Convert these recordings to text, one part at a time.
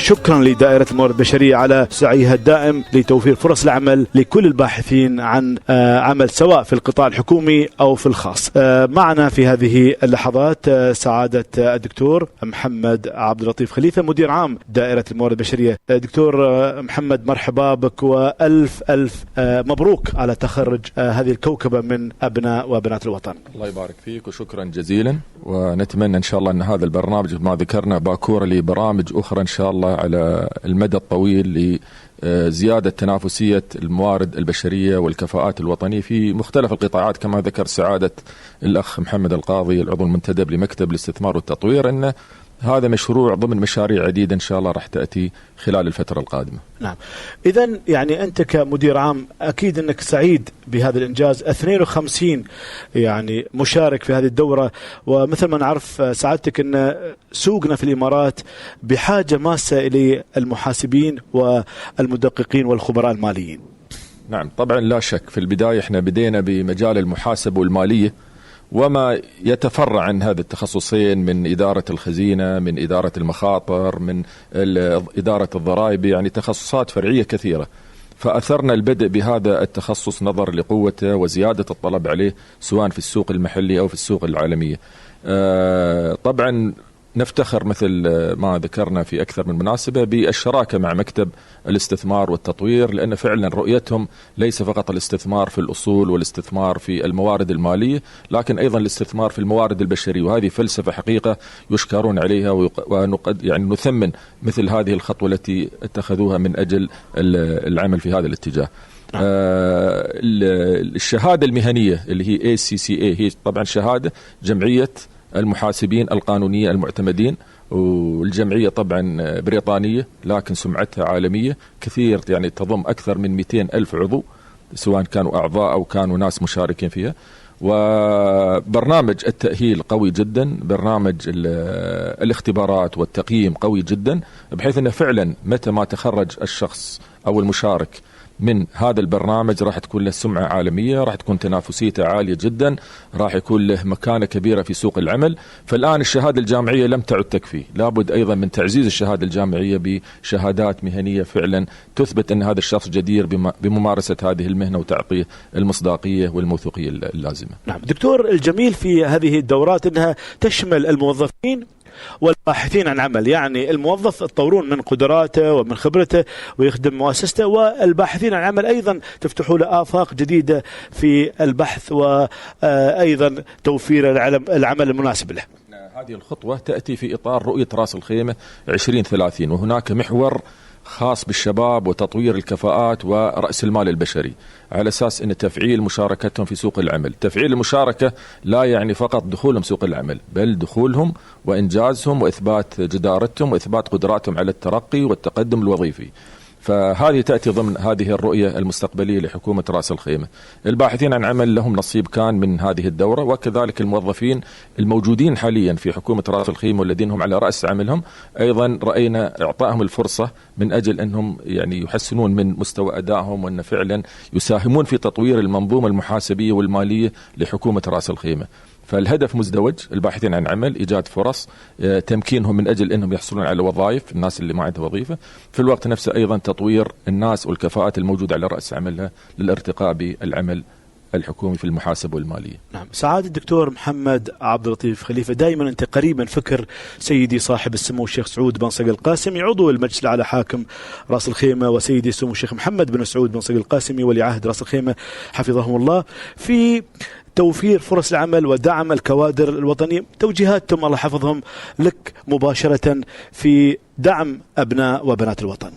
شكرا لدائرة الموارد البشرية على سعيها الدائم لتوفير فرص العمل لكل الباحثين عن عمل سواء في القطاع الحكومي أو في الخاص. معنا في هذه اللحظات سعادة الدكتور محمد عبد اللطيف خليفة مدير عام دائرة الموارد البشرية. دكتور محمد مرحبا بك وألف ألف مبروك على تخرج هذه الكوكبة من أبناء وبنات الوطن. الله يبارك فيك وشكرا جزيلا، ونتمنى إن شاء الله أن هذا البرنامج ما ذكرنا باكورة لبرامج أخرى إن شاء الله على المدى الطويل لزيادة تنافسية الموارد البشرية والكفاءات الوطنية في مختلف القطاعات، كما ذكر سعادة الأخ محمد القاضي العضو المنتدب لمكتب الاستثمار والتطوير أن هذا مشروع ضمن مشاريع عديدة إن شاء الله راح تأتي خلال الفترة القادمة. نعم، إذن يعني أنت كمدير عام أكيد أنك سعيد بهذا الإنجاز. 52 يعني مشارك في هذه الدورة، ومثل ما نعرف سعادتك أن سوقنا في الإمارات بحاجة ماسة إلى المحاسبين والمدققين والخبراء الماليين. نعم طبعا لا شك، في البداية احنا بدينا بمجال المحاسبة والمالية وما يتفرع عن هذا التخصصين من إدارة الخزينة، من إدارة المخاطر، من إدارة الضرائب، يعني تخصصات فرعية كثيرة. فأثرنا البدء بهذا التخصص نظر لقوته وزيادة الطلب عليه سواء في السوق المحلي أو في السوق العالمية. طبعا نفتخر مثل ما ذكرنا في أكثر من مناسبة بالشراكة مع مكتب الاستثمار والتطوير، لأن فعلا رؤيتهم ليس فقط الاستثمار في الأصول والاستثمار في الموارد المالية، لكن أيضا الاستثمار في الموارد البشرية، وهذه فلسفة حقيقة يشكرون عليها، ونقد يعني نثمن مثل هذه الخطوة التي اتخذوها من أجل العمل في هذا الاتجاه. الشهادة المهنية اللي هي ACCA هي طبعا شهادة جمعية المحاسبين القانونية المعتمدين، والجمعية طبعا بريطانية لكن سمعتها عالمية كثير، يعني تضم أكثر من 200 ألف عضو سواء كانوا أعضاء أو كانوا ناس مشاركين فيها. وبرنامج التأهيل قوي جدا، برنامج الاختبارات والتقييم قوي جدا، بحيث أنه فعلا متى ما تخرج الشخص أو المشارك من هذا البرنامج راح تكون له سمعة عالمية، راح تكون تنافسيته عالية جدا، راح يكون له مكانة كبيرة في سوق العمل. فالآن الشهادة الجامعية لم تعد تكفي، لابد أيضا من تعزيز الشهادة الجامعية بشهادات مهنية فعلا تثبت أن هذا الشخص جدير بممارسة هذه المهنة وتعطيه المصداقية والموثوقية اللازمة. نعم دكتور، الجميل في هذه الدورات أنها تشمل الموظفين والباحثين عن عمل، يعني الموظف تطورون من قدراته ومن خبرته ويخدم مؤسسته، والباحثين عن عمل أيضا تفتحوا له آفاق جديدة في البحث وأيضا توفير العمل المناسب له. هذه الخطوة تأتي في إطار رؤية رأس الخيمة 2030، وهناك محور خاص بالشباب وتطوير الكفاءات ورأس المال البشري، على أساس أن تفعيل مشاركتهم في سوق العمل. تفعيل المشاركة لا يعني فقط دخولهم سوق العمل، بل دخولهم وإنجازهم وإثبات جدارتهم وإثبات قدراتهم على الترقي والتقدم الوظيفي. فهذه تأتي ضمن هذه الرؤية المستقبلية لحكومة رأس الخيمة. الباحثين عن عمل لهم نصيب كان من هذه الدورة، وكذلك الموظفين الموجودين حاليا في حكومة رأس الخيمة والذين هم على رأس عملهم أيضا رأينا إعطائهم الفرصة من أجل أنهم يعني يحسنون من مستوى أدائهم، وأن فعلا يساهمون في تطوير المنظومة المحاسبية والمالية لحكومة رأس الخيمة. فالهدف مزدوج، الباحثين عن عمل إيجاد فرص، تمكينهم من أجل أنهم يحصلون على وظائف، الناس اللي ما عندها وظيفة، في الوقت نفسه أيضا تطوير الناس والكفاءات الموجودة على رأس عملها للارتقاء بالعمل الحكومي في المحاسبة والمالية. نعم سعادة الدكتور محمد عبد اللطيف خليفة، دائما أنت قريبا فكر سيدي صاحب السمو الشيخ سعود بن صقر القاسمي عضو المجلس الأعلى حاكم رأس الخيمة، وسيدي السمو الشيخ محمد بن سعود بن صقر القاسمي ولي عهد رأس الخيمة حفظهم الله، في توفير فرص العمل ودعم الكوادر الوطنية. توجيهاتهم الله حفظهم لك مباشرة في دعم أبناء وبنات الوطن.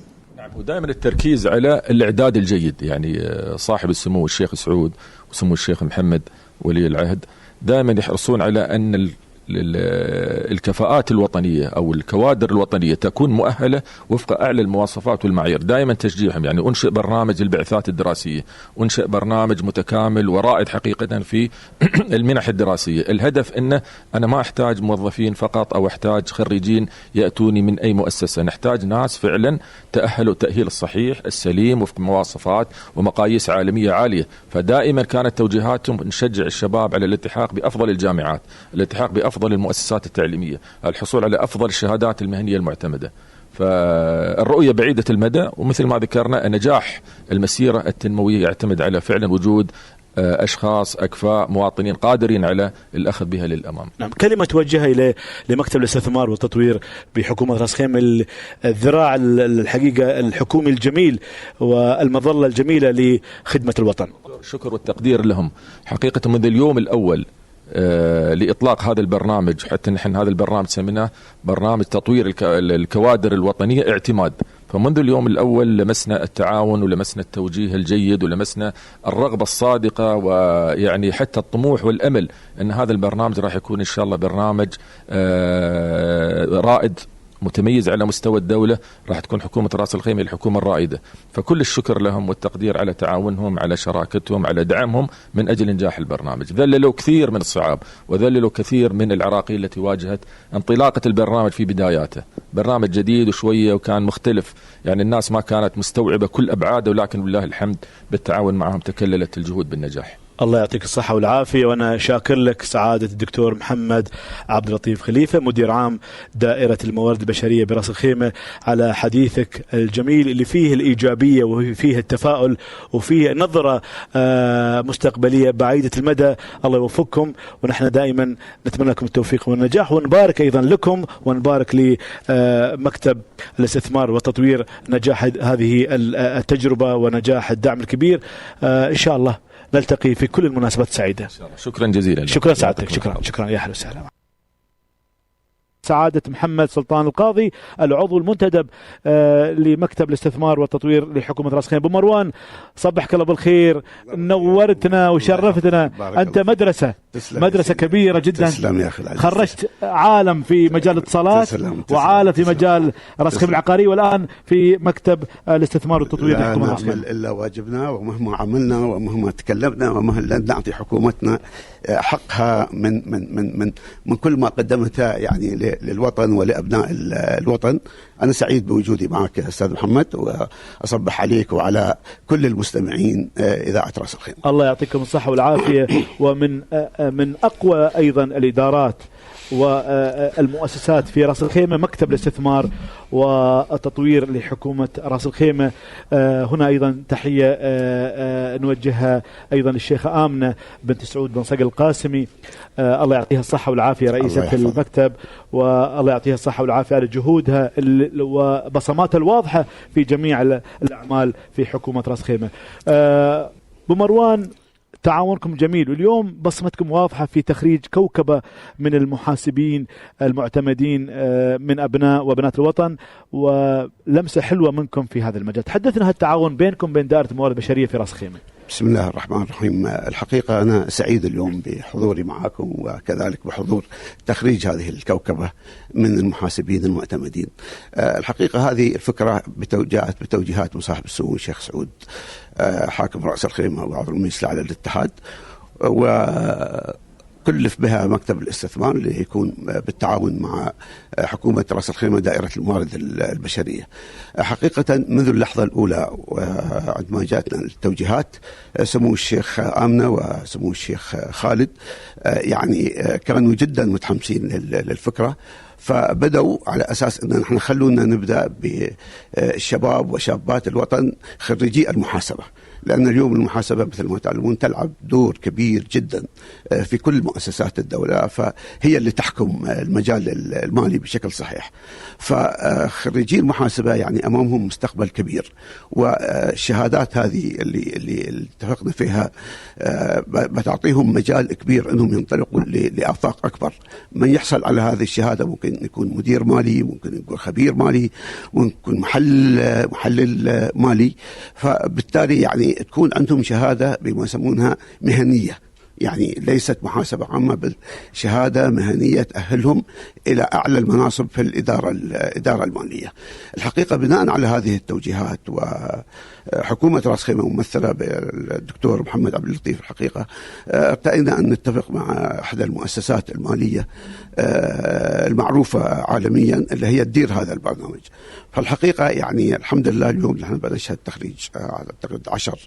ودائما التركيز على الإعداد الجيد، يعني صاحب السمو الشيخ سعود وسمو الشيخ محمد ولي العهد دائما يحرصون على أن الكفاءات الوطنية أو الكوادر الوطنية تكون مؤهلة وفق أعلى المواصفات والمعايير. دائما تشجيعهم، يعني أنشئ برنامج البعثات الدراسية، أنشئ برنامج متكامل ورائد حقيقة في المنح الدراسية. الهدف أنه أنا ما أحتاج موظفين فقط أو أحتاج خريجين يأتوني من أي مؤسسة، نحتاج ناس فعلا تأهلوا التأهيل الصحيح السليم وفق مواصفات ومقاييس عالمية عالية. فدائما كانت توجيهاتهم نشجع الشباب على الالتحاق بأفضل الجامعات، الالتحاق بأفضل المؤسسات التعليمية، الحصول على أفضل الشهادات المهنية المعتمدة. فالرؤية بعيدة المدى، ومثل ما ذكرنا نجاح المسيرة التنموية يعتمد على فعلا وجود أشخاص أكفاء مواطنين قادرين على الأخذ بها للأمام. نعم، كلمة توجهها لمكتب الاستثمار والتطوير بحكومة راس خيمة، الذراع الحقيقة الحكومي الجميل والمظلة الجميلة لخدمة الوطن. الشكر والتقدير لهم حقيقة منذ اليوم الأول لإطلاق هذا البرنامج. حتى نحن هذا البرنامج سميناه برنامج تطوير الكوادر الوطنية اعتماد. فمنذ اليوم الأول لمسنا التعاون ولمسنا التوجيه الجيد ولمسنا الرغبة الصادقة ويعني حتى الطموح والأمل أن هذا البرنامج راح يكون إن شاء الله برنامج رائد متميز على مستوى الدولة. راح تكون حكومة راس الخيمة الحكومة الرائدة. فكل الشكر لهم والتقدير على تعاونهم، على شراكتهم، على دعمهم من أجل إنجاح البرنامج. ذللوا كثير من الصعاب وذللوا كثير من العراقيل التي واجهت انطلاقة البرنامج في بداياته. برنامج جديد وشوية وكان مختلف، يعني الناس ما كانت مستوعبة كل أبعاده، ولكن بالله الحمد بالتعاون معهم تكللت الجهود بالنجاح. الله يعطيك الصحة والعافية، وأنا شاكر لك سعادة الدكتور محمد عبد اللطيف خليفة مدير عام دائرة الموارد البشرية براس الخيمة على حديثك الجميل اللي فيه الإيجابية وفيه التفاؤل وفيه نظرة مستقبلية بعيدة المدى. الله يوفقكم، ونحن دائما نتمنى لكم التوفيق والنجاح، ونبارك أيضا لكم ونبارك لمكتب الاستثمار والتطوير نجاح هذه التجربة ونجاح الدعم الكبير. إن شاء الله نلتقي في كل المناسبات السعيدة. شكرا جزيلا. شكرا سعادتك. شكرا يا أهلا وسهلا. سعادة محمد سلطان القاضي العضو المنتدب لمكتب الاستثمار والتطوير لحكومة راس خيمة. أبو مروان صبحك الله بالخير، نورتنا وشرفتنا. أنت مدرسة كبيرة جدا. تسلم يا أخي العزيز. خرجت عالم في مجال الاتصالات وعالم في مجال راس خيمة العقارية، والآن في مكتب الاستثمار والتطوير لحكومة راس خيمة. لا نعمل إلا واجبنا، ومهما عملنا ومهما تكلمنا ومهما نعطي حكومتنا حقها من كل ما قدمتها يعني للوطن ولأبناء الوطن. أنا سعيد بوجودي معك يا أستاذ محمد، وأصبح عليك وعلى كل المستمعين إذاعة راس الخيمة. الله يعطيكم الصحة والعافية. ومن أقوى أيضا الإدارات والمؤسسات في راس الخيمة مكتب الاستثمار والتطوير لحكومة راس الخيمة. هنا أيضا تحية نوجهها أيضا الشيخة آمنة بنت سعود بن صقل القاسمي، الله يعطيها الصحة والعافية، رئيسة المكتب، والله يعطيها الصحة والعافية على جهودها وبصماتها الواضحة في جميع الأعمال في حكومة راس خيمة. بمروان تعاونكم جميل، واليوم بصمتكم واضحة في تخريج كوكبة من المحاسبين المعتمدين من أبناء وبنات الوطن، ولمسة حلوة منكم في هذا المجال. تحدثنا هالتعاون بينكم بين دائرة الموارد البشرية في راس خيمة. بسم الله الرحمن الرحيم. الحقيقة أنا سعيد اليوم بحضوري معكم، وكذلك بحضور تخريج هذه الكوكبة من المحاسبين المعتمدين. الحقيقة هذه الفكرة جاءت بتوجيهات مصاحب السمو الشيخ سعود حاكم رأس الخيمة وعضو المجلس الأعلى للاتحاد، كلف بها مكتب الاستثمار ليكون بالتعاون مع حكومة راس الخيمة دائرة الموارد البشرية. حقيقة منذ اللحظة الأولى عندما جاءتنا التوجيهات، سمو الشيخ آمنة وسمو الشيخ خالد يعني كانوا جدا متحمسين للفكرة، فبدأوا على أساس أن نحن خلونا نبدأ بالشباب وشابات الوطن خريجي المحاسبة، لأن اليوم المحاسبة مثل ما تعلمون تلعب دور كبير جدا في كل مؤسسات الدولة، فهي اللي تحكم المجال المالي بشكل صحيح. فخريجي المحاسبة يعني أمامهم مستقبل كبير، والشهادات هذه اللي اتفقنا فيها بتعطيهم مجال كبير أنهم ينطلقوا لآفاق أكبر. من يحصل على هذه الشهادة ممكن يكون مدير مالي، ممكن يكون خبير مالي، ممكن يكون محلل مالي، فبالتالي يعني تكون عندهم شهادة بما يسمونها مهنية، يعني ليست محاسبة عامة بل شهادة مهنية تأهلهم إلى أعلى المناصب في الإدارة المالية. الحقيقة بناء على هذه التوجيهات وحكومة راس خيمة ممثلة بالدكتور محمد عبد اللطيف، الحقيقة ارتأينا أن نتفق مع أحد المؤسسات المالية المعروفة عالميا اللي هي تدير هذا البرنامج. فالحقيقة يعني الحمد لله اليوم نحن بنشهد تخريج أعتقد 10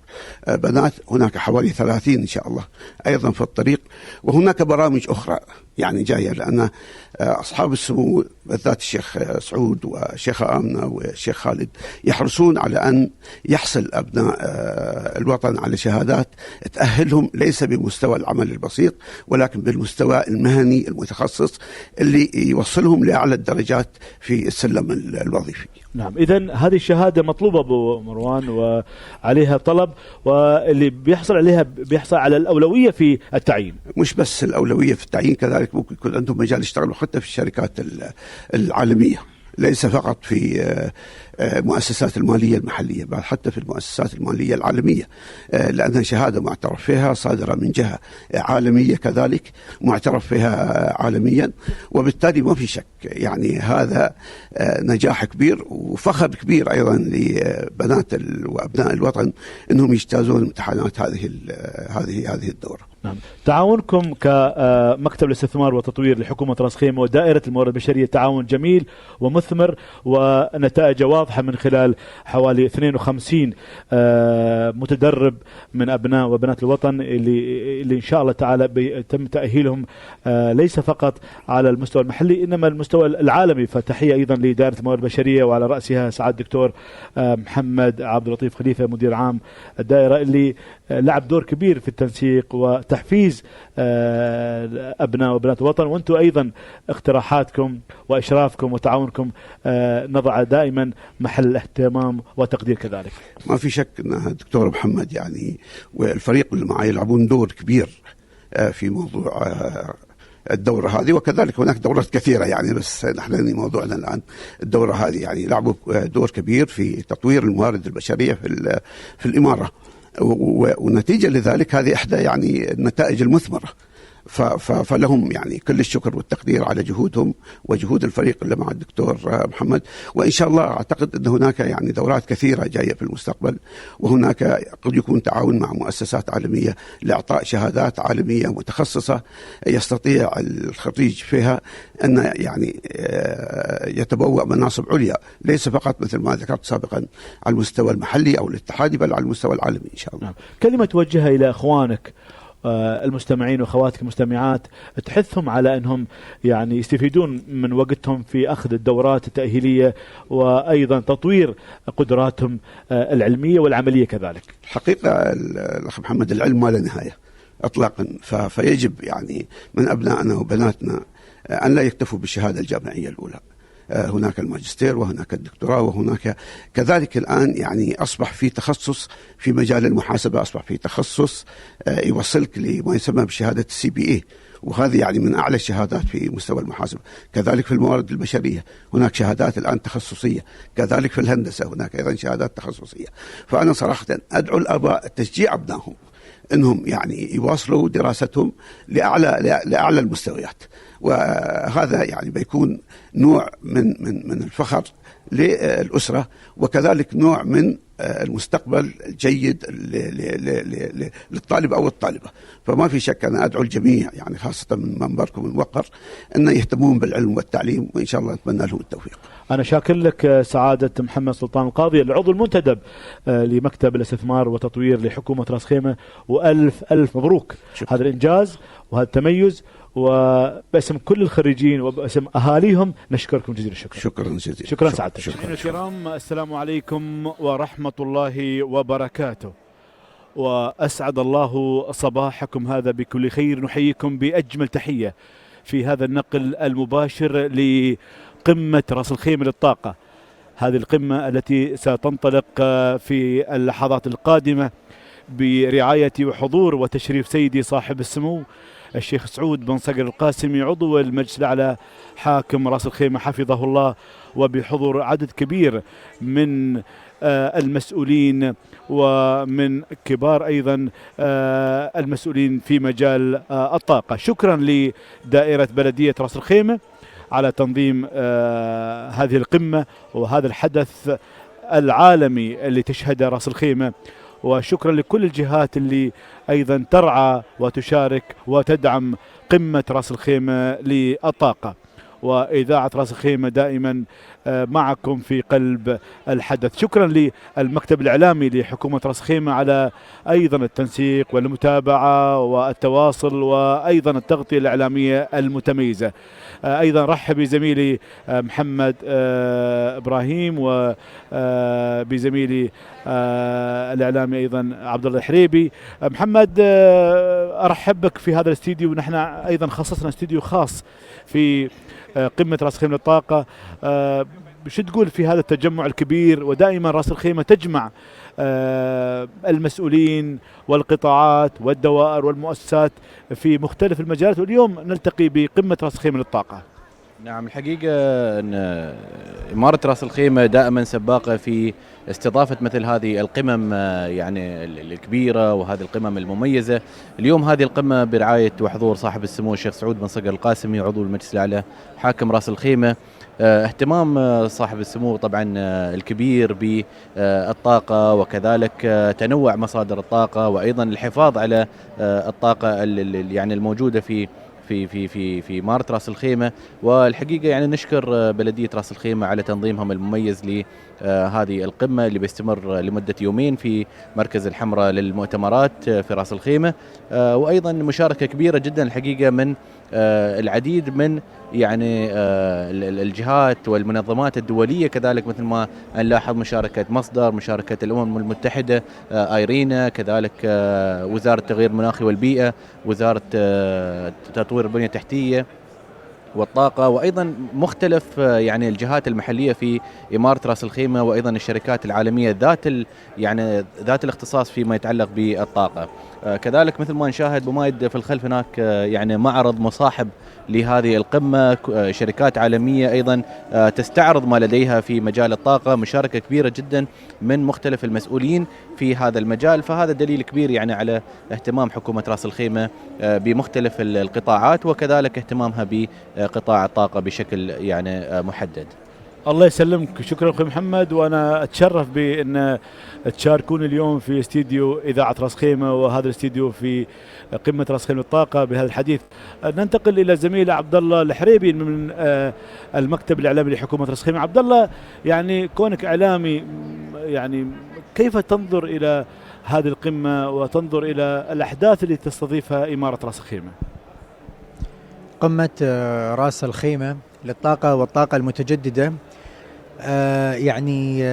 بنات، هناك حوالي 30 إن شاء الله أيضا أيضا في الطريق، وهناك برامج أخرى يعني جاية، لأن أصحاب السمو بالذات الشيخ سعود والشيخة آمنة والشيخ خالد يحرصون على أن يحصل أبناء الوطن على شهادات تأهلهم ليس بمستوى العمل البسيط، ولكن بالمستوى المهني المتخصص اللي يوصلهم لأعلى الدرجات في السلم الوظيفي. نعم، إذن هذه الشهادة مطلوبة أبو مروان وعليها طلب، واللي بيحصل عليها بيحصل على الأولوية في التعيين. مش بس الأولوية في التعيين، كذلك ممكن يكون عندهم مجال يشتغلوا حتى في الشركات العالمية، ليس فقط في مؤسسات المالية المحلية، بل حتى في المؤسسات المالية العالمية، لأنها شهادة معترف فيها صادرة من جهة عالمية كذلك معترف فيها عالميا، وبالتالي ما في شك يعني هذا نجاح كبير وفخر كبير أيضا لبنات وأبناء الوطن أنهم يجتازون امتحانات هذه الدورة. نعم. تعاونكم كمكتب الاستثمار والتطوير لحكومة راس خيمة ودائرة الموارد البشرية تعاون جميل ومثمر، ونتائج واضحة من خلال حوالي 52 متدرب من أبناء وبنات الوطن اللي إن شاء الله تعالى تم تأهيلهم ليس فقط على المستوى المحلي إنما المستوى العالمي. فتحية أيضا لدائرة الموارد البشرية وعلى رأسها سعادة الدكتور محمد عبد اللطيف خليفة مدير عام الدائرة، اللي لعب دور كبير في التنسيق وتحفيز أبناء وبنات الوطن. وأنتم أيضا اقتراحاتكم وإشرافكم وتعاونكم نضع دائما محل الاهتمام وتقدير كذلك. ما في شك أن الدكتور محمد يعني والفريق اللي معي يلعبون دور كبير في موضوع الدورة هذه، وكذلك هناك دورات كثيرة يعني، بس نحن موضوعنا الآن الدورة هذه يعني لعبوا دور كبير في تطوير الموارد البشرية في الإمارة، ونتيجة لذلك هذه إحدى يعني النتائج المثمرة. فلهم يعني كل الشكر والتقدير على جهودهم وجهود الفريق اللي مع الدكتور محمد. وإن شاء الله أعتقد أن هناك يعني دورات كثيرة جاية في المستقبل، وهناك قد يكون تعاون مع مؤسسات عالمية لإعطاء شهادات عالمية متخصصة يستطيع الخريج فيها أن يعني يتبوأ مناصب عليا، ليس فقط مثل ما ذكرت سابقا على المستوى المحلي أو الاتحادي، بل على المستوى العالمي إن شاء الله. كلمة توجهها إلى أخوانك المستمعين واخواتك المستمعات، تحثهم على انهم يعني يستفيدون من وقتهم في اخذ الدورات التأهيلية وايضا تطوير قدراتهم العلمية والعملية كذلك. حقيقة الاخ محمد العلم ما له نهاية اطلاقا، فيجب يعني من ابنائنا وبناتنا ان لا يكتفوا بالشهادة الجامعية الاولى، هناك الماجستير وهناك الدكتوراه، وهناك كذلك الآن يعني أصبح في تخصص في مجال المحاسبة، أصبح في تخصص يوصلك لما يسمى بشهادة CPA، وهذه يعني من أعلى الشهادات في مستوى المحاسبة. كذلك في الموارد البشرية هناك شهادات الآن تخصصية، كذلك في الهندسة هناك أيضا شهادات تخصصية. فأنا صراحة أدعو الآباء تشجيع أبنائهم أنهم يعني يواصلوا دراستهم لأعلى المستويات، وهذا يعني بيكون نوع من الفخر للأسرة، وكذلك نوع من المستقبل الجيد للطالب أو الطالبة. فما في شك أنا أدعو الجميع يعني خاصة من منبركم الموقر أن يهتمون بالعلم والتعليم، وإن شاء الله أتمنى لهم التوفيق. أنا شاكر لك سعادة محمد سلطان القاضي، العضو المنتدب لمكتب الاستثمار والتطوير لحكومة راس خيمة، وألف ألف مبروك. شكرا. هذا الإنجاز وهذا التميز، وباسم كل الخريجين وباسم أهاليهم نشكركم جزيل الشكر. شكرا جزيلا. شكرا سعادتك. مشاهدينا الكرام، السلام عليكم ورحمة الله وبركاته، وأسعد الله صباحكم هذا بكل خير. نحييكم بأجمل تحية في هذا النقل المباشر لقمة راس الخيمة للطاقة، هذه القمة التي ستنطلق في اللحظات القادمة برعاية وحضور وتشريف سيدي صاحب السمو الشيخ سعود بن صقر القاسمي عضو المجلس الأعلى حاكم راس الخيمة حفظه الله، وبحضور عدد كبير من المسؤولين ومن كبار أيضا المسؤولين في مجال الطاقة. شكرا لدائرة بلدية راس الخيمة على تنظيم هذه القمة وهذا الحدث العالمي اللي تشهده راس الخيمة، وشكرا لكل الجهات اللي أيضا ترعى وتشارك وتدعم قمة راس الخيمة للطاقة. وإذاعة رأس الخيمة دائما معكم في قلب الحدث. شكرا للمكتب الإعلامي لحكومة رأس الخيمة على أيضا التنسيق والمتابعة والتواصل وأيضا التغطية الإعلامية المتميزة. أيضا رحب بزميلي محمد إبراهيم وبزميلي الإعلامي أيضا عبد الله الحريبي. محمد، أرحب بك في هذا الاستديو، ونحن أيضا خصصنا استديو خاص في قمة رأس الخيمة للطاقة. شو تقول في هذا التجمع الكبير؟ ودائما رأس الخيمة تجمع المسؤولين والقطاعات والدوائر والمؤسسات في مختلف المجالات، واليوم نلتقي بقمة رأس الخيمة للطاقة. نعم، الحقيقة أن إمارة رأس الخيمة دائما سباقة في استضافة مثل هذه القمم يعني الكبيرة وهذه القمم المميزة. اليوم هذه القمة برعاية وحضور صاحب السمو الشيخ سعود بن صقر القاسمي عضو المجلس الأعلى حاكم رأس الخيمة. اهتمام صاحب السمو طبعا الكبير بالطاقة وكذلك تنوع مصادر الطاقة وأيضا الحفاظ على الطاقة يعني الموجودة في إمارة رأس الخيمة. والحقيقة يعني نشكر بلدية رأس الخيمة على تنظيمهم المميز لهذه القمة اللي بيستمر لمدة يومين في مركز الحمراء للمؤتمرات في رأس الخيمة، وأيضا مشاركة كبيرة جدا الحقيقة من العديد من يعني الجهات والمنظمات الدولية، كذلك مثل ما نلاحظ مشاركة مصدر، مشاركة الأمم المتحدة، آيرينا، كذلك وزارة التغيير المناخي والبيئة، وزارة تطوير البنية التحتية والطاقة، وأيضا مختلف يعني الجهات المحلية في إمارة رأس الخيمة، وأيضا الشركات العالمية يعني ذات الاختصاص فيما يتعلق بالطاقة. كذلك مثل ما نشاهد بمايد في الخلف هناك يعني معرض مصاحب لهذه القمة، شركات عالمية أيضا تستعرض ما لديها في مجال الطاقة، مشاركة كبيرة جدا من مختلف المسؤولين في هذا المجال. فهذا دليل كبير يعني على اهتمام حكومة رأس الخيمة بمختلف القطاعات، وكذلك اهتمامها بقطاع الطاقة بشكل يعني محدد. الله يسلمك، شكرا اخوي محمد، وانا اتشرف بان تشاركون اليوم في استديو اذاعه راس خيمه، وهذا الاستديو في قمه راس خيمه للطاقه بهذا الحديث. ننتقل الى زميل عبد الله الحريبي من المكتب الاعلامي لحكومه راس خيمه. عبد الله، يعني كونك اعلامي، يعني كيف تنظر الى هذه القمه وتنظر الى الاحداث اللي تستضيفها اماره راس الخيمه؟ قمة رأس الخيمة للطاقة والطاقة المتجددة يعني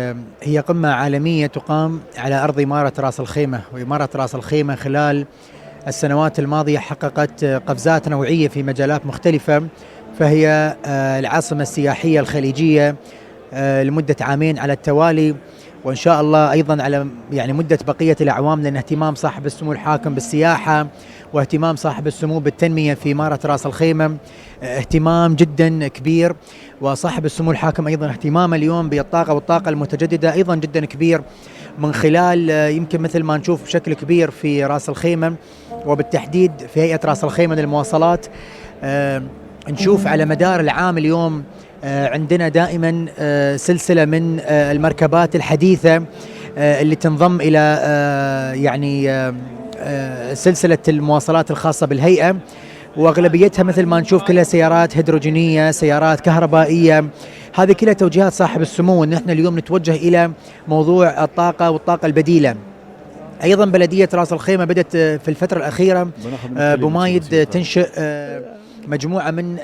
هي قمة عالمية تقام على أرض إمارة رأس الخيمة. وإمارة رأس الخيمة خلال السنوات الماضية حققت قفزات نوعية في مجالات مختلفة، فهي العاصمة السياحية الخليجية لمدة عامين على التوالي، وإن شاء الله أيضا على يعني مدة بقية الأعوام، لأن اهتمام صاحب السمو الحاكم بالسياحة واهتمام صاحب السمو بالتنمية في إمارة رأس الخيمة اهتمام جدا كبير، وصاحب السمو الحاكم أيضا اهتمامه اليوم بالطاقة والطاقة المتجددة أيضا جدا كبير، من خلال يمكن مثل ما نشوف بشكل كبير في رأس الخيمة، وبالتحديد في هيئة رأس الخيمة للمواصلات. نشوف على مدار العام اليوم عندنا دائما سلسلة من المركبات الحديثة اللي تنضم إلى يعني سلسلة المواصلات الخاصة بالهيئة، وأغلبيتها مثل ما نشوف كلها سيارات هيدروجينية، سيارات كهربائية. هذه كلها توجيهات صاحب السمو أن احنا اليوم نتوجه إلى موضوع الطاقة والطاقة البديلة. أيضا بلدية رأس الخيمة بدأت في الفترة الأخيرة بمايد تنشئ مجموعة من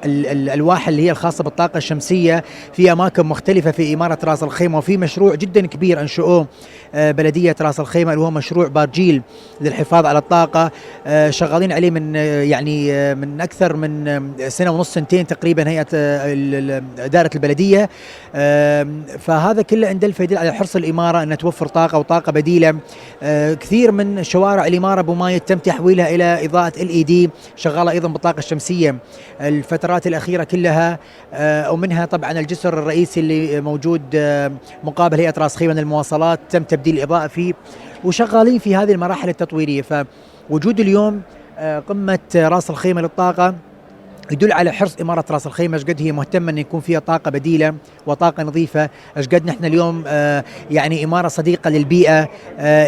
الألواح اللي هي الخاصة بالطاقة الشمسية في أماكن مختلفة في إمارة رأس الخيمة، وفي مشروع جدا كبير أنشؤوه بلدية رأس الخيمة اللي هو مشروع بارجيل للحفاظ على الطاقة، شغالين عليه من يعني من أكثر من سنة ونص، سنتين تقريبا، هيئة إدارة البلدية. فهذا كله إن دل فيدل على حرص الإمارة أن توفر طاقة وطاقة بديلة. كثير من شوارع الإمارة بمايد تم تحويلها إلى إضاءة LED شغالة أيضا بالطاقة الشمسية الفترات الأخيرة كلها، ومنها طبعا الجسر الرئيسي اللي موجود مقابل هيئة رأس خيمة للمواصلات تم تبديل الإضاءة فيه، وشغالين في هذه المراحل التطويرية. فوجود اليوم قمة رأس الخيمة للطاقة يدل على حرص إمارة رأس الخيمة، ايش قد هي مهتمة أن يكون فيها طاقة بديلة وطاقة نظيفة، ايش قد نحن اليوم يعني إمارة صديقة للبيئة،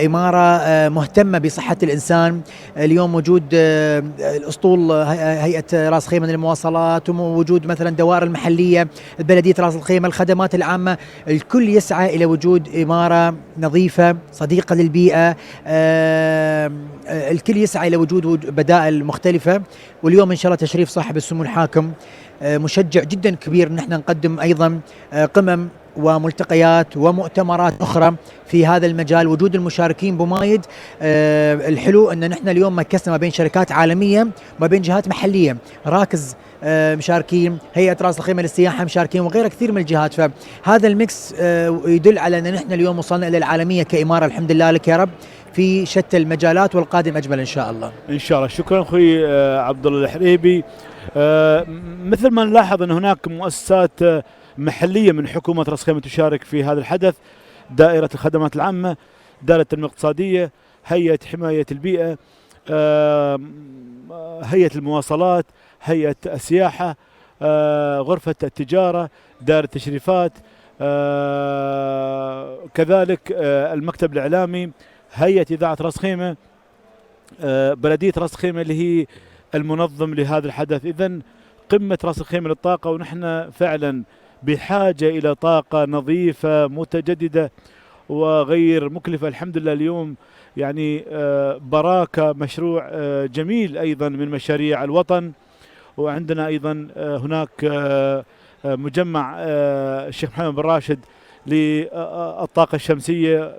إمارة مهتمة بصحة الإنسان. اليوم وجود الأسطول هيئة رأس الخيمة للمواصلات، ووجود مثلا دوائر المحلية، بلدية رأس الخيمة، الخدمات العامة، الكل يسعى إلى وجود إمارة نظيفة صديقة للبيئة. الكل يسعى إلى وجود بدائل مختلفة. واليوم إن شاء الله تشريف صاحب السمو الحاكم مشجع جدا كبير ان احنا نقدم ايضا قمم وملتقيات ومؤتمرات اخرى في هذا المجال. وجود المشاركين بمايد الحلو ان نحن اليوم مكسنا ما بين شركات عالميه وما بين جهات محليه، راكز مشاركين، هيئه راس الخيمه للسياحه مشاركين، وغيرها كثير من الجهات. فهذا الميكس يدل على ان نحن اليوم وصلنا الى العالميه كاماره، الحمد لله لك يا رب، في شتى المجالات، والقادم اجمل ان شاء الله. ان شاء الله. شكرا اخوي عبد الله الحريبي. مثل ما نلاحظ ان هناك مؤسسات محليه من حكومه راس الخيمه تشارك في هذا الحدث: دائره الخدمات العامه، دائره التنميه الاقتصاديه، هيئه حمايه البيئه، هيئه المواصلات، هيئه السياحه، غرفه التجاره، دائره التشريفات، كذلك المكتب الاعلامي، هيئه اذاعه راس الخيمه، بلديه راس الخيمه اللي هي المنظم لهذا الحدث. إذن قمة راس الخيمة للطاقة، ونحن فعلا بحاجة إلى طاقة نظيفة متجددة وغير مكلفة. الحمد لله اليوم يعني براكة مشروع جميل أيضا من مشاريع الوطن. وعندنا أيضا هناك مجمع الشيخ محمد بن راشد للطاقة الشمسية.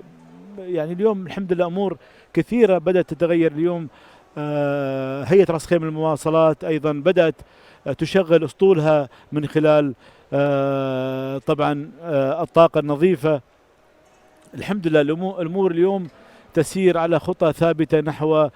يعني اليوم الحمد لله أمور كثيرة بدأت تتغير. اليوم هيئة راس الخيمة للمواصلات أيضا بدأت تشغل أسطولها من خلال طبعا الطاقة النظيفة. الحمد لله الأمور اليوم تسير على خطى ثابتة نحو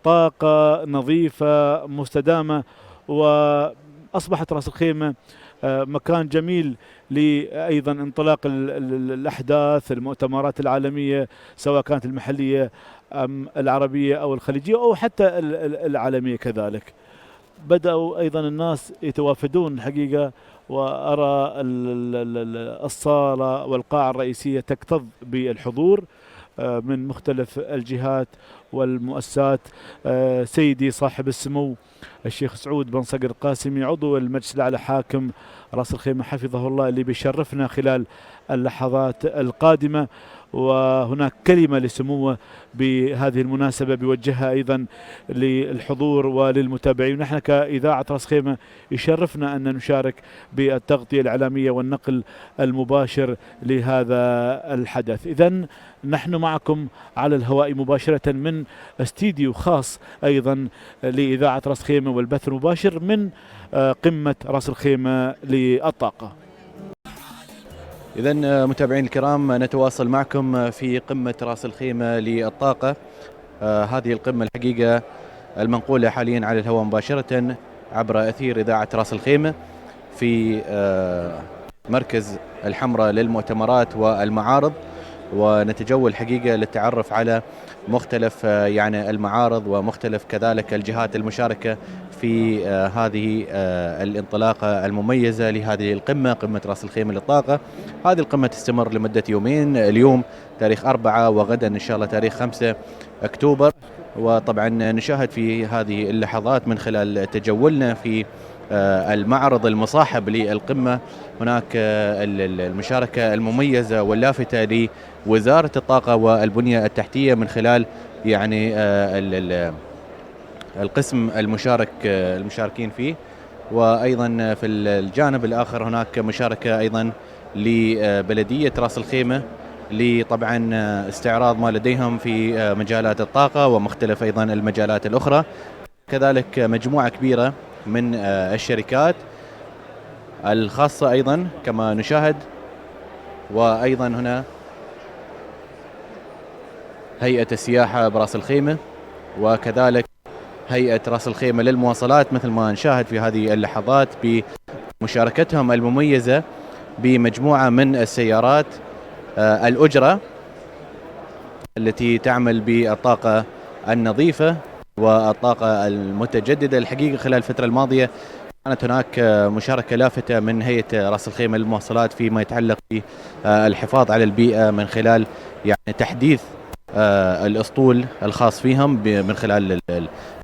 طاقة نظيفة مستدامة، وأصبحت راس الخيمة مكان جميل لأيضا انطلاق الأحداث، المؤتمرات العالمية، سواء كانت المحلية أم العربية أو الخليجية أو حتى العالمية كذلك. بدأوا أيضا الناس يتوافدون حقيقة، وأرى الصالة والقاعة الرئيسية تكتظ بالحضور من مختلف الجهات والمؤسسات. سيدي صاحب السمو الشيخ سعود بن صقر القاسمي عضو المجلس الأعلى حاكم راس الخيمة حفظه الله، اللي بيشرفنا خلال اللحظات القادمة، وهناك كلمة لسموه بهذه المناسبة بيوجهها أيضا للحضور وللمتابعين. نحن كإذاعة راس خيمة يشرفنا أن نشارك بالتغطية الإعلامية والنقل المباشر لهذا الحدث. إذن نحن معكم على الهواء مباشرة من استديو خاص أيضا لإذاعة راس خيمة والبث المباشر من قمة راس الخيمة للطاقة. إذن متابعين الكرام، نتواصل معكم في قمة راس الخيمة للطاقة. هذه القمة الحقيقة المنقولة حاليا على الهواء مباشرة عبر أثير إذاعة راس الخيمة في مركز الحمراء للمؤتمرات والمعارض، ونتجول حقيقة للتعرف على مختلف يعني المعارض ومختلف كذلك الجهات المشاركة في هذه الانطلاقة المميزة لهذه القمة، قمة راس الخيمة للطاقة. هذه القمة تستمر لمدة يومين، اليوم تاريخ 4 وغدا إن شاء الله تاريخ 5 أكتوبر. وطبعا نشاهد في هذه اللحظات من خلال تجولنا في المعرض المصاحب للقمة هناك المشاركة المميزة واللافتة لوزارة الطاقة والبنية التحتية من خلال يعني القسم المشاركين فيه. وأيضا في الجانب الآخر هناك مشاركة أيضا لبلدية راس الخيمة لطبعا استعراض ما لديهم في مجالات الطاقة ومختلف أيضا المجالات الأخرى. كذلك مجموعة كبيرة من الشركات الخاصة أيضا كما نشاهد. وأيضا هنا هيئة السياحة براس الخيمة، وكذلك هيئة راس الخيمة للمواصلات مثل ما نشاهد في هذه اللحظات بمشاركتهم المميزة بمجموعة من السيارات الأجرة التي تعمل بالطاقة النظيفة والطاقة المتجددة. الحقيقة خلال الفترة الماضية كانت هناك مشاركة لافتة من هيئة رأس الخيمة للمواصلات فيما يتعلق بالحفاظ على البيئة من خلال يعني تحديث الأسطول الخاص فيهم من خلال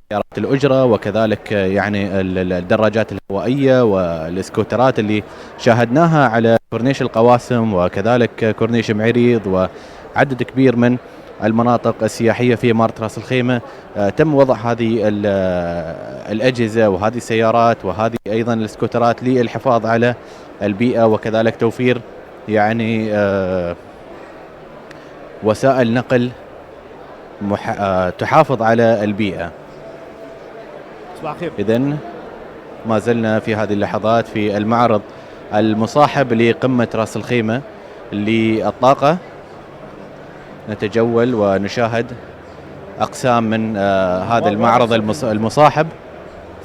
سيارات الأجرة، وكذلك يعني الدراجات الهوائية والسكوترات اللي شاهدناها على كورنيش القواسم وكذلك كورنيش معريض وعدد كبير من المناطق السياحية في إمارة رأس الخيمة. تم وضع هذه الأجهزة وهذه السيارات وهذه أيضا السكوترات للحفاظ على البيئة، وكذلك توفير يعني وسائل نقل تحافظ على البيئة. إذن ما زلنا في هذه اللحظات في المعرض المصاحب لقمة رأس الخيمة للطاقة، نتجول ونشاهد أقسام من هذا المعرض المصاحب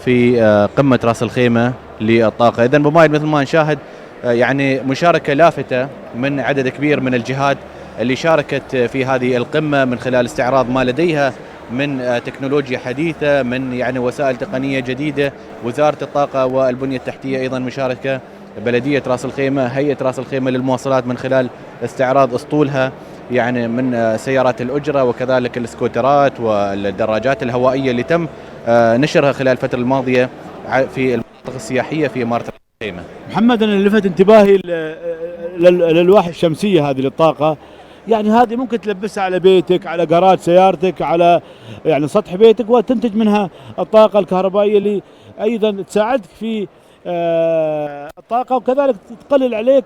في قمة رأس الخيمة للطاقة. إذن بمايد مثل ما نشاهد يعني مشاركة لافتة من عدد كبير من الجهات اللي شاركت في هذه القمة من خلال استعراض ما لديها من تكنولوجيا حديثة، من يعني وسائل تقنية جديدة. وزارة الطاقة والبنية التحتية أيضا مشاركة، بلدية رأس الخيمة، هيئة رأس الخيمة للمواصلات من خلال استعراض أسطولها يعني من سيارات الأجرة وكذلك السكوترات والدراجات الهوائية اللي تم نشرها خلال الفترة الماضية في المناطق السياحية في إمارة رأس الخيمة. محمد، أنا لفت انتباهي للألواح الشمسية هذه للطاقة، يعني هذه ممكن تلبسها على بيتك، على جراج سيارتك، على يعني سطح بيتك، وتنتج منها الطاقة الكهربائية اللي أيضا تساعدك في الطاقة، وكذلك تقلل عليك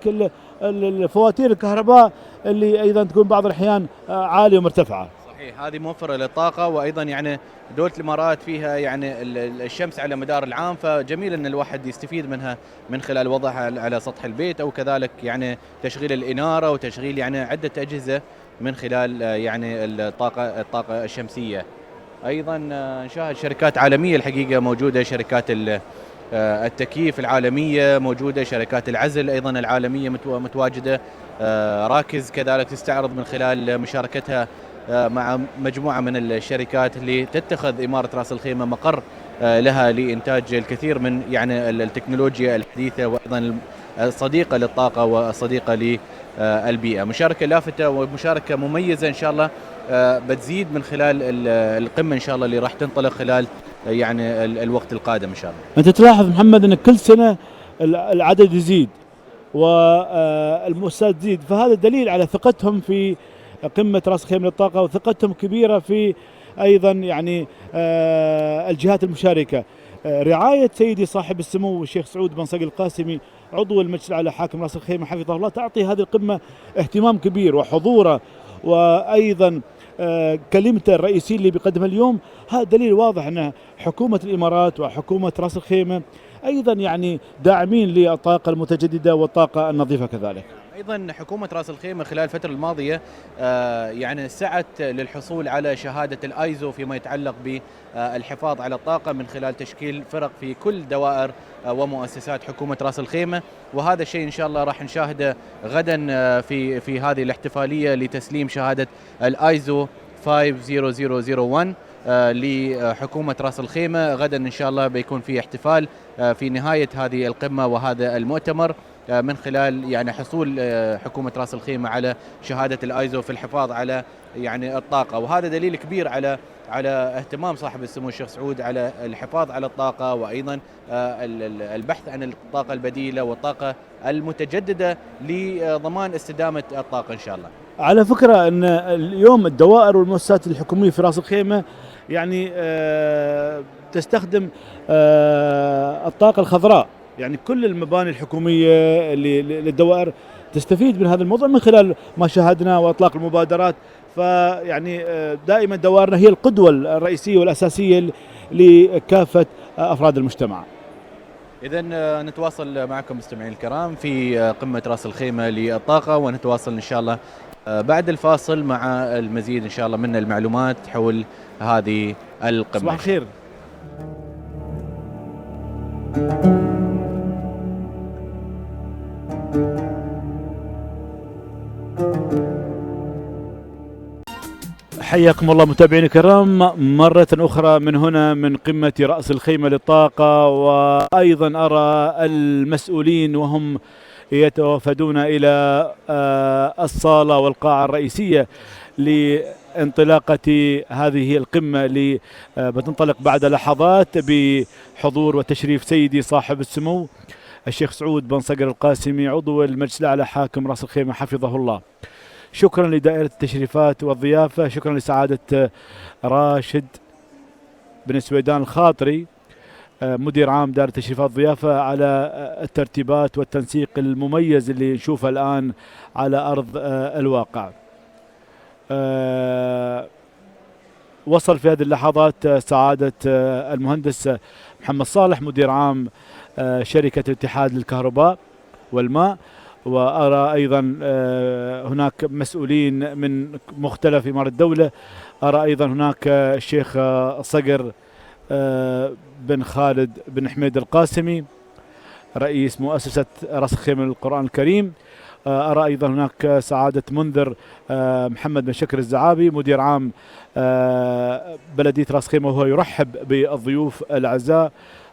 الفواتير الكهرباء اللي أيضا تكون بعض الأحيان عالية ومرتفعة. صحيح، هذه موفرة للطاقة، وأيضا يعني دولة الإمارات فيها يعني الشمس على مدار العام، فجميل أن الواحد يستفيد منها من خلال وضعها على سطح البيت، أو كذلك يعني تشغيل الإنارة وتشغيل يعني عدة أجهزة من خلال يعني الطاقة الشمسية. أيضا نشاهد شركات عالمية الحقيقة موجودة، شركات التكييف العالمية موجودة، شركات العزل أيضا العالمية متواجدة، راكز كذلك تستعرض من خلال مشاركتها مع مجموعة من الشركات اللي تتخذ إمارة رأس الخيمة مقر لها لإنتاج الكثير من يعني التكنولوجيا الحديثة وأيضا الصديقة للطاقة والصديقة للبيئة. مشاركة لافتة ومشاركة مميزة إن شاء الله بتزيد من خلال القمة إن شاء الله اللي راح تنطلق خلال يعني الوقت القادم إن شاء الله. أنت تلاحظ محمد أن كل سنة العدد يزيد والمؤسسات تزيد، فهذا دليل على ثقتهم في قمة رأس الخيمة للطاقة، وثقتهم كبيرة في أيضا يعني الجهات المشاركة. رعاية سيدي صاحب السمو الشيخ سعود بن صقر القاسمي عضو المجلس الأعلى حاكم رأس الخيمة حفظه الله تعطي هذه القمة اهتمام كبير وحضوره، وأيضا كلمته الرئيسية اللي بيقدمها اليوم. هذا دليل واضح أن حكومة الإمارات وحكومة رأس الخيمة أيضا يعني داعمين للطاقة المتجددة والطاقة النظيفة كذلك. أيضا حكومة رأس الخيمة خلال الفترة الماضية يعني سعت للحصول على شهادة الآيزو فيما يتعلق بالحفاظ على الطاقة من خلال تشكيل فرق في كل دوائر ومؤسسات حكومة رأس الخيمة، وهذا الشيء إن شاء الله راح نشاهده غدا في هذه الاحتفالية لتسليم شهادة الآيزو 50001 لحكومة رأس الخيمة. غدا إن شاء الله بيكون في احتفال في نهاية هذه القمة وهذا المؤتمر من خلال يعني حصول حكومة رأس الخيمة على شهادة الآيزو في الحفاظ على يعني الطاقة، وهذا دليل كبير على اهتمام صاحب السمو الشيخ سعود على الحفاظ على الطاقة، وأيضا البحث عن الطاقة البديلة والطاقة المتجددة لضمان استدامة الطاقة إن شاء الله. على فكرة أن اليوم الدوائر والمؤسسات الحكومية في رأس الخيمة يعني تستخدم الطاقة الخضراء، يعني كل المباني الحكومية للدوائر تستفيد من هذا الموضوع من خلال ما شاهدنا وإطلاق المبادرات. فيعني دائما دوائرنا هي القدوة الرئيسية والأساسية لكافة أفراد المجتمع. إذن نتواصل معكم مستمعين الكرام في قمة رأس الخيمة للطاقة، ونتواصل إن شاء الله بعد الفاصل مع المزيد إن شاء الله من المعلومات حول هذه القمة. صباح الخير. حياكم الله متابعينا الكرام مرة أخرى من هنا من قمة رأس الخيمة للطاقة، وأيضا أرى المسؤولين وهم يتوافدون إلى الصالة والقاعة الرئيسية لانطلاقة هذه القمة اللي بتنطلق بعد لحظات بحضور وتشريف سيدي صاحب السمو الشيخ سعود بن صقر القاسمي عضو المجلس الأعلى حاكم رأس الخيمة حفظه الله. شكرا لدائرة التشريفات والضيافة، شكرا لسعادة راشد بن سويدان الخاطري مدير عام دائرة التشريفات والضيافة على الترتيبات والتنسيق المميز اللي نشوفه الآن على أرض الواقع. وصل في هذه اللحظات سعادة المهندس محمد صالح مدير عام شركة الاتحاد للكهرباء والماء، وأرى أيضا هناك مسؤولين من مختلف إمارات الدولة. أرى أيضا هناك الشيخ صقر بن خالد بن حميد القاسمي رئيس مؤسسة رأس الخيمة للقرآن الكريم. أرى أيضا هناك سعادة منذر محمد بن شكر الزعابي مدير عام بلدية رأس الخيمة وهو يرحب بالضيوف الأعزاء.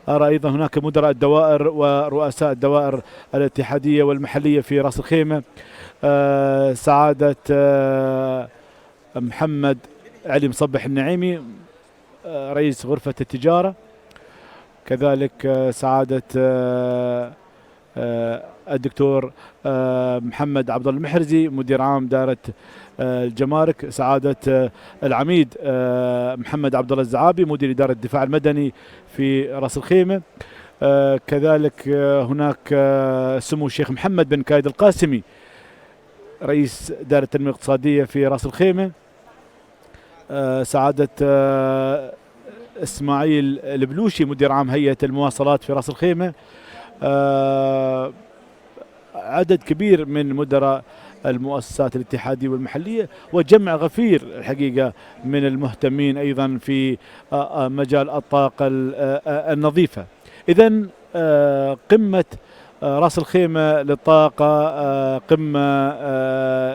أرى أيضا هناك مدراء الدوائر ورؤساء الدوائر الاتحادية والمحلية في رأس الخيمة. سعادة محمد علي مصبح النعيمي رئيس غرفة التجارة، كذلك سعادة الدكتور محمد عبد الله المحرزي مدير عام دائرة الجمارك، سعادة العميد محمد عبد الله الزعابي مدير إدارة الدفاع المدني في رأس الخيمة. كذلك هناك سمو الشيخ محمد بن كايد القاسمي رئيس دائرة التنمية الاقتصادية في رأس الخيمة. سعادة إسماعيل البلوشي مدير عام هيئة المواصلات في رأس الخيمة. عدد كبير من مدراء المؤسسات الاتحادية والمحلية وجمع غفير الحقيقة من المهتمين أيضا في مجال الطاقة النظيفة. إذن قمة رأس الخيمة للطاقة قمة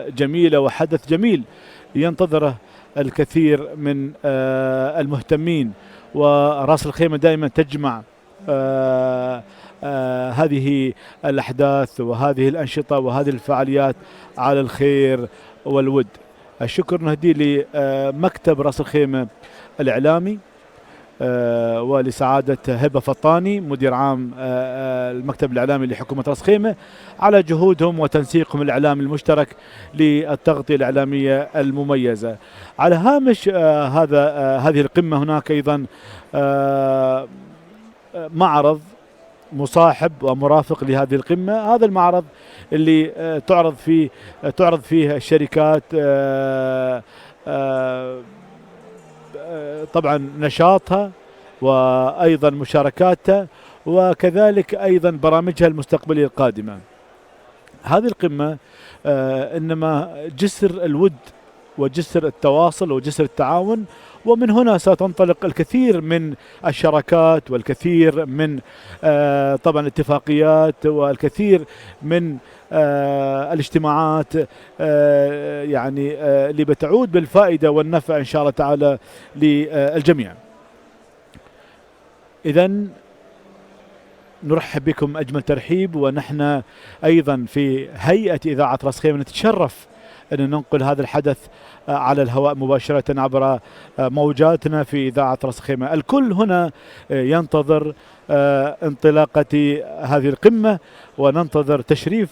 جميلة وحدث جميل ينتظره الكثير من المهتمين، ورأس الخيمة دائما تجمع هذه الأحداث وهذه الأنشطة وهذه الفعاليات على الخير والود. الشكر نهدي لمكتب رأس الخيمة الإعلامي ولسعادة هبة فطاني مدير عام المكتب الإعلامي لحكومة رأس الخيمة على جهودهم وتنسيقهم الإعلامي المشترك للتغطية الإعلامية المميزة. على هامش هذه القمة هناك أيضا معرض مصاحب ومرافق لهذه القمة. هذا المعرض اللي تعرض فيه الشركات طبعا نشاطها وأيضا مشاركاتها وكذلك أيضا برامجها المستقبلية القادمة. هذه القمة إنما جسر الود وجسر التواصل وجسر التعاون، ومن هنا ستنطلق الكثير من الشراكات والكثير من طبعا الاتفاقيات والكثير من الاجتماعات يعني اللي بتعود بالفائدة والنفع إن شاء الله تعالى للجميع. إذن نرحب بكم أجمل ترحيب، ونحن أيضا في هيئة إذاعة رأس الخيمة نتشرف أن ننقل هذا الحدث على الهواء مباشرة عبر موجاتنا في إذاعة رأس الخيمة. الكل هنا ينتظر انطلاقة هذه القمة، وننتظر تشريف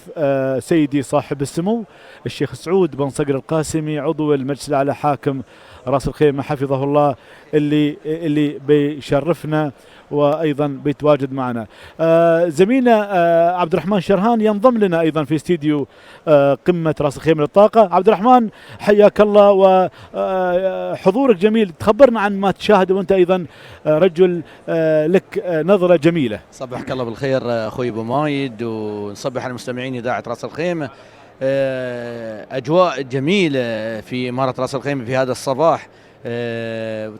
سيدي صاحب السمو الشيخ سعود بن صقر القاسمي عضو المجلس الأعلى حاكم رأس الخيمة حفظه الله اللي بيشرفنا وأيضا بيتواجد معنا. زميلنا عبد الرحمن شرهان ينضم لنا أيضا في استديو قمة رأس الخيمة للطاقة. عبد الرحمن حياك الله وحضورك جميل، تخبرنا عن ما تشاهد وأنت أيضا رجل لك نظرة جميلة. صبحك الله بالخير أخوي أبو مايد، ونصبح على المستمعين إذاعة رأس الخيمة. أجواء جميلة في إمارة رأس الخيمة في هذا الصباح،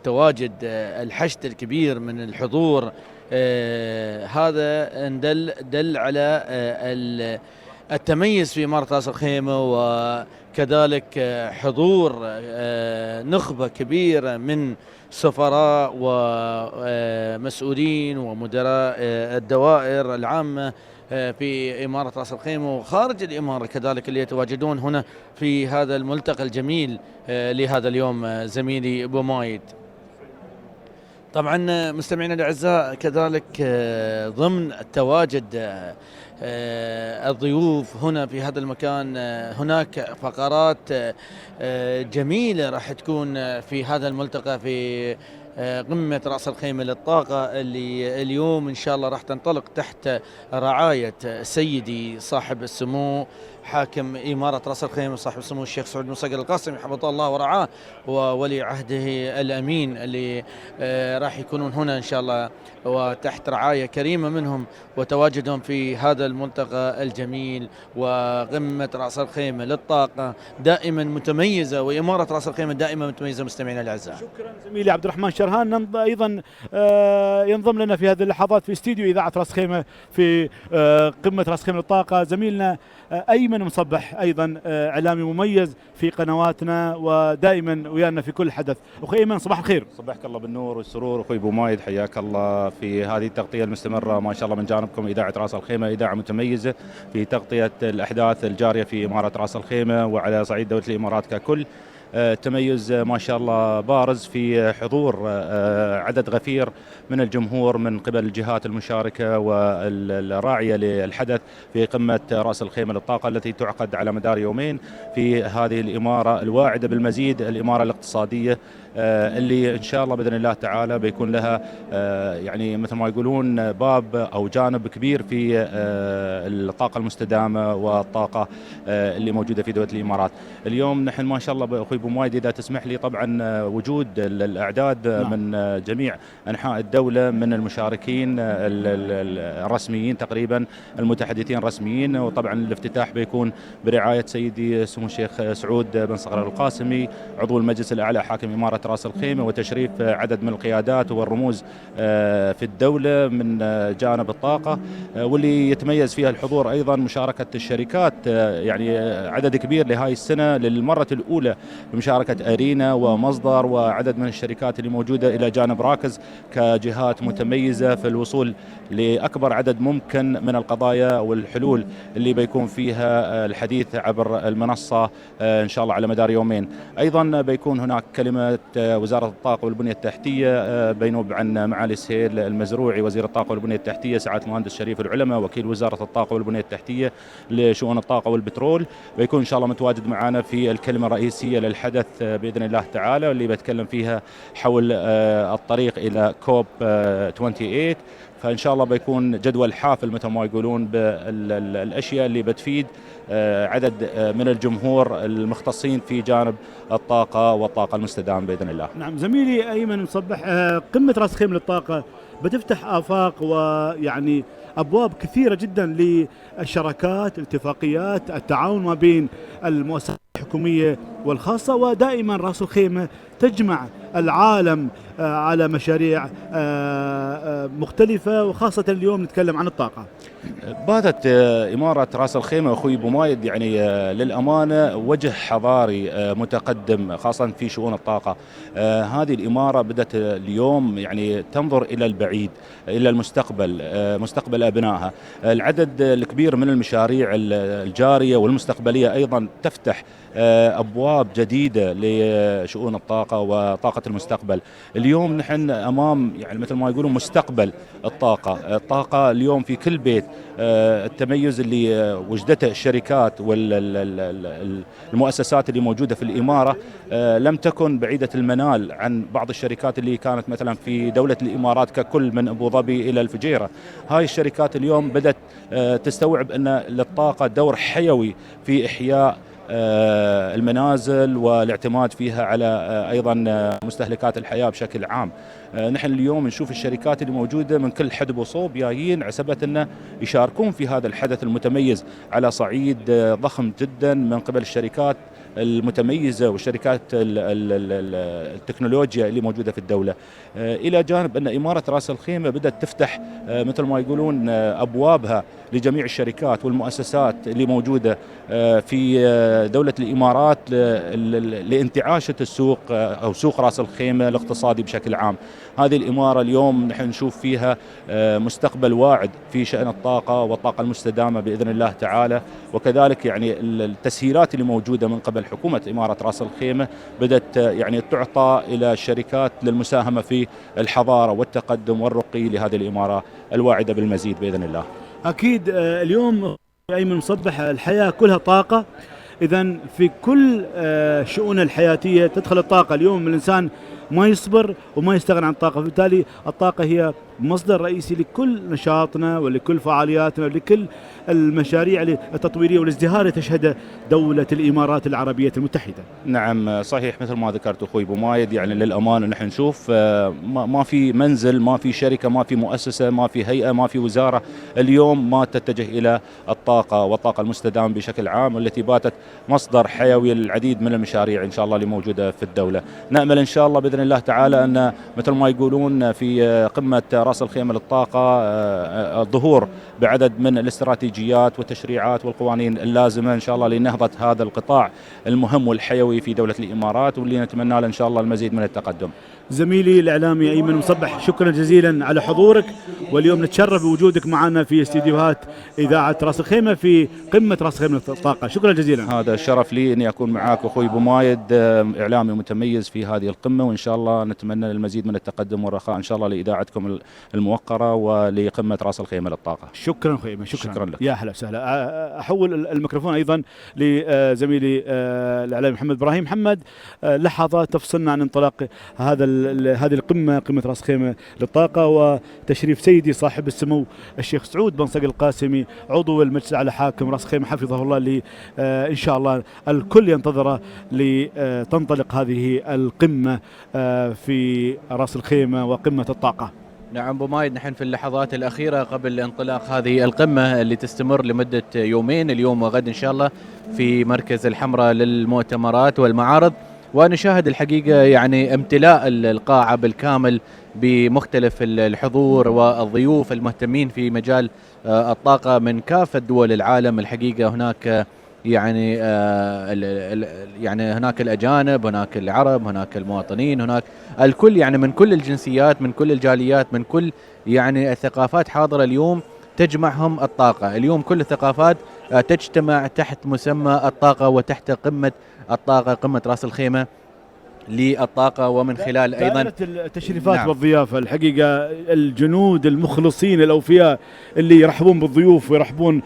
تواجد الحشد الكبير من الحضور. هذا دل على التميز في إمارة رأس الخيمة، وكذلك حضور نخبة كبيرة من سفراء ومسؤولين ومدراء الدوائر العامة في إمارة رأس الخيمة وخارج الإمارة كذلك، اللي يتواجدون هنا في هذا الملتقى الجميل لهذا اليوم زميلي أبو مايد. طبعا مستمعينا الأعزاء، كذلك ضمن التواجد الضيوف هنا في هذا المكان هناك فقرات جميلة راح تكون في هذا الملتقى في قمة رأس الخيمة للطاقة، اللي اليوم إن شاء الله راح تنطلق تحت رعاية سيدي صاحب السمو حاكم إمارة رأس الخيمة صاحب السمو الشيخ سعود بن صقر القاسمي حفظه الله ورعاه، وولي عهده الأمين اللي راح يكونون هنا إن شاء الله وتحت رعاية كريمة منهم وتواجدهم في هذا الملتقى الجميل. وقمة رأس الخيمة للطاقة دائما متميزة، وإمارة رأس الخيمة دائما متميزة. مستمعينا الأعزاء، شكرا زميلي عبد الرحمن شرهان. أيضا ينضم لنا في هذه اللحظات في استديو إذاعة رأس خيمة في قمة رأس خيمة للطاقة زميلنا أيمن مصبح، أيضا إعلامي مميز في قنواتنا ودائما ويانا في كل حدث. أخي أيمن صباح الخير. صباحك الله بالنور والسرور أخوي أبو مايد، حياك الله في هذه التغطية المستمرة ما شاء الله من جانبكم. إذاعة رأس الخيمة إذاعة متميزة في تغطية الأحداث الجارية في إمارة رأس الخيمة وعلى صعيد دولة الإمارات ككل. تميز ما شاء الله بارز في حضور عدد غفير من الجمهور من قبل الجهات المشاركة والراعية للحدث في قمة رأس الخيمة للطاقة التي تعقد على مدار يومين في هذه الإمارة الواعدة بالمزيد، الإمارة الاقتصادية اللي إن شاء الله بإذن الله تعالى بيكون لها يعني مثل ما يقولون باب أو جانب كبير في الطاقة المستدامة والطاقة اللي موجودة في دولة الإمارات. اليوم نحن ما شاء الله أخوي أبو مايد إذا تسمح لي، طبعا وجود الأعداد من جميع أنحاء الدولة من المشاركين الرسميين تقريبا المتحدثين الرسميين، وطبعا الافتتاح بيكون برعاية سيدي سمو الشيخ سعود بن صقر القاسمي عضو المجلس الأعلى حاكم إمارة رأس الخيمة، وتشريف عدد من القيادات والرموز في الدولة من جانب الطاقة، واللي يتميز فيها الحضور أيضا مشاركة الشركات، يعني عدد كبير لهاي السنة للمرة الأولى بمشاركة أرينا ومصدر وعدد من الشركات اللي موجودة إلى جانب راكز كجهات متميزة في الوصول لأكبر عدد ممكن من القضايا والحلول اللي بيكون فيها الحديث عبر المنصة إن شاء الله على مدار يومين. أيضا بيكون هناك كلمة وزارة الطاقة والبنية التحتية بينوب عن معالي السهيل المزروعي وزير الطاقة والبنية التحتية، سعادة المهندس شريف العلماء وكيل وزارة الطاقة والبنية التحتية لشؤون الطاقة والبترول، بيكون إن شاء الله متواجد معنا في الكلمة الرئيسية للحدث بإذن الله تعالى، اللي بتكلم فيها حول الطريق إلى كوب 28. فإن شاء الله بيكون جدول حافل مثل ما يقولون بالأشياء اللي بتفيد عدد من الجمهور المختصين في جانب الطاقة والطاقة المستدامة بإذن الله. نعم زميلي أيمن مصبح، قمة رأس خيمة للطاقة بتفتح آفاق ويعني أبواب كثيرة جدا للشراكات، الاتفاقيات، التعاون ما بين المؤسسات الحكومية والخاصة، ودائما رأس الخيمة تجمع العالم على مشاريع مختلفة، وخاصة اليوم نتكلم عن الطاقة. باتت إمارة رأس الخيمة أخوي أبو مايد يعني للأمانة وجه حضاري متقدم خاصة في شؤون الطاقة. هذه الإمارة بدأت اليوم يعني تنظر إلى البعيد، إلى المستقبل، مستقبل أبنائها. العدد الكبير من المشاريع الجارية والمستقبلية أيضا تفتح أبواب جديدة لشؤون الطاقة وطاقة المستقبل. اليوم نحن أمام يعني مثل ما يقولون مستقبل الطاقة اليوم في كل بيت. التميز اللي وجدته الشركات والمؤسسات اللي موجودة في الإمارة لم تكن بعيدة المنال عن بعض الشركات اللي كانت مثلا في دولة الإمارات ككل من أبو ظبي إلى الفجيرة. هاي الشركات اليوم بدأت تستوعب أن للطاقة دور حيوي في إحياء المنازل والاعتماد فيها على أيضا مستهلكات الحياة بشكل عام. نحن اليوم نشوف الشركات اللي موجودة من كل حدب وصوب جايين عسبة أن يشاركون في هذا الحدث المتميز على صعيد ضخم جدا من قبل الشركات المتميزة والشركات التكنولوجيا اللي موجودة في الدولة، إلى جانب أن إمارة رأس الخيمة بدأت تفتح مثل ما يقولون أبوابها لجميع الشركات والمؤسسات اللي موجودة في دولة الإمارات لانتعاشة السوق أو سوق رأس الخيمة الاقتصادي بشكل عام. هذه الإمارة اليوم نحن نشوف فيها مستقبل واعد في شأن الطاقة والطاقة المستدامة بإذن الله تعالى، وكذلك يعني التسهيلات اللي موجودة من قبل حكومة إمارة رأس الخيمة بدأت يعني تعطى إلى الشركات للمساهمة في الحضارة والتقدم والرقي لهذه الإمارة الواعدة بالمزيد بإذن الله. أكيد اليوم أيمن مصبح الحياة كلها طاقة، إذن في كل شؤون الحياتية تدخل الطاقة. اليوم الإنسان ما يصبر وما يستغنى عن الطاقة، فبالتالي الطاقة هي مصدر رئيسي لكل نشاطنا ولكل فعالياتنا ولكل المشاريع التطويرية والازدهار اللي تشهده دولة الإمارات العربية المتحدة. نعم صحيح مثل ما ذكرت أخوي أبو مايد، يعني للأمانة نحن نشوف ما في منزل، ما في شركة، ما في مؤسسة، ما في هيئة، ما في وزارة اليوم ما تتجه إلى الطاقة والطاقة المستدامة بشكل عام، والتي باتت مصدر حيوي للعديد من المشاريع إن شاء الله اللي موجودة في الدولة. نأمل إن شاء الله بإذن الله تعالى أن مثل ما يقولون في قمة رأس الخيمة للطاقة الظهور بعدد من الاستراتيجيات والتشريعات والقوانين اللازمة إن شاء الله لنهضة هذا القطاع المهم والحيوي في دولة الإمارات، واللي نتمنى له إن شاء الله المزيد من التقدم. زميلي الإعلامي أيمن مصبح، شكرا جزيلا على حضورك، واليوم نتشرف بوجودك معنا في استديوهات إذاعة رأس الخيمة في قمة رأس الخيمة للطاقة. شكرا جزيلا. هذا الشرف لي أني أكون معاك أخوي أبو مايد، إعلامي متميز في هذه القمة، وإن شاء الله نتمنى المزيد من التقدم والرخاء إن شاء الله لإذاعتكم الموقرة ولقمة رأس الخيمة للطاقة. شكرا أخوي أيمن، شكرا لك. يا هلا وسهلا. أحول الميكروفون أيضا لزميلي الإعلامي محمد إبراهيم محمد، لحظة تفصلنا عن انطلاق هذه القمة، قمة رأس الخيمة للطاقة، وتشريف سيدي صاحب السمو الشيخ سعود بن صقر القاسمي عضو المجلس الأعلى حاكم رأس الخيمة حفظه الله، اللي إن شاء الله الكل ينتظره لتنطلق هذه القمة في رأس الخيمة وقمة الطاقة. نعم أبو مايد، نحن في اللحظات الأخيرة قبل انطلاق هذه القمة اللي تستمر لمدة يومين، اليوم وغد إن شاء الله، في مركز الحمراء للمؤتمرات والمعارض، ونشاهد الحقيقة يعني امتلاء القاعة بالكامل بمختلف الحضور والضيوف المهتمين في مجال الطاقة من كافة دول العالم. الحقيقة هناك يعني هناك الأجانب، هناك العرب، هناك المواطنين، هناك الكل، يعني من كل الجنسيات، من كل الجاليات، من كل يعني الثقافات حاضرة اليوم تجمعهم الطاقة. اليوم كل الثقافات تجتمع تحت مسمى الطاقة وتحت قمة الطاقة، قمة رأس الخيمة للطاقة، ومن خلال أيضا التشريفات نعم. والضيافة الحقيقة الجنود المخلصين الأوفياء اللي يرحبون بالضيوف ويرحبون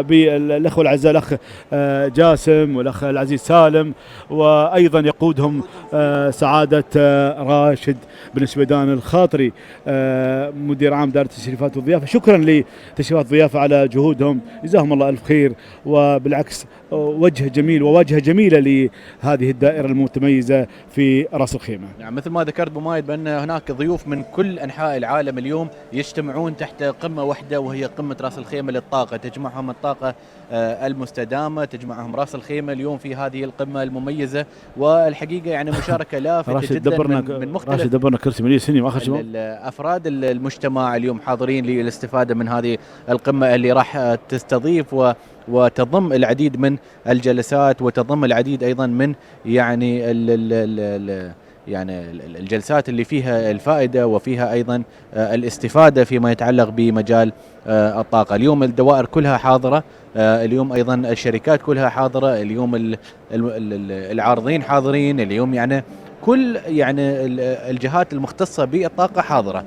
بالأخوة الأعزاء، الأخ جاسم والأخ العزيز سالم، وأيضا يقودهم سعادة راشد بن سويدان الخاطري مدير عام دائرة التشريفات والضيافة. شكرا لتشريفات الضيافة على جهودهم، جزاهم الله ألف خير، وبالعكس وجه جميل وواجهة جميلة لهذه الدائرة المتميزة في رأس الخيمة. يعني مثل ما ذكرت أبو مايد بأن هناك ضيوف من كل أنحاء العالم اليوم يجتمعون تحت قمة واحدة، وهي قمة رأس الخيمة للطاقة، تجمعهم الطاقة المستدامة، تجمعهم رأس الخيمة اليوم في هذه القمة المميزة. والحقيقة يعني مشاركة لافتة جدا من مختلف دبرنا كرسي مليء سنين وآخر أفراد المجتمع اليوم حاضرين للاستفادة من هذه القمة اللي راح تستضيف وتضم العديد من الجلسات، وتضم العديد أيضا من يعني الجلسات اللي فيها الفائدة وفيها أيضا الاستفادة فيما يتعلق بمجال الطاقة. اليوم الدوائر كلها حاضرة، اليوم أيضا الشركات كلها حاضرة، اليوم العارضين حاضرين، اليوم يعني كل يعني الجهات المختصة بالطاقة حاضرة،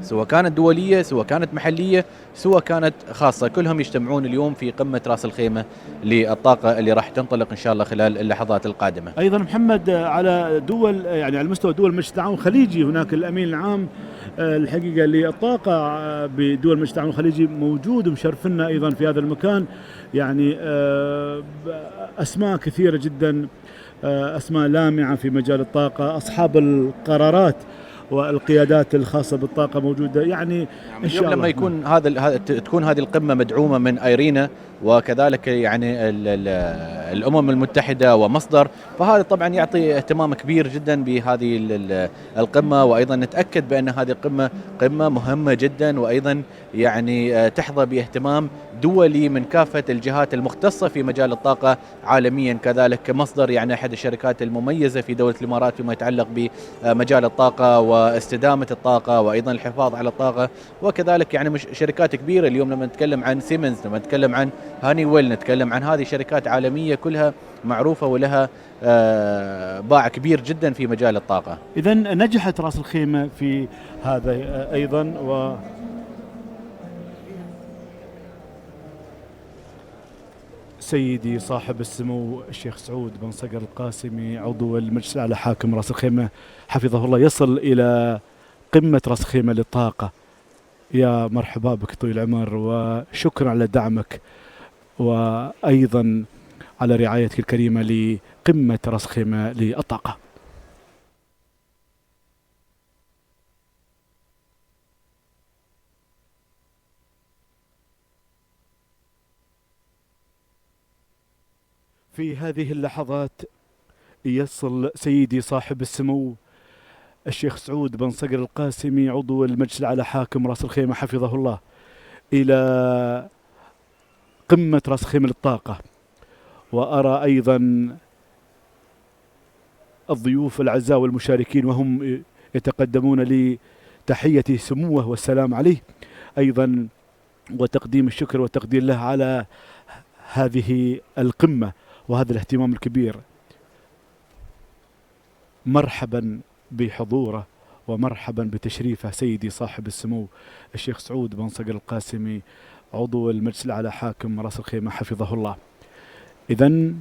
سواء كانت دولية، سواء كانت محلية، سواء كانت خاصة، كلهم يجتمعون اليوم في قمة رأس الخيمة للطاقة اللي راح تنطلق إن شاء الله خلال اللحظات القادمة. أيضا محمد، على دول يعني على مستوى دول مجلس التعاون الخليجي، هناك الأمين العام الحقيقة للطاقة بدول مجلس التعاون الخليجي موجود ومشرفنا أيضا في هذا المكان، يعني أسماء كثيرة جدا، أسماء لامعة في مجال الطاقة، أصحاب القرارات والقيادات الخاصة بالطاقة موجودة، يعني إن شاء الله لما يكون تكون هذه القمة مدعومة من أيرينا، وكذلك يعني الأمم المتحدة ومصدر، فهذا طبعا يعطي اهتمام كبير جدا بهذه القمة، وأيضا نتأكد بأن هذه القمة قمة مهمة جدا، وأيضا يعني تحظى باهتمام دولي من كافة الجهات المختصة في مجال الطاقة عالميا. كذلك كمصدر يعني أحد الشركات المميزة في دولة الإمارات فيما يتعلق بمجال الطاقة واستدامة الطاقة وأيضا الحفاظ على الطاقة. وكذلك يعني شركات كبيرة اليوم لما نتكلم عن سيمنز، لما نتكلم عن هاني ويل، نتكلم عن هذه شركات عالمية كلها معروفة ولها باع كبير جدا في مجال الطاقة. إذا نجحت رأس الخيمة في هذا أيضا. و سيدي صاحب السمو الشيخ سعود بن صقر القاسمي عضو المجلس الأعلى حاكم رأس الخيمة حفظه الله يصل إلى قمة رأس الخيمة للطاقة. يا مرحبا بك طويل العمر، وشكرا على دعمك وأيضا على رعايتك الكريمة لقمة رأس الخيمة للطاقة. في هذه اللحظات يصل سيدي صاحب السمو الشيخ سعود بن صقر القاسمي عضو المجلس الأعلى حاكم رأس الخيمة حفظه الله إلى قمة رأس الخيمة للطاقة. وأرى أيضا الضيوف الأعزاء والمشاركين وهم يتقدمون لتحية سموه والسلام عليه أيضا، وتقديم الشكر والتقدير له على هذه القمة وهذا الاهتمام الكبير. مرحبا بحضوره ومرحبا بتشريفه سيدي صاحب السمو الشيخ سعود بن صقر القاسمي عضو المجلس الأعلى حاكم رأس الخيمة حفظه الله. إذن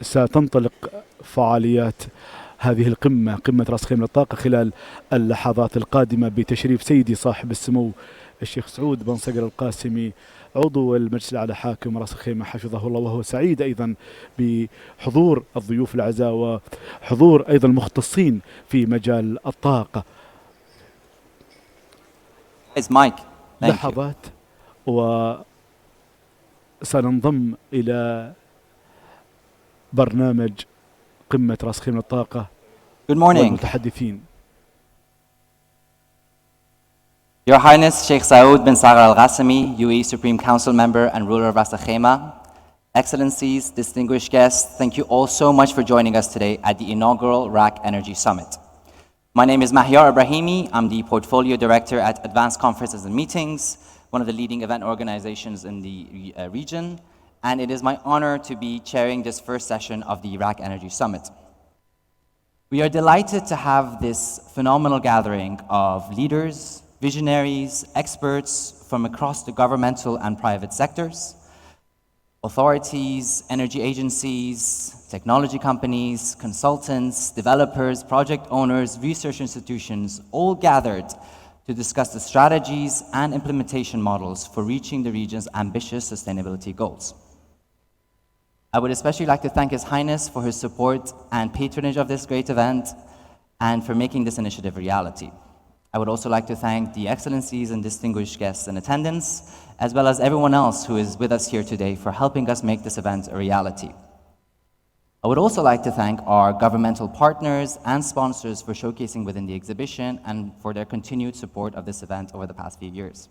ستنطلق فعاليات هذه القمة، قمة رأس خيمة الطاقة، خلال اللحظات القادمة بتشريف سيدي صاحب السمو الشيخ سعود بن صقر القاسمي عضو المجلس الأعلى حاكم رأس الخيمة حفظه الله، وهو سعيد أيضا بحضور الضيوف الأعزاء وحضور أيضا المختصين في مجال الطاقة. لحظات وسننضم إلى برنامج قمة رأس خيمة الطاقة والمتحدثين. Your Highness Sheikh Saud bin Sagar Al-Ghassemi, UAE Supreme Council Member and ruler of Ras Al Khaimah, Excellencies, distinguished guests, thank you all so much for joining us today at the inaugural RAC Energy Summit. My name is Mahyar Ibrahimi. I'm the Portfolio Director at Advanced Conferences and Meetings, one of the leading event organizations in the region, and it is my honor to be chairing this first session of the RAC Energy Summit. We are delighted to have this phenomenal gathering of leaders, visionaries, experts from across the governmental and private sectors, authorities, energy agencies, technology companies, consultants, developers, project owners, research institutions, all gathered to discuss the strategies and implementation models for reaching the region's ambitious sustainability goals. I would especially like to thank His Highness for his support and patronage of this great event and for making this initiative a reality. I would also like to thank the excellencies and distinguished guests in attendance, as well as everyone else who is with us here today for helping us make this event a reality. I would also like to thank our governmental partners and sponsors for showcasing within the exhibition and for their continued support of this event over the past few years.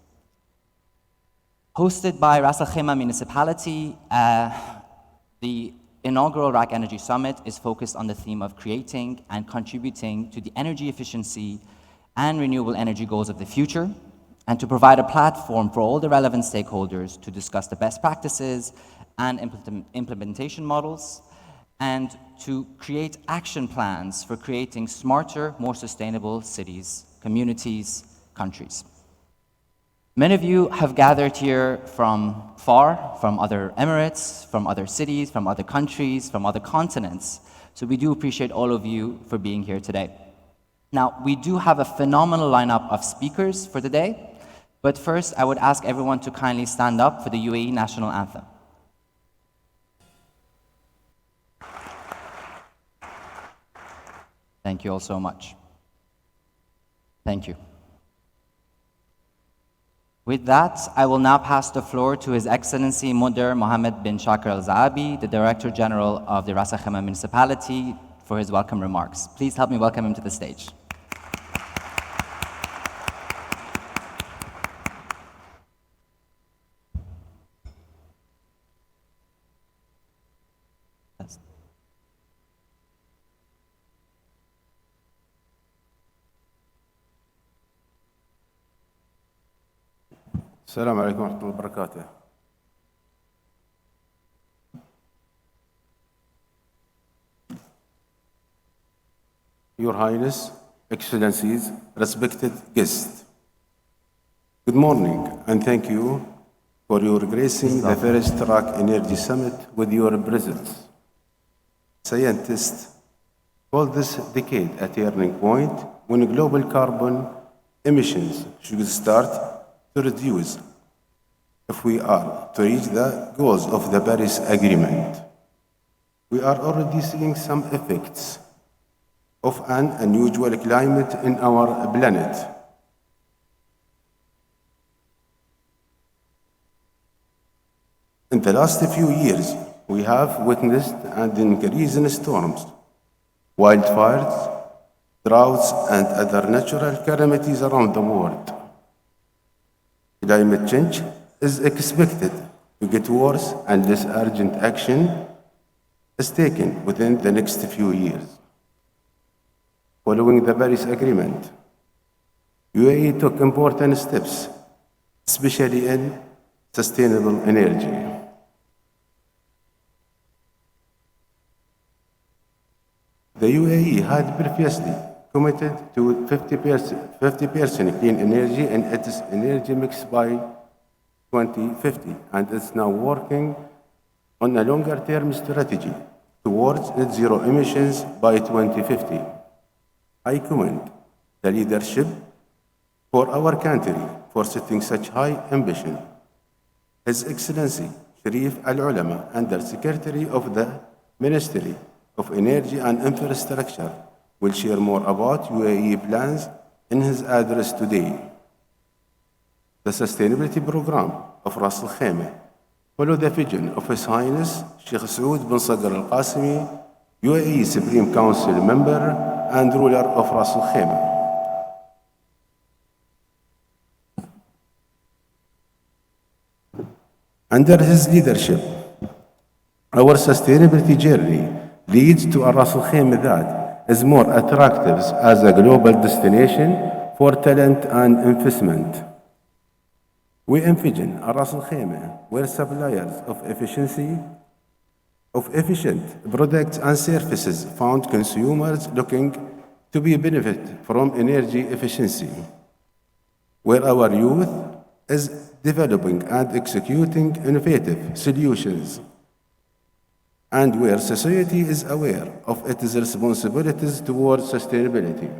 Hosted by Ras Al Khaimah Municipality, the inaugural RAC Energy Summit is focused on the theme of creating and contributing to the energy efficiency and renewable energy goals of the future, and to provide a platform for all the relevant stakeholders to discuss the best practices and implementation models, and to create action plans for creating smarter, more sustainable cities, communities, countries. Many of you have gathered here from far, from other emirates, from other cities, from other countries, from other continents. So we do appreciate all of you for being here today. Now, we do have a phenomenal lineup of speakers for today, but first I would ask everyone to kindly stand up for the UAE National Anthem. Thank you all so much. Thank you. With that, I will now pass the floor to His Excellency Mudir Mohammed bin Shakir Al-Zaabi, the Director General of the Ras Al Khaimah Municipality, for his welcome remarks. Please help me welcome him to the stage. السلام عليكم ورحمة الله وبركاته. Your Highness, Excellencies, respected guests, good morning and thank you for your gracing the first track energy summit with your presence. Scientists call this decade a turning point when global carbon emissions should start to reduce if we are to reach the goals of the Paris Agreement. We are already seeing some effects of an unusual climate in our planet. In the last few years, we have witnessed an increase in storms, wildfires, droughts, and other natural calamities around the world. Climate change is expected to get worse unless urgent action is taken within the next few years. Following the Paris Agreement, UAE took important steps, especially in sustainable energy. The UAE had previously committed to 50% clean energy in its energy mix by 2050, and is now working on a longer-term strategy towards net zero emissions by 2050. I commend the leadership for our country for setting such high ambition. His Excellency Sharif Al-Ulama, Under Secretary of the Ministry of Energy and Infrastructure, will share more about UAE plans in his address today. The sustainability program of Ras Al Khaimah follow the vision of His Highness Sheikh Saud bin Sadr Al Qasimi, UAE Supreme Council member and ruler of Ras Al Khaimah. Under his leadership, our sustainability journey leads to a Ras Al Khaimah that is more attractive as a global destination for talent and investment. We envision a Ras Al Khaimah where suppliers of efficient products and services found consumers looking to benefit from energy efficiency, where our youth is developing and executing innovative solutions, and where society is aware of its responsibilities towards sustainability.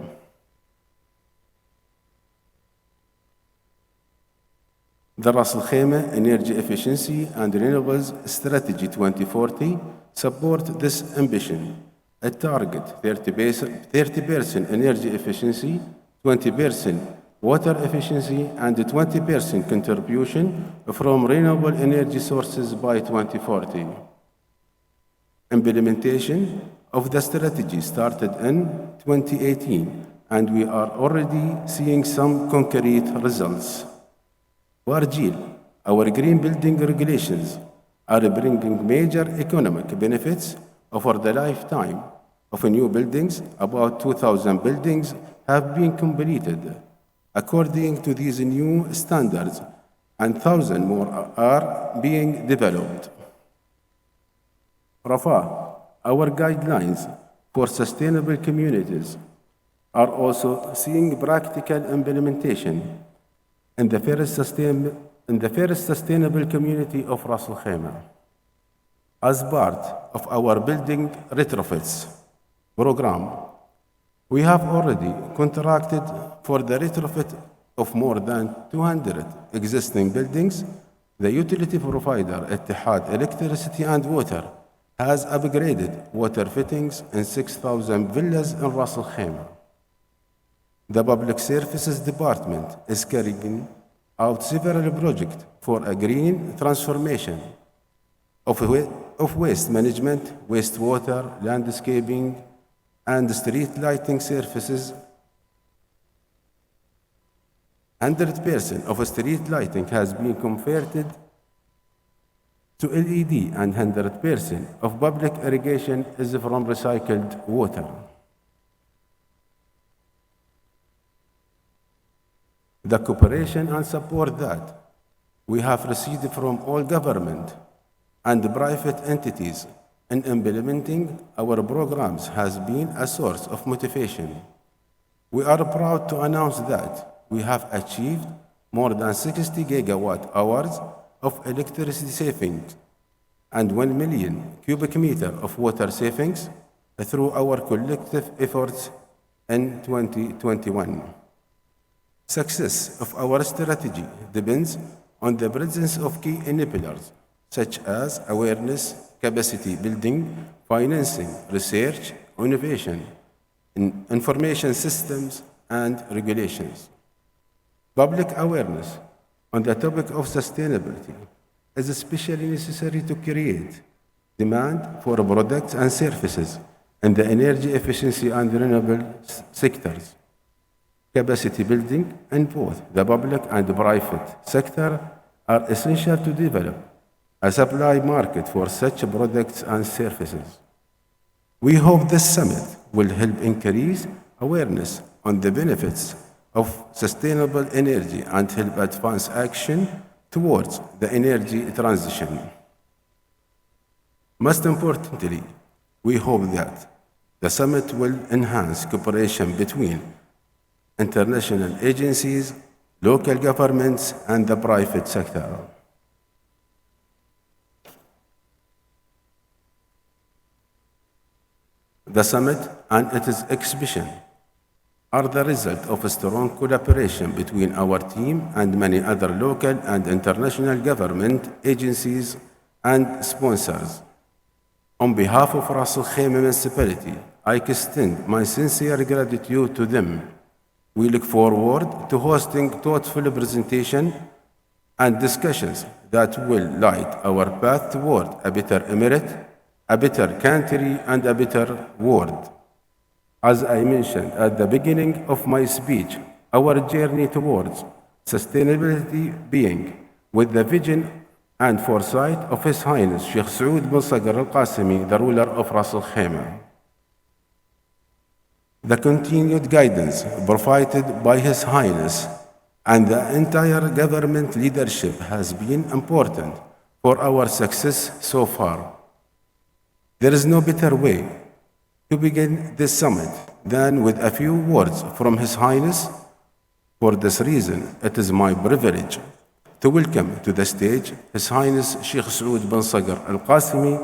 The Ras Al Khaimah Energy Efficiency and Renewables Strategy 2040 support this ambition. It targets 30% energy efficiency, 20% water efficiency, and 20% contribution from renewable energy sources by 2040. Implementation of the strategy started in 2018, and we are already seeing some concrete results. Warjil, our green building regulations, are bringing major economic benefits over the lifetime of new buildings. About 2,000 buildings have been completed according to these new standards, and 1,000 more are being developed. Rafah, our guidelines for sustainable communities, are also seeing practical implementation in the first sustainable community of Ras Al Khaimah. As part of our building retrofits program, we have already contracted for the retrofit of more than 200 existing buildings. The utility provider, Ittihad Electricity and Water, has upgraded water fittings in 6,000 villas in Ras Al Khaimah. The Public Services Department is carrying out several projects for a green transformation of waste management, wastewater, landscaping, and street lighting services. 100% of street lighting has been converted to LED, and 100% of public irrigation is from recycled water. The cooperation and support that we have received from all government and private entities in implementing our programs has been a source of motivation. We are proud to announce that we have achieved more than 60 gigawatt hours of electricity savings and 1 million cubic meter of water savings through our collective efforts in 2021. Success of our strategy depends on the presence of key enablers such as awareness, capacity building, financing, research, innovation, information systems, and regulations. Public awareness on the topic of sustainability is especially necessary to create demand for products and services in the energy efficiency and renewable sectors. Capacity building in both the public and the private sector are essential to develop a supply market for such products and services. We hope this summit will help increase awareness on the benefits of sustainable energy and help advance action towards the energy transition. Most importantly, we hope that the summit will enhance cooperation between international agencies, local governments, and the private sector. The summit and its exhibition are the result of a strong collaboration between our team and many other local and international government agencies and sponsors. On behalf of Ras Al Khaimah municipality, I extend my sincere gratitude to them. We look forward to hosting thoughtful presentation and discussions that will light our path toward a better emirate, a better country, and a better world. As I mentioned at the beginning of my speech, our journey towards sustainability being with the vision and foresight of His Highness Sheikh Saud bin Sagar al-Qasimi, the ruler of Ras Al Khaimah. The continued guidance provided by His Highness and the entire government leadership has been important for our success so far. There is no better way to begin this summit than with a few words from His Highness. For this reason, it is my privilege to welcome to the stage His Highness Sheikh Saud bin Sagar al-Qasimi,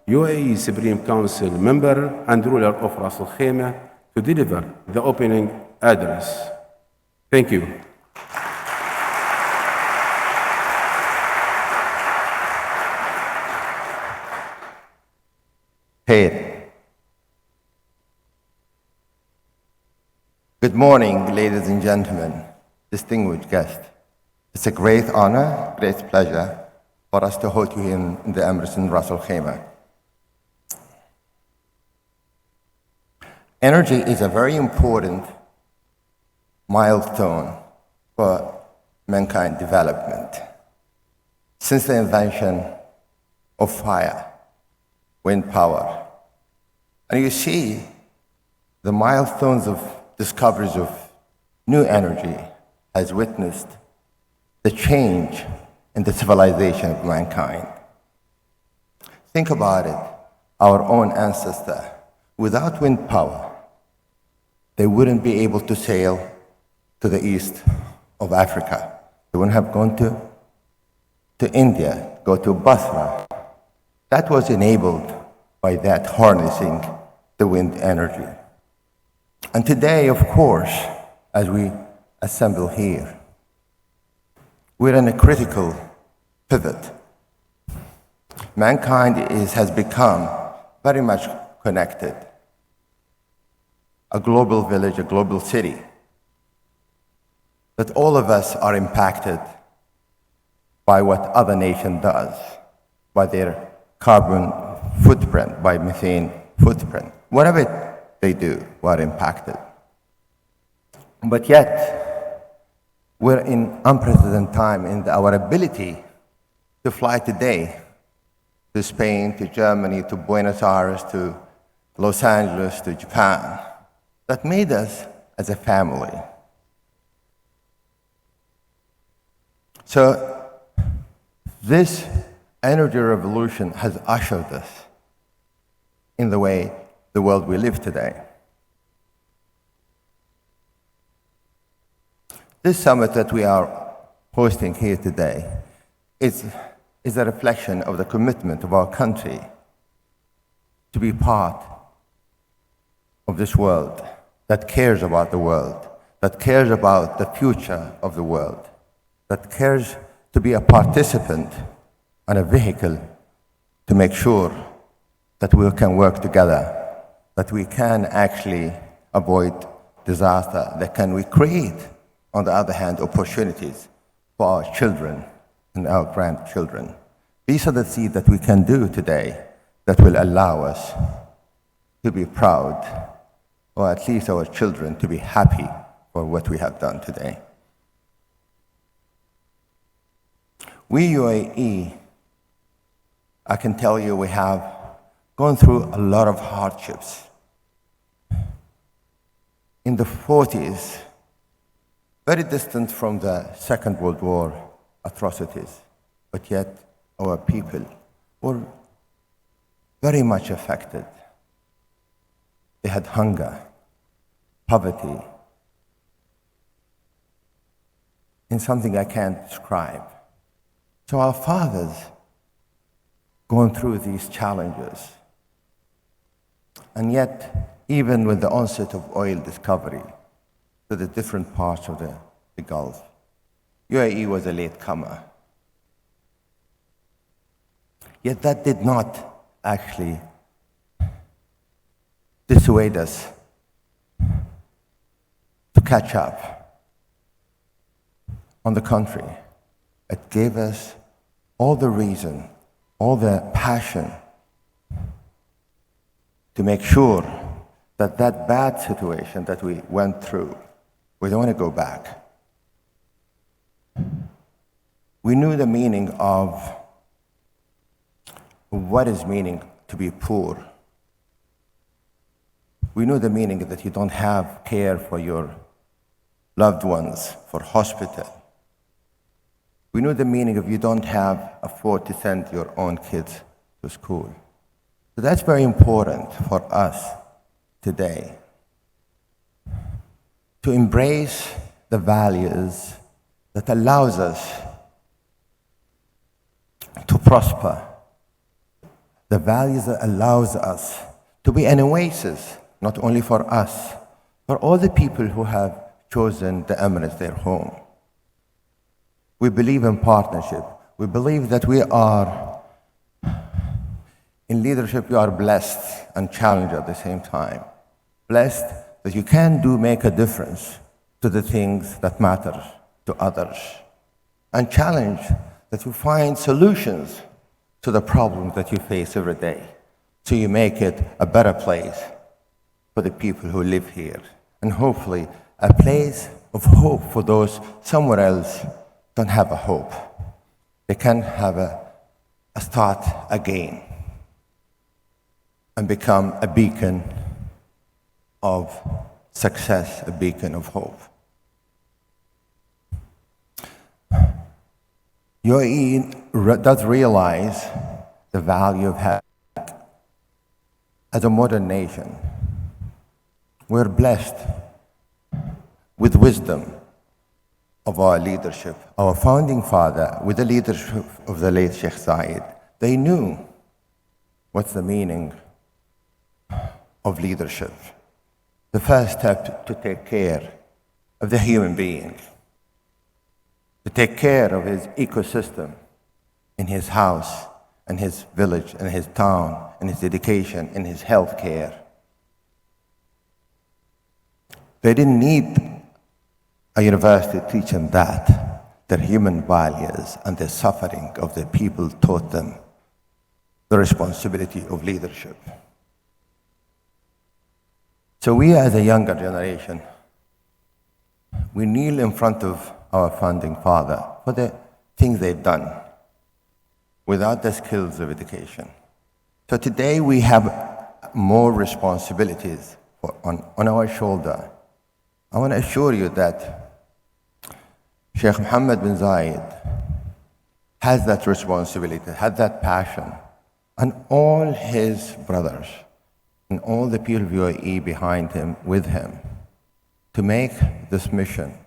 UAE Supreme Council member and ruler of Ras Al Khaimah, to deliver the opening address. Thank you. Hey. Good morning, ladies and gentlemen, distinguished guests. It's a great honor, great pleasure for us to hold you in the Emirates in Ras Al Khaimah. Energy is a very important milestone for mankind development. Since the invention of fire, wind power, and you see the milestones of discoveries of new energy has witnessed the change in the civilization of mankind. Think about it, our own ancestor, without wind power, they wouldn't be able to sail to the east of Africa. They wouldn't have gone to India, go to Basra. That was enabled by that harnessing the wind energy. And today, of course, as we assemble here, we're in a critical pivot. Mankind has become very much connected. A global village, a global city. That all of us are impacted by what other nation does, by their carbon footprint, by methane footprint. Whatever they do, we're impacted. But yet, we're in unprecedented time in our ability to fly today to Spain, to Germany, to Buenos Aires, to Los Angeles, to Japan. That made us as a family. So this energy revolution has ushered us in the way the world we live today. This summit that we are hosting here today is a reflection of the commitment of our country to be part of this world that cares about the world, that cares about the future of the world, that cares to be a participant and a vehicle to make sure that we can work together, that we can actually avoid disaster, that can we create, on the other hand, opportunities for our children and our grandchildren. These are the things that we can do today that will allow us to be proud, or at least our children to be happy for what we have done today. We UAE, I can tell you, we have gone through a lot of hardships. In the 40s, very distant from the Second World War atrocities, but yet our people were very much affected. They had hunger, poverty, in something I can't describe. So our fathers going through these challenges. And yet, even with the onset of oil discovery to the different parts of the Gulf, UAE was a latecomer. Yet that did not actually dissuade us to catch up. On the contrary, it gave us all the reason, all the passion to make sure that that bad situation that we went through, we don't want to go back. We knew the meaning of what is meaning to be poor. We knew the meaning that you don't have care for your loved ones, for hospital. We knew the meaning of you don't afford to send your own kids to school. So that's very important for us today, to embrace the values that allows us to prosper, the values that allows us to be an oasis, not only for us, for all the people who have chosen the Emirates their home. We believe in partnership. We believe that we are, in leadership, you are blessed and challenged at the same time. Blessed that you can make a difference to the things that matter to others. And challenged that you find solutions to the problems that you face every day. So you make it a better place for the people who live here. And hopefully a place of hope for those somewhere else don't have a hope. They can have a start again and become a beacon of success, a beacon of hope. UAE does realize the value of having, as a modern nation, we're blessed with wisdom of our leadership. Our founding father, with the leadership of the late Sheikh Zayed, they knew what's the meaning of leadership. The first step to take care of the human being, to take care of his ecosystem in his house, in his village, in his town, in his education, in his health care. They didn't need a university to teach them that. their human values and the suffering of the people taught them the responsibility of leadership. So we as a younger generation, we kneel in front of our founding father for the things they've done without the skills of education. So today we have more responsibilities on our shoulder. I want to assure you that Sheikh Mohammed bin Zayed has that responsibility, has that passion, and all his brothers and all the people of UAE behind him, with him, to make this mission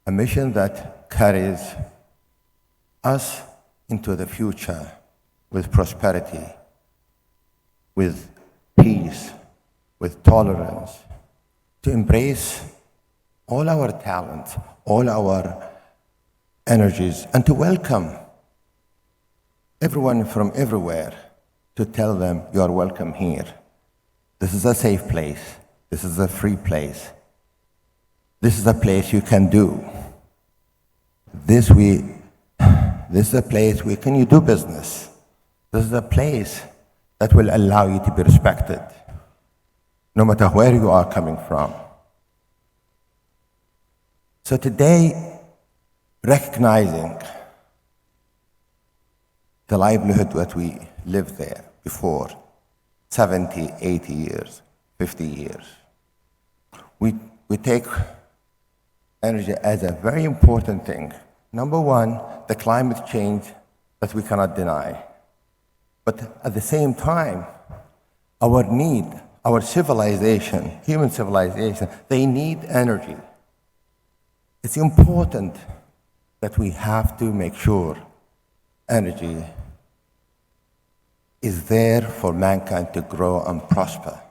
a mission that carries us into the future with prosperity, with peace, with tolerance, to embrace all our talents, all our energies, and to welcome everyone from everywhere, to tell them you are welcome here. This is a safe place. This is a free place. This is a place you can do. This is a place where can you do business. This is a place that will allow you to be respected, no matter where you are coming from. So today, recognizing the livelihood that we lived there before, 70, 80 years, 50 years, we take energy as a very important thing. Number one, the climate change that we cannot deny. But at the same time, our need, our civilization, human civilization, they need energy. It's important that we have to make sure energy is there for mankind to grow and prosper.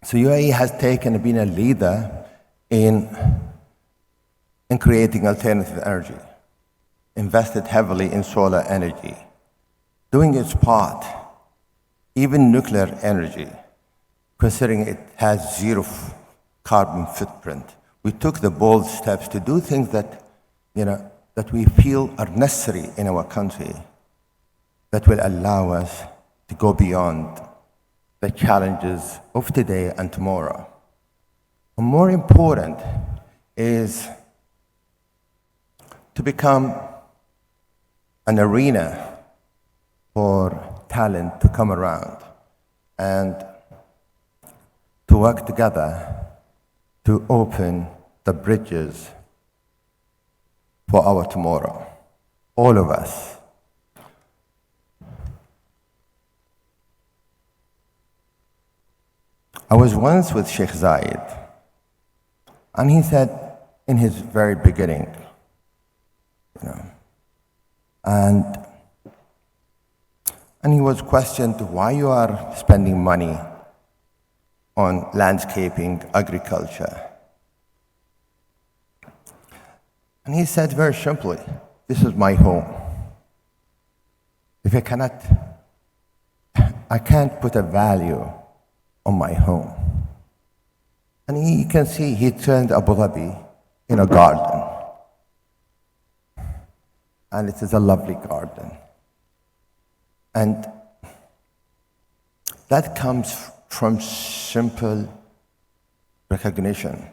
So UAE has been a leader in creating alternative energy, invested heavily in solar energy, doing its part, even nuclear energy, considering it has zero carbon footprint. We took the bold steps to do things that, that we feel are necessary in our country, that will allow us to go beyond the challenges of today and tomorrow. And more important is to become an arena for talent to come around and to work together to open the bridges for our tomorrow, all of us. I was once with Sheikh Zayed, and he said in his very beginning, and he was questioned why you are spending money on landscaping, agriculture. And he said very simply, this is my home. If I can't put a value on my home. And you can see he turned Abu Dhabi in a garden. And it is a lovely garden. And that comes from simple recognition.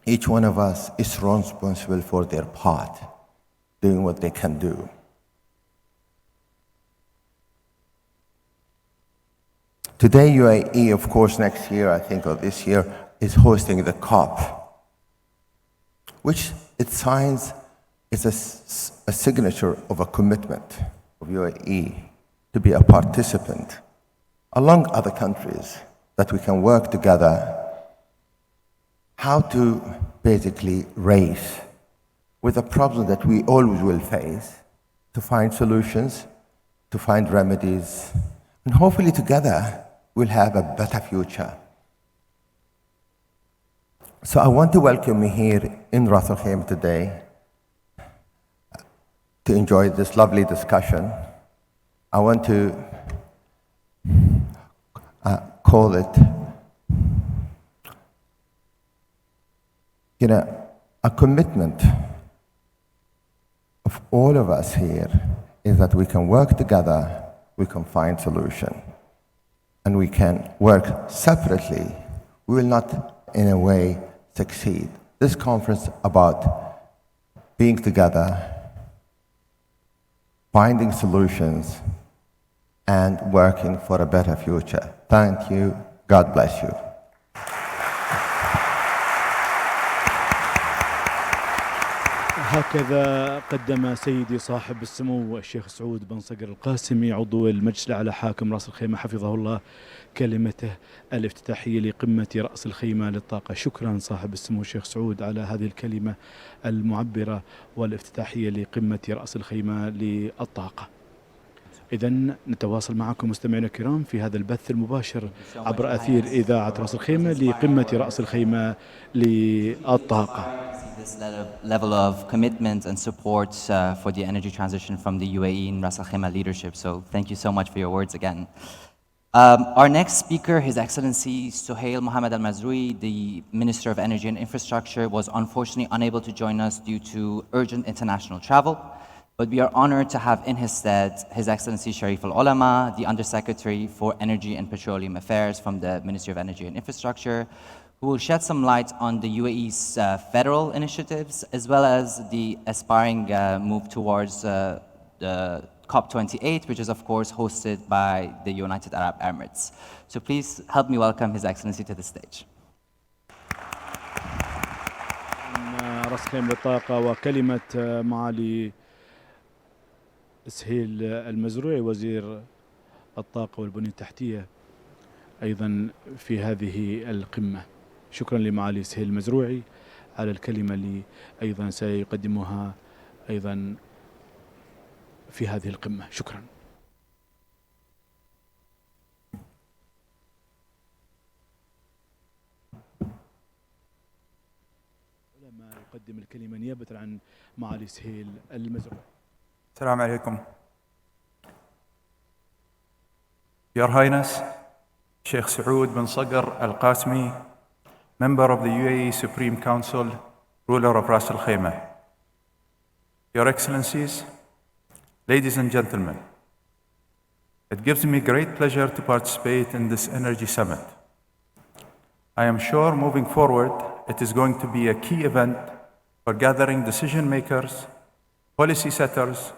Each one of us is responsible for their part, doing what they can do. Today, UAE, of course, next year, I think, or this year, is hosting the COP, which it signs is a signature of a commitment of UAE to be a participant, along other countries, that we can work together how to basically race with a problem that we always will face, to find solutions, to find remedies, and hopefully together we'll have a better future. So I want to welcome you here in Ras Al Khaimah today to enjoy this lovely discussion. I want to call it a commitment of all of us here is that we can work together, we can find solution, and we can work separately. We will not, in a way, succeed. This conference about being together, finding solutions, and working for a better future. Thank you. God bless you. هكذا قدم سيدي صاحب السمو الشيخ سعود بن صقر القاسمي عضو المجلس الأعلى حاكم رأس الخيمة حفظه الله كلمته الافتتاحية لقمة رأس الخيمة للطاقة. شكرا صاحب السمو الشيخ سعود على هذه الكلمة المعبرة والافتتاحية لقمة رأس الخيمة للطاقة. إذن نتواصل معكم مستمعينا الكرام في هذا البث المباشر عبر أثير إذاعة رأس الخيمة لقمة رأس الخيمة للطاقة. This level of commitment and support for the energy transition from the UAE and Ras Al Khaimah leadership. So thank you so much for your words again. Our next speaker, His Excellency Suhail Mohammed Al Mazrui, the Minister of Energy and Infrastructure, was unfortunately unable to join us due to urgent international travel. But we are honored to have in his stead His Excellency Sharif Al Ulama, the Undersecretary for Energy and Petroleum Affairs from the Ministry of Energy and Infrastructure, who will shed some light on the UAE's federal initiatives, as well as the aspiring move towards the COP28, which is of course hosted by the United Arab Emirates. So please help me welcome His Excellency to the stage. رأس خيمة الطاقة وكلمة معالي سهيل المزروعي وزير الطاقة والبنية التحتية أيضا في هذه القمة. شكرا لمعالي سهيل المزروعي على الكلمة اللي أيضا سيقدمها أيضا في هذه القمة. شكرا. لما يقدم الكلمة نيابة عن معالي سهيل المزروعي. السلام عليكم. Your Highness, Sheikh Saud bin Saqr Al-Qasmi, member of the UAE Supreme Council, ruler of Ras Al Khaimah. Your Excellencies, ladies and gentlemen, it gives me great pleasure to participate in this energy summit. I am sure moving forward, it is going to be a key event for gathering decision makers, policy setters,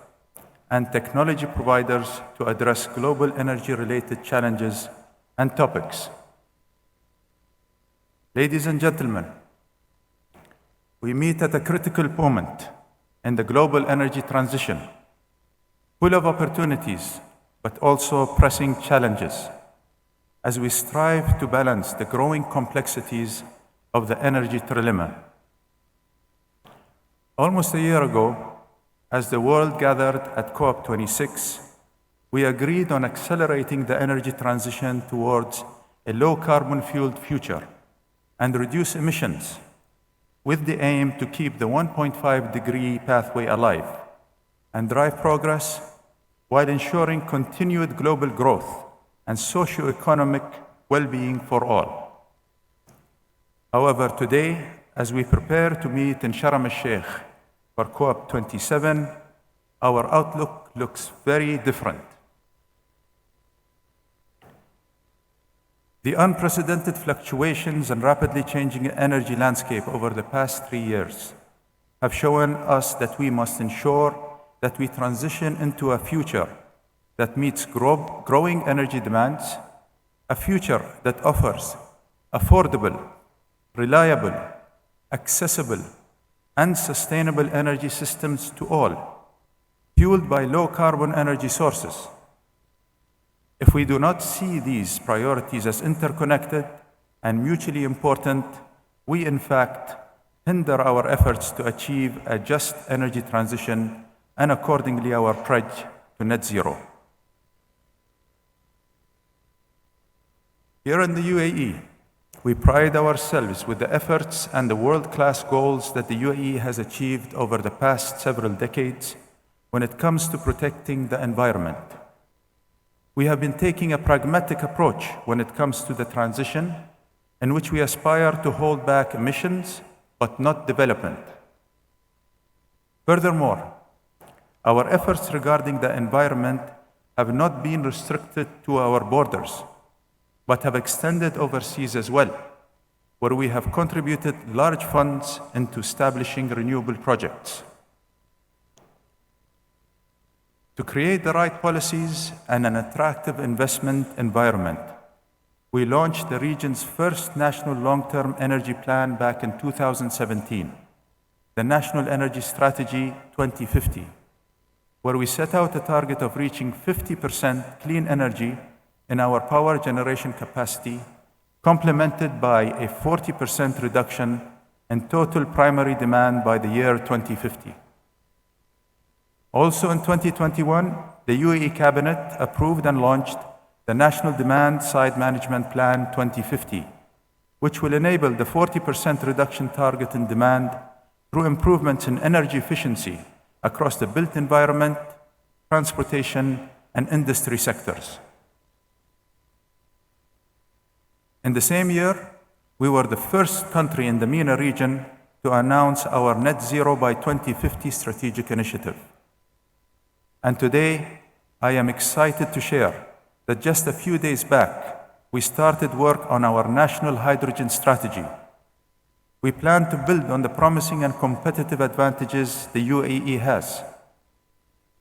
and technology providers to address global energy-related challenges and topics. Ladies and gentlemen, we meet at a critical moment in the global energy transition, full of opportunities, but also pressing challenges, as we strive to balance the growing complexities of the energy trilemma. Almost a year ago, as the world gathered at COP26, we agreed on accelerating the energy transition towards a low-carbon fueled future and reduce emissions, with the aim to keep the 1.5-degree pathway alive and drive progress while ensuring continued global growth and socio-economic well-being for all. However, today, as we prepare to meet in Sharm el-Sheikh for COP27, our outlook looks very different. The unprecedented fluctuations and rapidly changing energy landscape over the past 3 years have shown us that we must ensure that we transition into a future that meets growing energy demands, a future that offers affordable, reliable, accessible, and sustainable energy systems to all, fueled by low-carbon energy sources. If we do not see these priorities as interconnected and mutually important, we in fact hinder our efforts to achieve a just energy transition and accordingly our pledge to net zero. Here in the UAE, we pride ourselves with the efforts and the world-class goals that the UAE has achieved over the past several decades when it comes to protecting the environment. We have been taking a pragmatic approach when it comes to the transition, in which we aspire to hold back emissions but not development. Furthermore, our efforts regarding the environment have not been restricted to our borders, but have extended overseas as well, where we have contributed large funds into establishing renewable projects. To create the right policies and an attractive investment environment, we launched the region's first national long-term energy plan back in 2017, the National Energy Strategy 2050, where we set out a target of reaching 50% clean energy in our power generation capacity, complemented by a 40% reduction in total primary demand by the year 2050. Also in 2021, the UAE Cabinet approved and launched the National Demand Side Management Plan 2050, which will enable the 40% reduction target in demand through improvements in energy efficiency across the built environment, transportation, and industry sectors. In the same year, we were the first country in the MENA region to announce our Net Zero by 2050 strategic initiative. And today, I am excited to share that just a few days back, we started work on our national hydrogen strategy. We plan to build on the promising and competitive advantages the UAE has: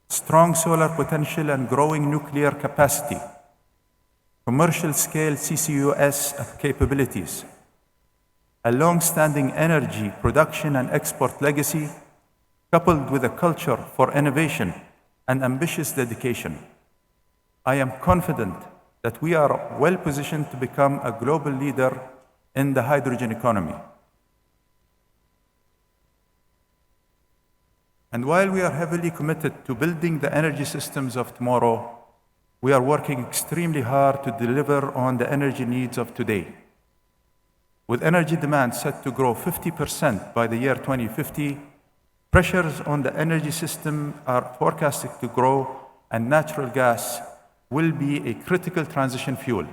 strong solar potential and growing nuclear capacity, commercial-scale CCUS capabilities, a long-standing energy production and export legacy, coupled with a culture for innovation and ambitious dedication. I am confident that we are well-positioned to become a global leader in the hydrogen economy. And while we are heavily committed to building the energy systems of tomorrow, we are working extremely hard to deliver on the energy needs of today. With energy demand set to grow 50% by the year 2050, pressures on the energy system are forecasted to grow, and natural gas will be a critical transition fuel.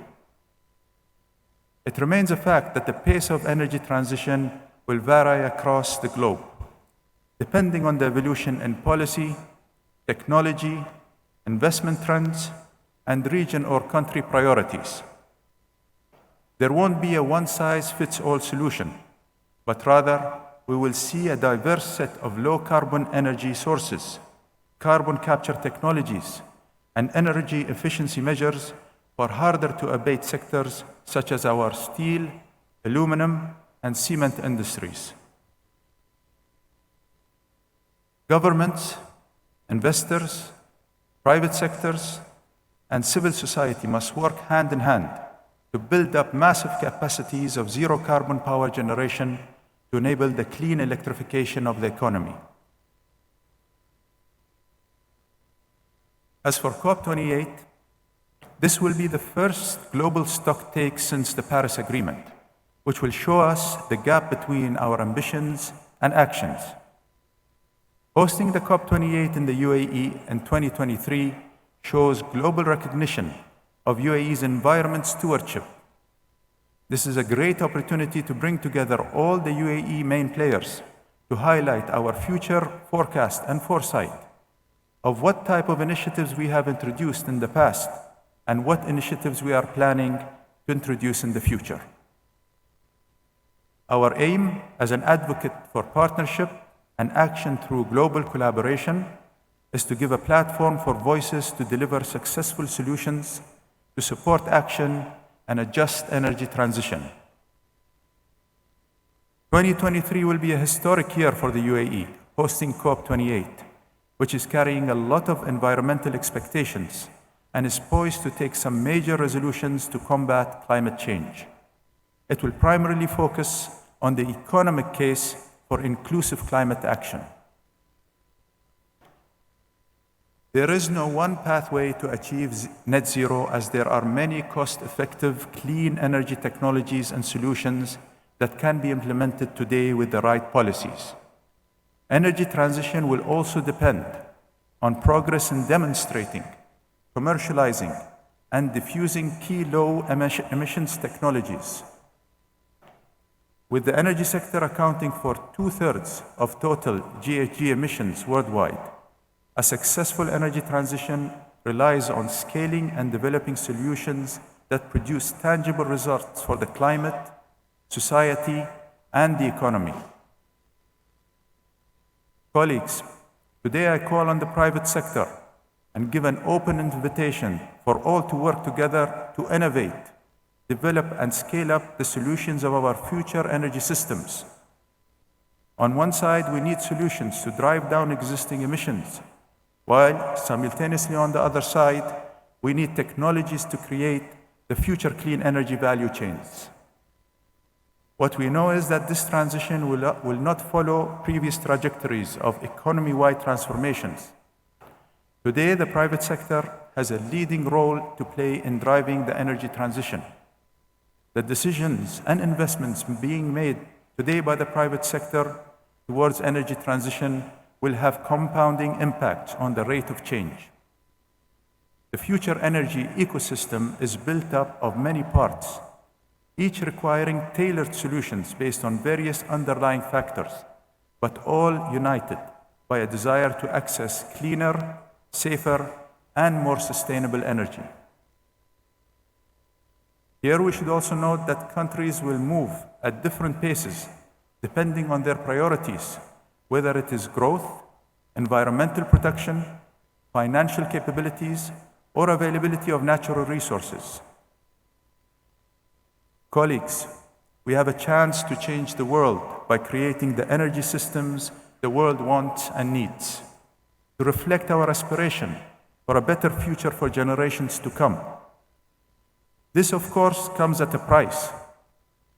It remains a fact that the pace of energy transition will vary across the globe, depending on the evolution in policy, technology, investment trends, and region or country priorities. There won't be a one-size-fits-all solution, but rather we will see a diverse set of low-carbon energy sources, carbon capture technologies, and energy efficiency measures for harder-to-abate sectors such as our steel, aluminum, and cement industries. Governments, investors, private sectors, and civil society must work hand in hand to build up massive capacities of zero-carbon power generation to enable the clean electrification of the economy. As for COP28, this will be the first global stocktake since the Paris Agreement, which will show us the gap between our ambitions and actions. Hosting the COP28 in the UAE in 2023 shows global recognition of UAE's environment stewardship. This is a great opportunity to bring together all the UAE main players to highlight our future forecast and foresight of what type of initiatives we have introduced in the past and what initiatives we are planning to introduce in the future. Our aim as an advocate for partnership and action through global collaboration is to give a platform for voices to deliver successful solutions to support action and a just energy transition. 2023 will be a historic year for the UAE, hosting COP28, which is carrying a lot of environmental expectations and is poised to take some major resolutions to combat climate change. It will primarily focus on the economic case for inclusive climate action. There is no one pathway to achieve net zero, as there are many cost-effective, clean energy technologies and solutions that can be implemented today with the right policies. Energy transition will also depend on progress in demonstrating, commercializing, and diffusing key low emissions technologies. With the energy sector accounting for 2/3 of total GHG emissions worldwide, a successful energy transition relies on scaling and developing solutions that produce tangible results for the climate, society, and the economy. Colleagues, today I call on the private sector and give an open invitation for all to work together to innovate, develop and scale up the solutions of our future energy systems. On one side, we need solutions to drive down existing emissions, while simultaneously on the other side, we need technologies to create the future clean energy value chains. What we know is that this transition will not follow previous trajectories of economy-wide transformations. Today, the private sector has a leading role to play in driving the energy transition. The decisions and investments being made today by the private sector towards energy transition will have compounding impacts on the rate of change. The future energy ecosystem is built up of many parts, each requiring tailored solutions based on various underlying factors, but all united by a desire to access cleaner, safer, and more sustainable energy. Here we should also note that countries will move at different paces depending on their priorities, whether it is growth, environmental protection, financial capabilities, or availability of natural resources. Colleagues, we have a chance to change the world by creating the energy systems the world wants and needs, to reflect our aspiration for a better future for generations to come. This, of course, comes at a price.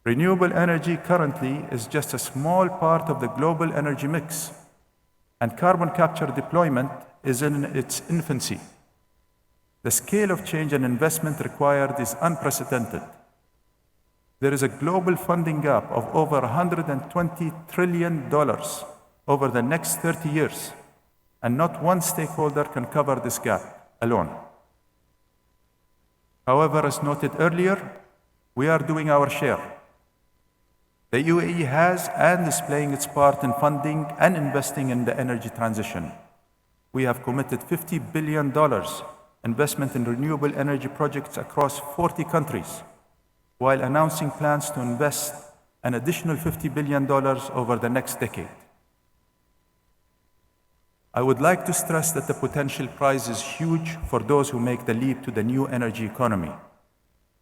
Renewable energy currently is just a small part of the global energy mix, and carbon capture deployment is in its infancy. The scale of change and investment required is unprecedented. There is a global funding gap of over $120 trillion over the next 30 years, and not one stakeholder can cover this gap alone. However, as noted earlier, we are doing our share. The UAE has and is playing its part in funding and investing in the energy transition. We have committed $50 billion investment in renewable energy projects across 40 countries, while announcing plans to invest an additional $50 billion over the next decade. I would like to stress that the potential prize is huge for those who make the leap to the new energy economy.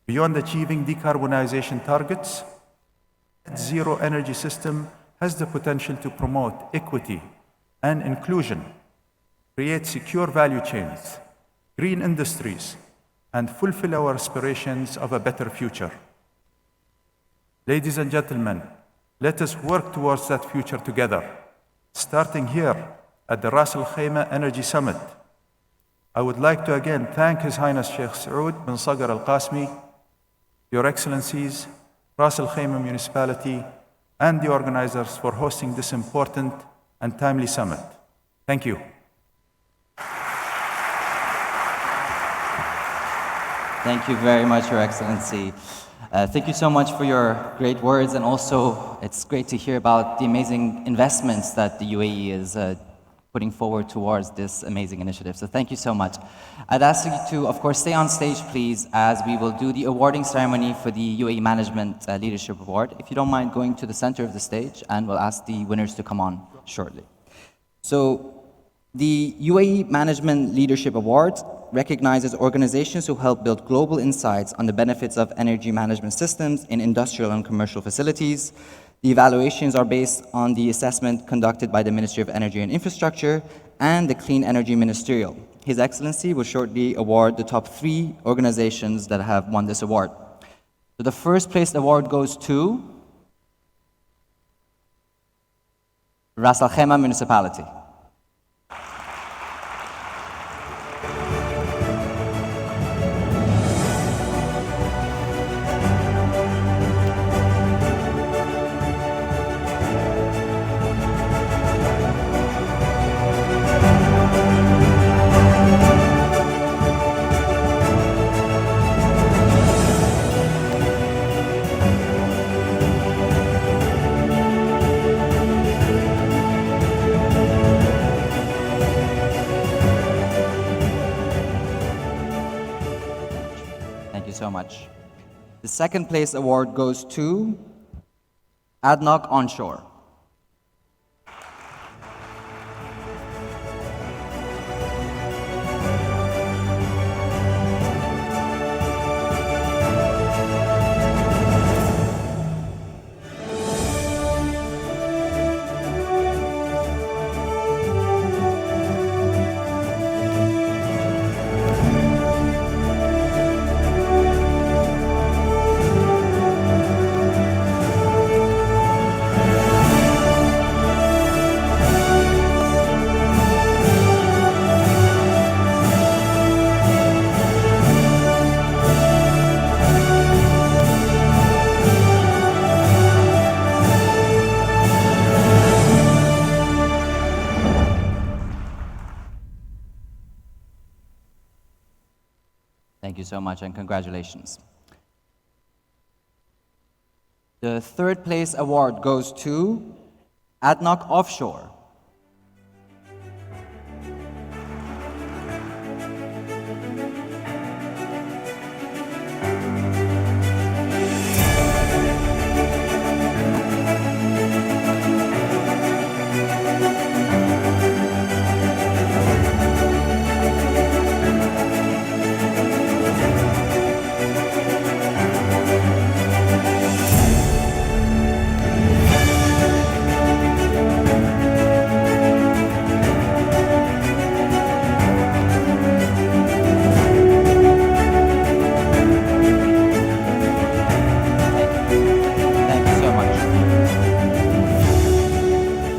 Beyond achieving decarbonization targets, the zero energy system has the potential to promote equity and inclusion, create secure value chains, green industries, and fulfill our aspirations of a better future. Ladies and gentlemen, let us work towards that future together, starting here at the Ras Al Khaimah Energy Summit. I would like to again thank His Highness Sheikh Saud bin Sagar Al Qasmi, Your Excellencies, Ras Al Khaimah Municipality, and the organizers for hosting this important and timely summit. Thank you. Thank you very much, Your Excellency. Thank you so much for your great words, and also it's great to hear about the amazing investments that the UAE is putting forward towards this amazing initiative. So thank you so much. I'd ask you to, of course, stay on stage, please, as we will do the awarding ceremony for the UAE Management Leadership Award. If you don't mind going to the center of the stage, and we'll ask the winners to come on shortly. So the UAE Management Leadership Award recognizes organizations who help build global insights on the benefits of energy management systems in industrial and commercial facilities. The evaluations are based on the assessment conducted by the Ministry of Energy and Infrastructure and the Clean Energy Ministerial. His Excellency will shortly award the top 3 organizations that have won this award. So the first place award goes to Ras Al Khaimah Municipality. so much. The second place award goes to ADNOC Onshore. Thank you so much and congratulations. The third place award goes to ADNOC Offshore.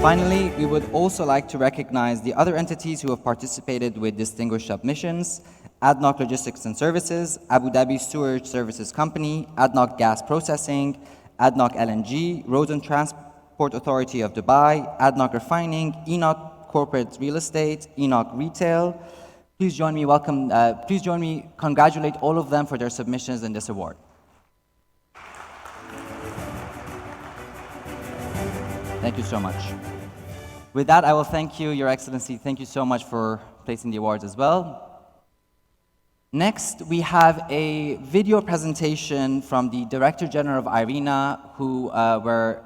Finally, we would also like to recognize the other entities who have participated with distinguished submissions: ADNOC Logistics and Services, Abu Dhabi Sewage Services Company, ADNOC Gas Processing, ADNOC LNG, Roads and Transport Authority of Dubai, ADNOC Refining, ENOC Corporate Real Estate, ENOC Retail. Please join me congratulate all of them for their submissions in this award. Thank you so much. With that, I will thank you, Your Excellency. Thank you so much for placing the awards as well. Next, we have a video presentation from the Director General of IRENA, who were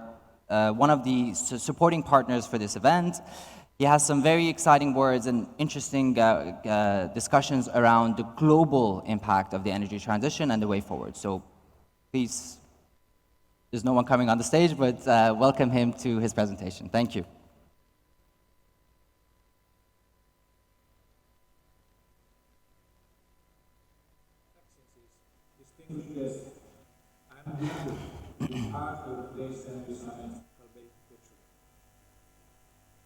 one of the supporting partners for this event. He has some very exciting words and interesting discussions around the global impact of the energy transition and the way forward. So please, there's no one coming on the stage, but welcome him to his presentation. Thank you. Distinguished guests, I'm grateful to be part of today's Energy Summit Celebrating Portugal.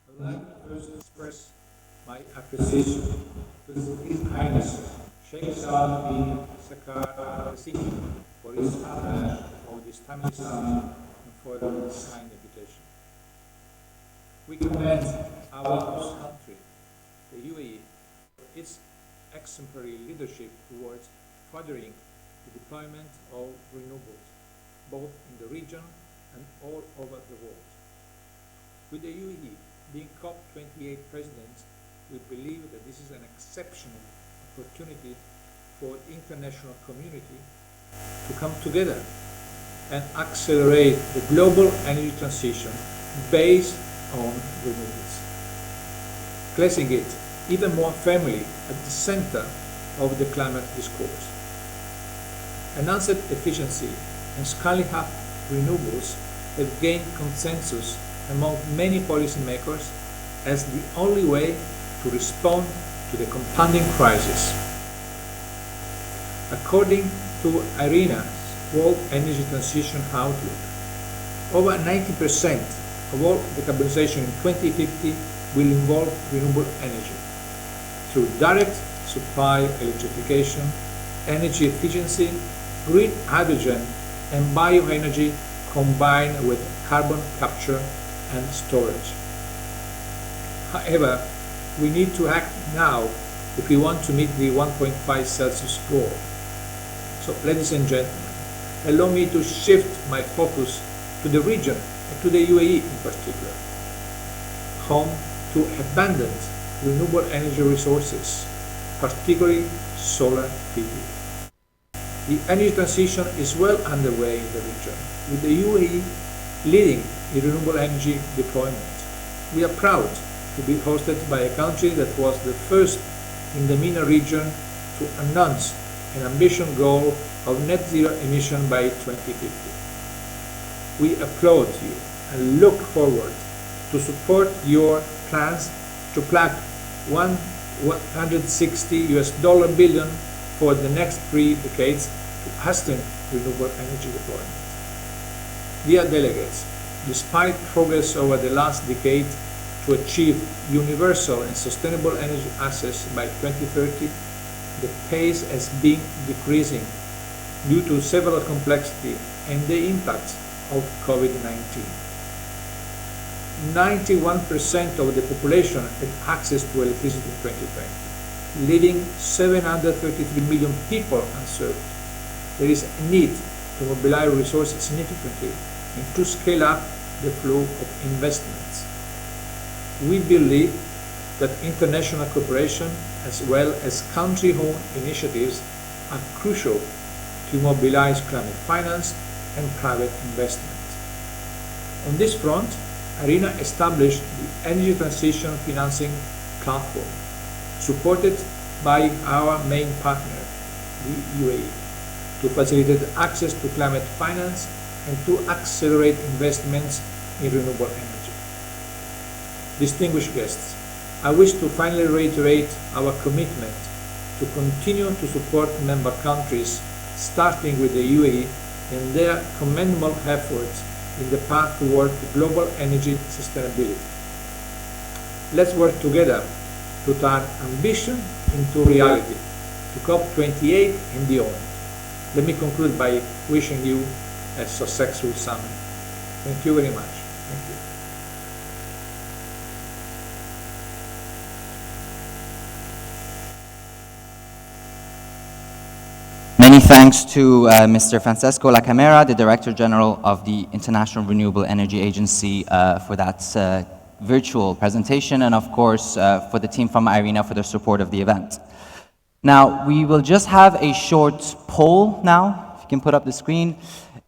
I would like to first express my appreciation to His Highness Sheikh Saad bin Sakar al-Qasimi for his patronage of this timely summit and for his kind invitation. We commend our host country, the UAE, for its exemplary leadership towards furthering the deployment of renewables, both in the region and all over the world. With the UAE being COP28 president, we believe that this is an exceptional opportunity for the international community to come together and accelerate the global energy transition based on renewables, placing it even more firmly at the center of the climate discourse. Enhanced efficiency and scaling up renewables have gained consensus among many policymakers as the only way to respond to the compounding crisis. According to IRENA's World Energy Transition Outlook, over 90% of all decarbonization in 2050 will involve renewable energy through direct supply electrification, energy efficiency, green hydrogen, and bioenergy combined with carbon capture and storage. However, we need to act now if we want to meet the 1.5 Celsius goal. So, ladies and gentlemen, allow me to shift my focus to the region and to the UAE in particular, home to abundant renewable energy resources, particularly solar PV. The energy transition is well underway in the region, with the UAE leading in renewable energy deployment. We are proud to be hosted by a country that was the first in the MENA region to announce an ambitious goal of net zero emission by 2050. We applaud you and look forward to support your plans to plug $160 billion for the next 3 decades to hasten renewable energy deployment. Dear delegates, despite progress over the last decade to achieve universal and sustainable energy access by 2030, the pace has been decreasing due to several complexity and the impacts of COVID-19. 91% of the population had access to electricity in 2020, leaving 733 million people unserved. There is a need to mobilize resources significantly and to scale up the flow of investments. We believe that international cooperation as well as country-owned initiatives are crucial to mobilize climate finance and private investment. On this front, IRENA established the Energy Transition Financing Platform, supported by our main partner, the UAE, to facilitate access to climate finance and to accelerate investments in renewable energy. Distinguished guests, I wish to finally reiterate our commitment to continue to support member countries, starting with the UAE, in their commendable efforts in the path toward global energy sustainability. Let's work together to turn ambition into reality, to COP28 and beyond. Let me conclude by wishing you a successful summit. Thank you very much. Thank you. Many thanks to Mr. Francesco La Camera, the Director General of the International Renewable Energy Agency, for that virtual presentation, and of course for the team from IRENA for their support of the event. Now, we will just have a short poll now, if you can put up the screen.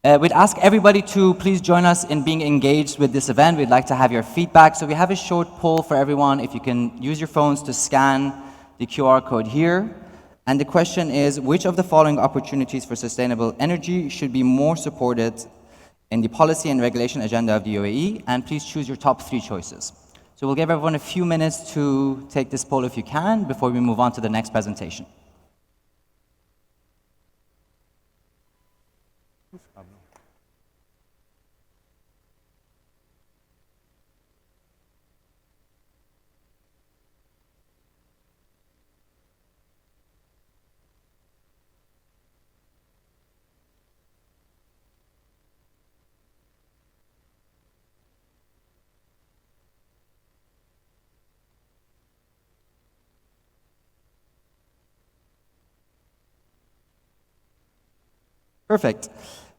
We'd ask everybody to please join us in being engaged with this event. We'd like to have your feedback. So we have a short poll for everyone. If you can use your phones to scan the QR code here. And the question is, which of the following opportunities for sustainable energy should be more supported in the policy and regulation agenda of the UAE? And please choose your top 3 choices. So we'll give everyone a few minutes to take this poll if you can, before we move on to the next presentation. Perfect.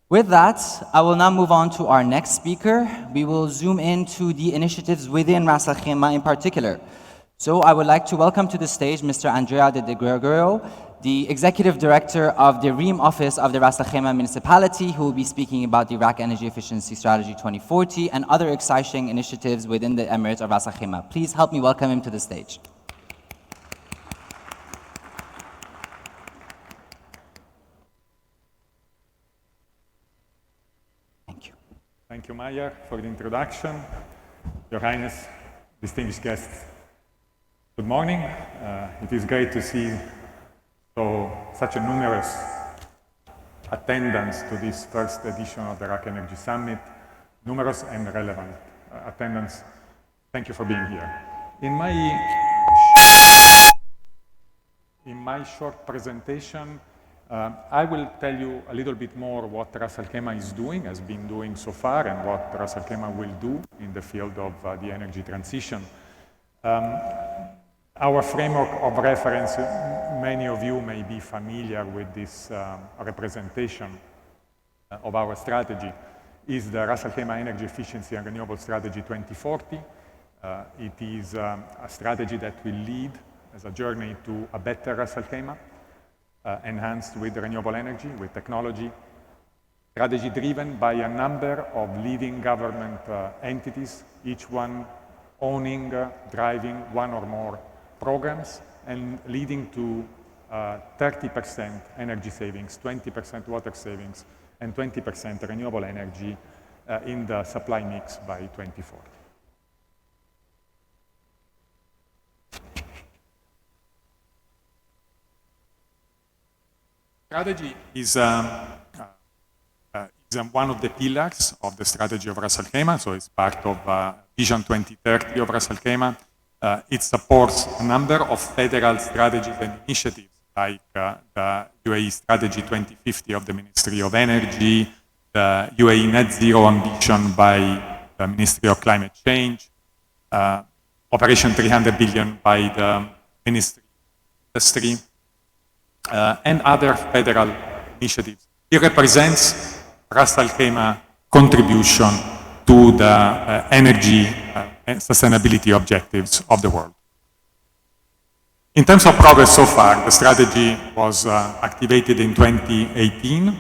With that, I will now move on to our next speaker. We will zoom into the initiatives within Ras Al Khaimah in particular. So I would like to welcome to the stage Mr. Andrea De Gregorio, the Executive Director of the REAM Office of the Ras Al Khaimah Municipality, who will be speaking about the Iraq Energy Efficiency Strategy 2040 and other exciting initiatives within the Emirates of Ras Al Khaimah. Please help me welcome him to the stage. Thank you, Maya, for the introduction. Your Highness, distinguished guests, good morning. It is great to see such a numerous attendance to this first edition of the Iraq Energy Summit, numerous and relevant attendance. Thank you for being here. In my short presentation, I will tell you a little bit more what Ras Al Khaimah is doing, has been doing so far, and what Ras Al Khaimah will do in the field of the energy transition. Our framework of reference, many of you may be familiar with this representation of our strategy, is the Ras Al Khaimah Energy Efficiency and Renewable Strategy 2040. It is a strategy that will lead as a journey to a better Ras Al Khaimah. enhanced with renewable energy, with technology. Strategy driven by a number of leading government entities, each one owning, driving one or more programs and leading to 30% energy savings, 20% water savings, and 20% renewable energy in the supply mix by 2040. Strategy is one of the pillars of the strategy of Ras Al Khaimah, so it's part of Vision 2030 of Ras Al Khaimah. It supports a number of federal strategies and initiatives like the UAE Strategy 2050 of the Ministry of Energy, the UAE Net Zero ambition by the Ministry of Climate Change, Operation 300 billion by the Ministry of Industry, and other federal initiatives. It represents Ras Al Khaimah contribution to the energy and sustainability objectives of the world. In terms of progress so far, the strategy was activated in 2018.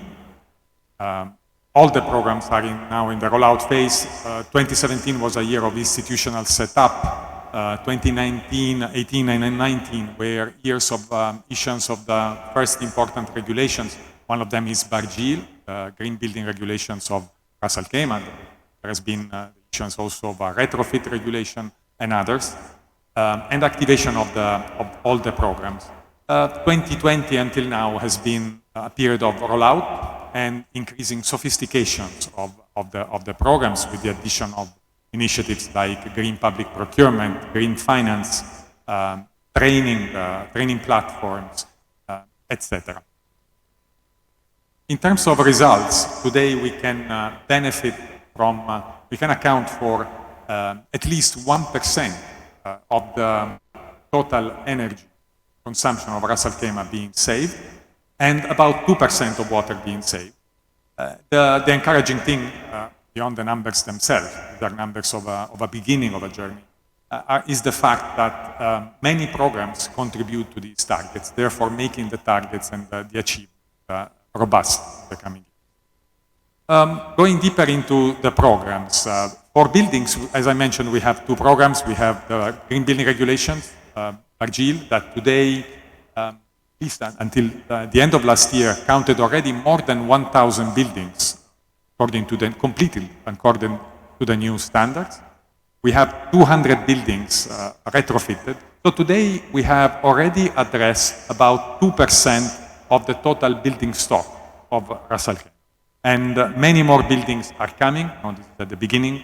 All the programs are now in the rollout phase. 2017 was a year of institutional setup. 2019, 18, and 19 were years of issuance of the first important regulations. One of them is Barjil, green building regulations of Ras Al Khaimah. There has been the issuance also of a retrofit regulation and others, and activation of all the programs. 2020 until now has been a period of rollout and increasing sophistications of the programs with the addition of initiatives like green public procurement, green finance, training platforms, etc. In terms of results, today we can benefit from, we can account for at least 1% of the total energy consumption of Ras Al Khaimah being saved, and about 2% of water being saved. The encouraging thing, beyond the numbers themselves, the numbers of a beginning of a journey, is the fact that many programs contribute to these targets, therefore making the targets and the achievement robust in the coming years. Going deeper into the programs, for buildings, as I mentioned, we have two programs. We have the green building regulations, Barjil, that today, at least until the end of last year, counted already more than 1,000 buildings completed according to the new standards. We have 200 buildings retrofitted. So today we have already addressed about 2% of the total building stock of Ras Al Khaimah. And many more buildings are coming. This is at the beginning.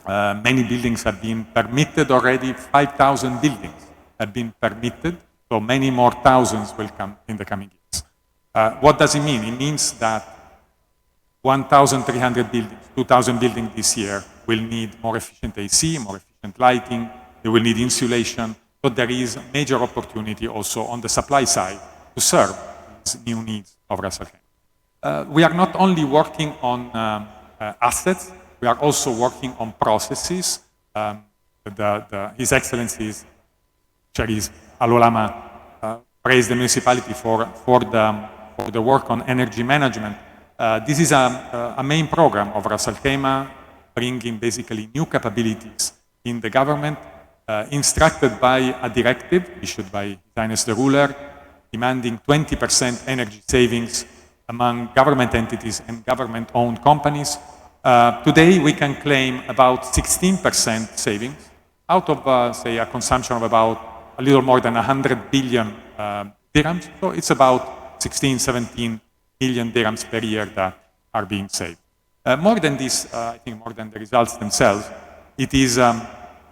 Many buildings have been permitted already. 5,000 buildings have been permitted. So many more thousands will come in the coming years. What does it mean? It means that 1,300 buildings, 2,000 buildings this year will need more efficient AC, more efficient lighting. They will need insulation. So there is a major opportunity also on the supply side to serve these new needs of Ras Al Khaimah. We are not only working on assets, we are also working on processes. His Excellency Sharif Al-Ulama praised the municipality for the work on energy management. This is a main program of Ras Al Khaimah, bringing basically new capabilities in the government, instructed by a directive issued by His Highness the Ruler, demanding 20% energy savings among government entities and government-owned companies. Today, we can claim about 16% savings out of, say, a consumption of about a little more than 100 billion dirhams. So it's about 16, 17 million dirhams per year that are being saved. More than this, I think more than the results themselves, it is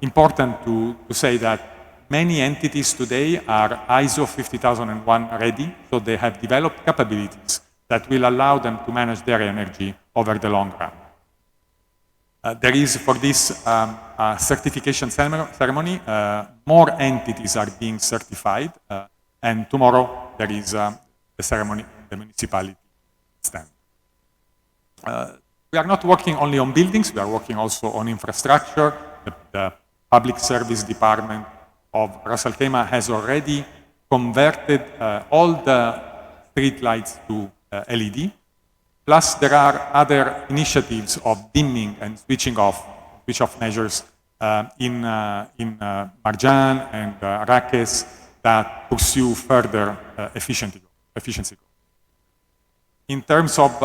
important to say that many entities today are ISO 50001 ready, so they have developed capabilities that will allow them to manage their energy over the long run. There is, for this certification ceremony, more entities are being certified, and tomorrow there is the ceremony in the municipality stand. We are not working only on buildings, we are working also on infrastructure. The Public Service Department of Ras Al Khaimah has already converted all the street lights to LED. Plus, there are other initiatives of dimming and switch off measures in Marjan and Rakes that pursue further efficiency goals. In terms of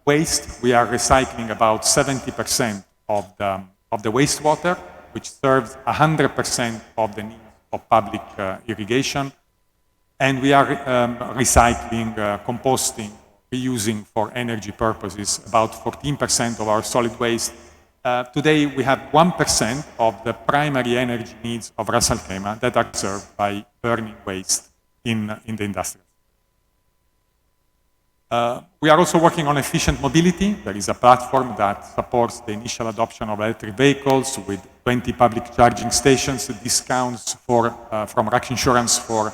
waste, we are recycling about 70% of the wastewater, which serves 100% of the needs of public irrigation. And we are recycling, composting, reusing for energy purposes about 14% of our solid waste. Today, we have 1% of the primary energy needs of Ras Al Khaimah that are served by burning waste in the industry. We are also working on efficient mobility. There is a platform that supports the initial adoption of electric vehicles with 20 public charging stations, discounts from RAC insurance for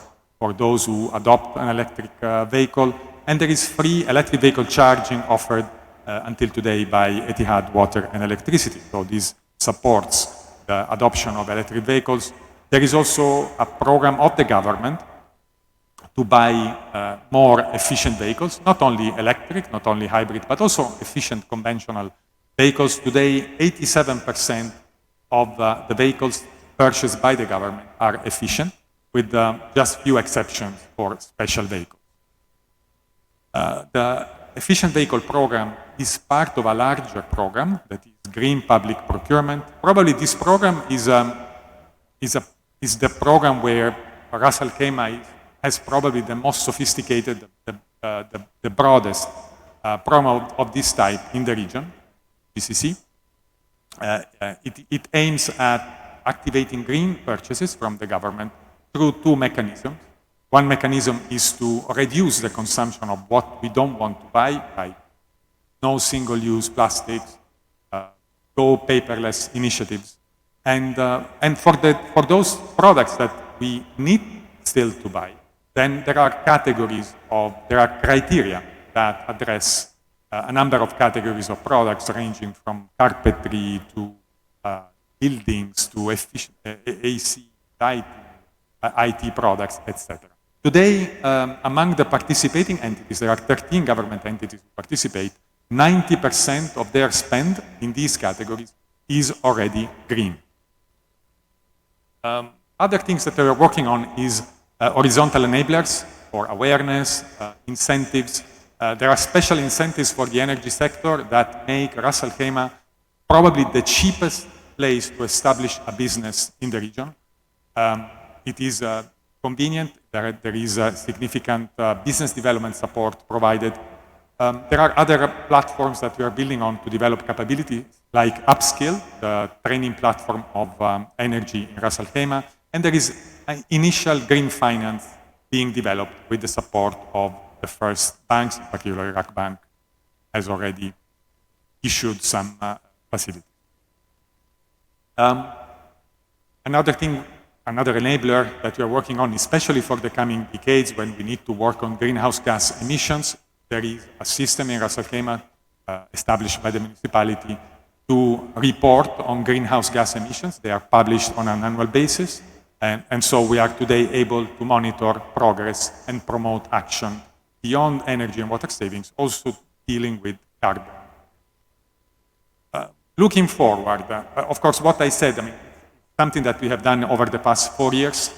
those who adopt an electric vehicle. And there is free electric vehicle charging offered until today by Etihad Water and Electricity. So this supports the adoption of electric vehicles. There is also a program of the government to buy more efficient vehicles, not only electric, not only hybrid, but also efficient conventional vehicles. Today, 87% of the vehicles purchased by the government are efficient, with just few exceptions for special vehicles. The efficient vehicle program is part of a larger program that is green public procurement. Probably this program is the program where Ras Al Khaimah has probably the most sophisticated, the broadest program of this type in the region, GCC. It aims at activating green purchases from the government through two mechanisms. One mechanism is to reduce the consumption of what we don't want to buy, like no single-use plastics, go paperless initiatives. And for those products that we need still to buy, then there are criteria that address a number of categories of products ranging from carpentry to buildings to AC, IT products, etc. Today, among the participating entities, there are 13 government entities who participate. 90% of their spend in these categories is already green. Other things that we are working on is horizontal enablers for awareness, incentives. There are special incentives for the energy sector that make Ras Al Khaimah probably the cheapest place to establish a business in the region. It is convenient. There is significant business development support provided. There are other platforms that we are building on to develop capability, like Upskill, the training platform of energy in Ras Al Khaimah. And there is an initial green finance being developed with the support of the first banks, in particular Iraq Bank has already issued some facilities. Another enabler that we are working on, especially for the coming decades when we need to work on greenhouse gas emissions, there is a system in Ras Al Khaimah established by the municipality to report on greenhouse gas emissions. They are published on an annual basis. And so we are today able to monitor progress and promote action beyond energy and water savings, also dealing with carbon. Looking forward, of course, what I said, something that we have done over the past 4 years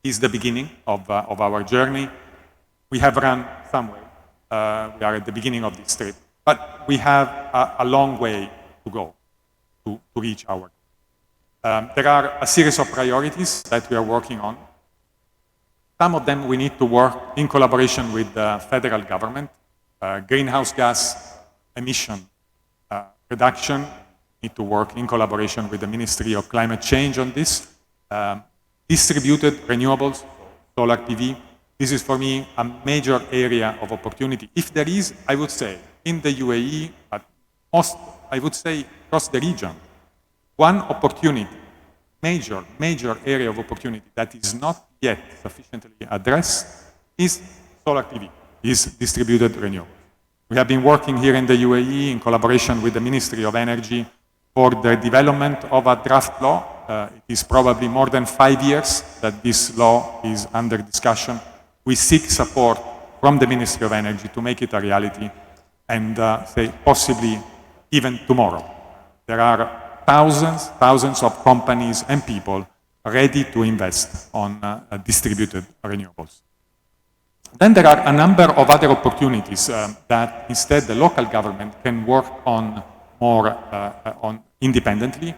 is the beginning of our journey. We have run some way. We are at the beginning of this trip. But we have a long way to go to reach our goal. There are a series of priorities that we are working on. Some of them we need to work in collaboration with the federal government. Greenhouse gas emission reduction, need to work in collaboration with the Ministry of Climate Change on this. Distributed renewables, solar PV, this is for me a major area of opportunity. If there is, I would say, in the UAE, but most, I would say, across the region, one opportunity, major area of opportunity that is not yet sufficiently addressed is solar PV, is distributed renewables. We have been working here in the UAE in collaboration with the Ministry of Energy for the development of a draft law. It is probably more than 5 years that this law is under discussion. we seek support from the Ministry of Energy to make it a reality and say possibly even tomorrow. There are thousands of companies and people ready to invest on distributed renewables. Then there are a number of other opportunities that instead the local government can work on more on independently.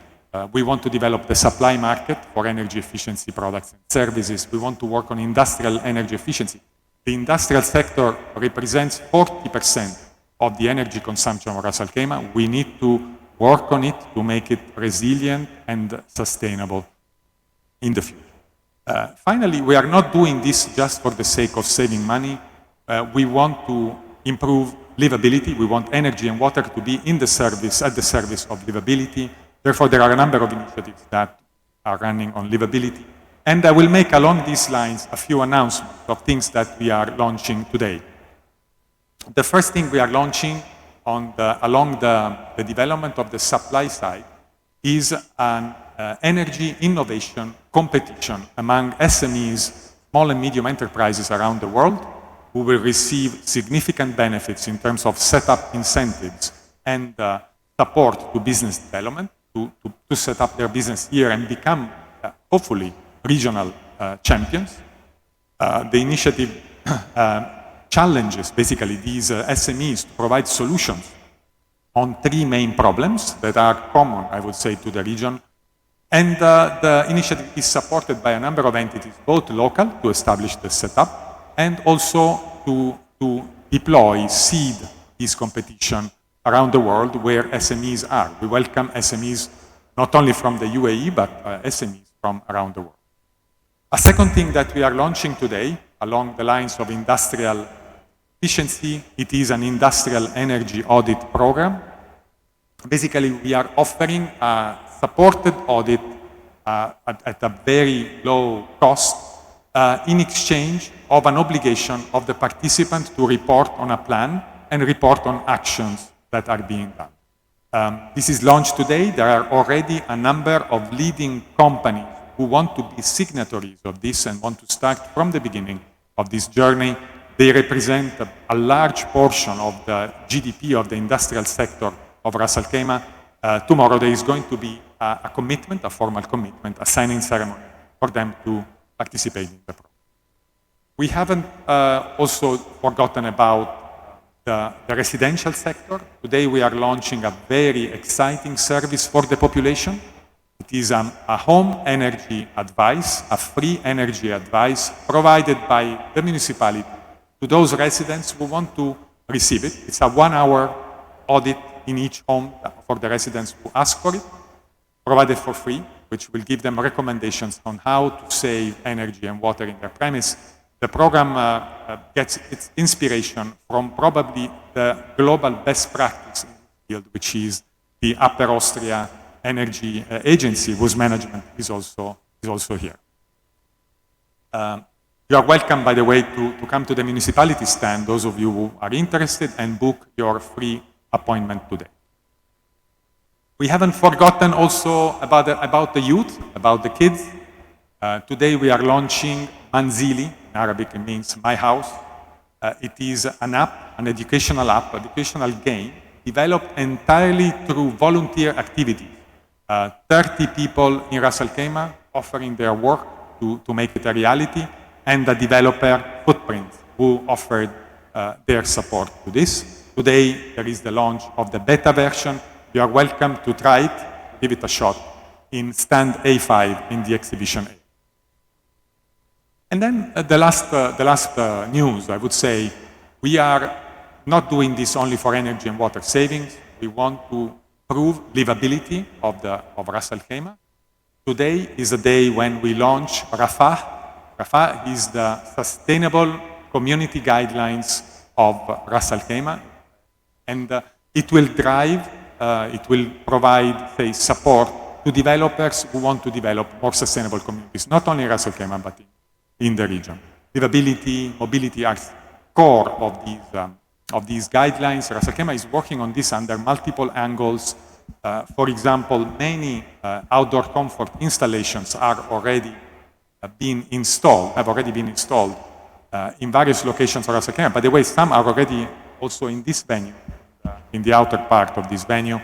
We want to develop the supply market for energy efficiency products and services. We want to work on industrial energy efficiency. The industrial sector represents 40% of the energy consumption of Ras Al Khaimah. We need to work on it to make it resilient and sustainable in the future. Finally, we are not doing this just for the sake of saving money. We want to improve livability. We want energy and water to be at the service of livability. Therefore, there are a number of initiatives that are running on livability. And I will make along these lines a few announcements of things that we are launching today. The first thing we are launching along the development of the supply side is an energy innovation competition among SMEs, small and medium enterprises around the world, who will receive significant benefits in terms of setup incentives and support to business development, to set up their business here and become, hopefully, regional champions. The initiative challenges, basically, these SMEs to provide solutions on three main problems that are common, I would say, to the region. And the initiative is supported by a number of entities, both local to establish the setup and also to deploy, seed this competition around the world where SMEs are. We welcome SMEs not only from the UAE, but SMEs from around the world. A second thing that we are launching today, along the lines of industrial efficiency, it is an industrial energy audit program. Basically, we are offering a supported audit at a very low cost in exchange of an obligation of the participant to report on a plan and report on actions that are being done. This is launched today. There are already a number of leading companies who want to be signatories of this and want to start from the beginning of this journey. They represent a large portion of the GDP of the industrial sector of Ras Al Khaimah. Tomorrow there is going to be a commitment, a formal commitment, a signing ceremony for them to participate in the program. We haven't also forgotten about the residential sector. Today we are launching a very exciting service for the population. It is a home energy advice, a free energy advice provided by the municipality to those residents who want to receive it. It's a 1-hour audit in each home for the residents who ask for it, provided for free, which will give them recommendations on how to save energy and water in their premise. The program gets its inspiration from probably the global best practice in the field, which is the Upper Austria Energy Agency, whose management is also here. You are welcome, by the way, to come to the municipality stand, those of you who are interested, and book your free appointment today. We haven't forgotten also about the youth, about the kids. Today we are launching Manzili. In Arabic it means my house. It is an app, an educational app, educational game, developed entirely through volunteer activity. 30 people in Ras Al Khaimah offering their work to make it a reality, and the developer Footprint, who offered their support to this. Today there is the launch of the beta version. You are welcome to try it, give it a shot in stand A5 in the exhibition A. And then the last news, I would say, we are not doing this only for energy and water savings. We want to prove livability of Ras Al Khaimah. Today is a day when we launch Rafah. Rafah is the sustainable community guidelines of Ras Al Khaimah, and it will provide, say, support to developers who want to develop more sustainable communities, not only in Ras Al Khaimah, but in the region. Livability, mobility are core of these guidelines. Ras Al Khaimah is working on this under multiple angles. For example, many outdoor comfort installations are already have already been installed in various locations around Kenya. By the way, some are already also in this venue, in the outer part of this venue.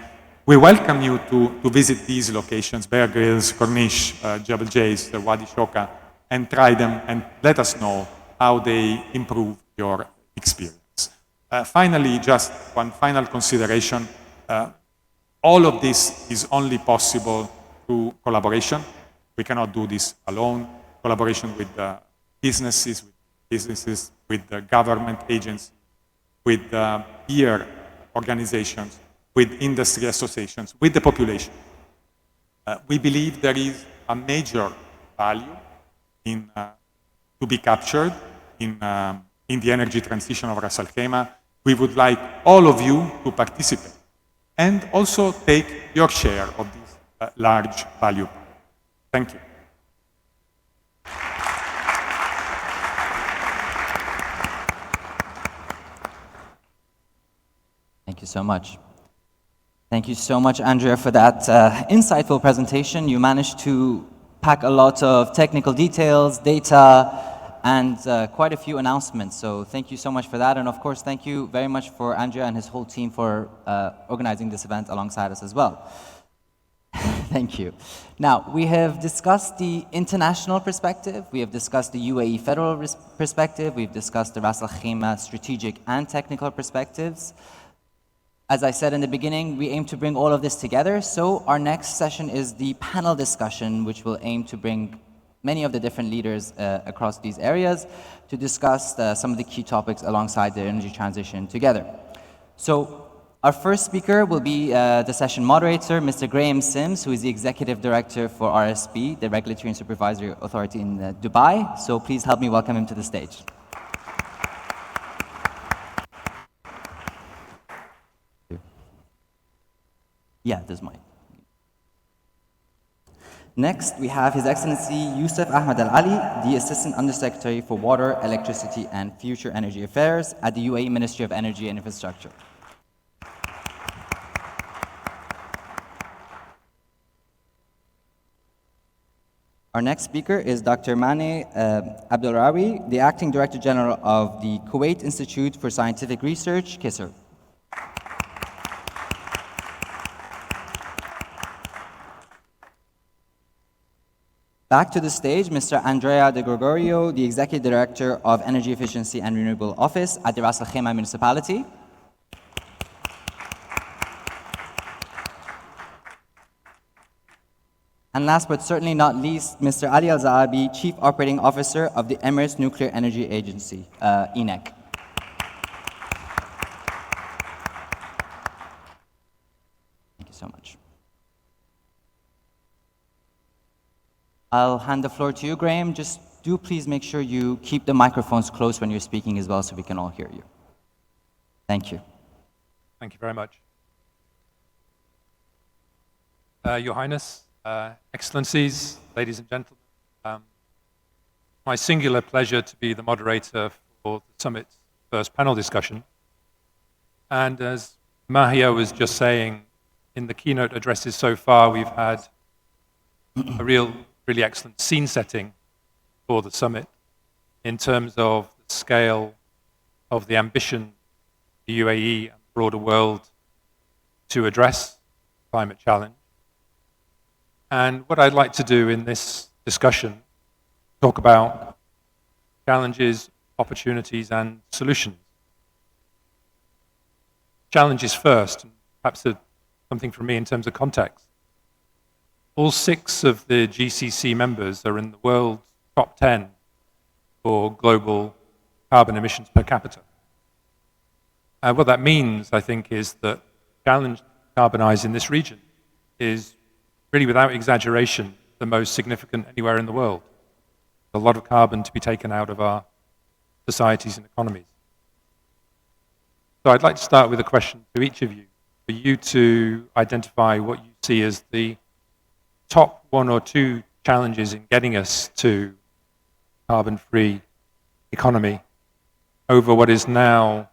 We welcome you to visit these locations, Bear Grylls, Corniche, Jebel Jais, Wadi Shoka, and try them and let us know how they improve your experience. Finally, just one final consideration. All of this is only possible through collaboration. We cannot do this alone. Collaboration with businesses, with the government agencies, with peer organizations, with industry associations, with the population. We believe there is a major value to be captured in the energy transition of Ras Al Khaimah. We would like all of you to participate and also take your share of this large value. Thank you. Thank you so much. Thank you so much, Andrea, for that insightful presentation. You managed to pack a lot of technical details, data, and quite a few announcements. So thank you so much for that. And of course, thank you very much for Andrea and his whole team for organizing this event alongside us as well. Thank you. Now, we have discussed the international perspective. We have discussed the UAE federal perspective. We've discussed the Ras Al Khaimah strategic and technical perspectives. As I said in the beginning, we aim to bring all of this together. So our next session is the panel discussion, which will aim to bring many of the different leaders across these areas to discuss some of the key topics alongside the energy transition together. So our first speaker will be the session moderator, Mr. Graham Sims, who is the Executive Director for RSB, the Regulatory and Supervisory Authority in Dubai. So please help me welcome him to the stage. Yeah, this mic. Next, we have His Excellency Yusuf Ahmed Al-Ali, the Assistant Undersecretary for Water, Electricity and Future Energy Affairs at the UAE Ministry of Energy and Infrastructure. Our next speaker is Dr. Mane Abdulrawi, the Acting Director General of the Kuwait Institute for Scientific Research, KISR. Back to the stage, Mr. Andrea De Gregorio, the Executive Director of Energy Efficiency and Renewable Office at the Ras Al Khaimah Municipality. And last but certainly not least, Mr. Ali Al-Zaabi, Chief Operating Officer of the Emirates Nuclear Energy Agency, ENEC. Thank you so much. I'll hand the floor to you, Graham. Just do please make sure you keep the microphones close when you're speaking as well so we can all hear you. Thank you. Thank you very much. Your Highness, Excellencies, ladies and gentlemen, my singular pleasure to be the moderator for the summit's first panel discussion. And as Mahia was just saying, in the keynote addresses so far, we've had a really excellent scene setting for the summit in terms of the scale of the ambition of the UAE and the broader world to address the climate challenge. And what I'd like to do in this discussion, talk about challenges, opportunities, and solutions. Challenges first, and perhaps something from me in terms of context. All 6 of the GCC members are in the world's top 10 for global carbon emissions per capita. What that means, I think, is that the challenge to decarbonize in this region is really, without exaggeration, the most significant anywhere in the world. There's a lot of carbon to be taken out of our societies and economies. So I'd like to start with a question to each of you, for you to identify what you see as the top 1 or 2 challenges in getting us to carbon-free economy over what is now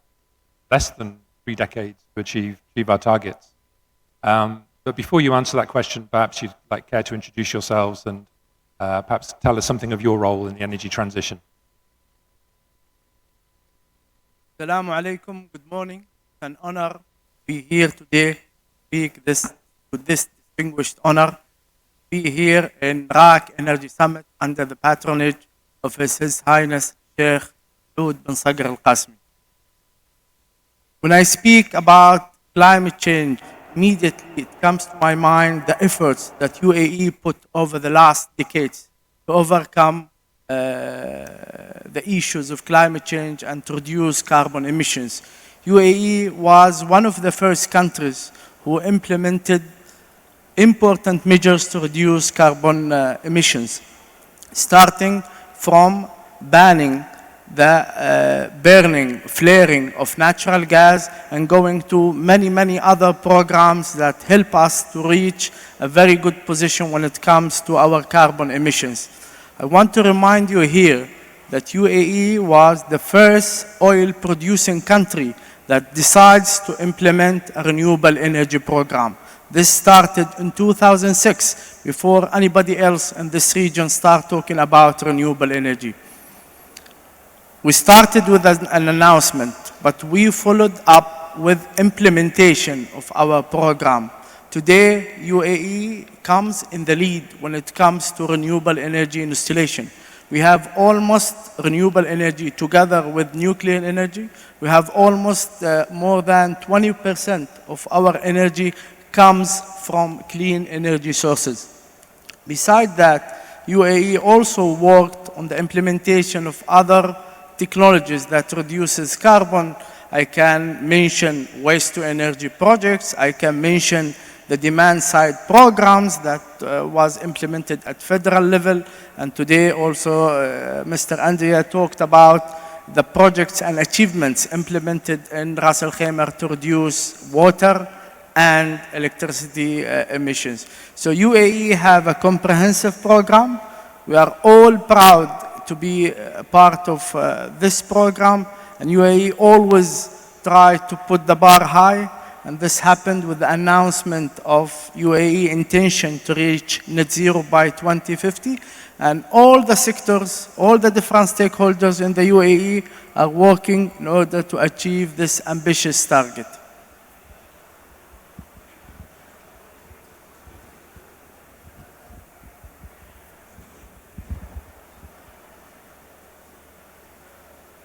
less than 3 decades to achieve our targets. But before you answer that question, perhaps you'd care to introduce yourselves and perhaps tell us something of your role in the energy transition. Assalamu alaikum, good morning. It's an honor to be here today, speak with this distinguished honor, be here in Iraq Energy Summit under the patronage of His Highness Sheikh Saud bin Sagr al-Qasmi. When I speak about climate change, immediately it comes to my mind the efforts that UAE put over the last decades to overcome the issues of climate change and to reduce carbon emissions. UAE was one of the first countries who implemented important measures to reduce carbon emissions, starting from banning the flaring of natural gas and going to many other programs that help us to reach a very good position when it comes to our carbon emissions. I want to remind you here that UAE was the first oil-producing country that decides to implement a renewable energy program. This started in 2006, before anybody else in this region started talking about renewable energy. We started with an announcement, but we followed up with implementation of our program. Today, UAE comes in the lead when it comes to renewable energy installation. We have almost renewable energy together with nuclear energy. We have almost more than 20% of our energy comes from clean energy sources. Besides that, UAE also worked on the implementation of other technologies that reduces carbon. I can mention waste to energy projects. I can mention the demand side programs that was implemented at federal level. And today also Mr. Andrea talked about the projects and achievements implemented in Ras Al Khaimah to reduce water and electricity emissions. So UAE have a comprehensive program. We are all proud to be a part of this program, and UAE always try to put the bar high, and this happened with the announcement of UAE intention to reach net zero by 2050, and all the sectors, all the different stakeholders in the UAE are working in order to achieve this ambitious target.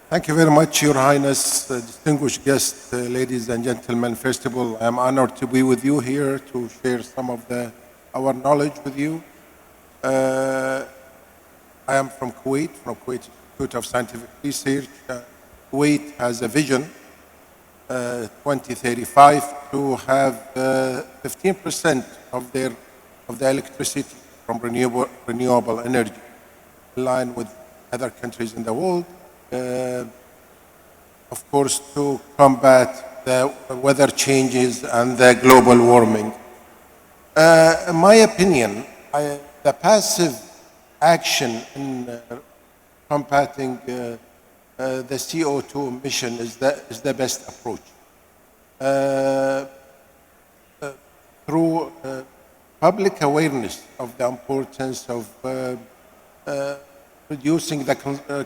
Thank you very much, Your Highness, distinguished guests, ladies and gentlemen. First of all, I am honored to be with you here to share some of our knowledge with you. I am from Kuwait Institute of Scientific Research. Kuwait has a vision, 2035, to have 15% of the electricity from renewable energy, in line with other countries in the world. Of course, to combat the weather changes and the global warming. In my opinion, the passive action in combating the CO2 emission is the best approach. Through public awareness of the importance of reducing the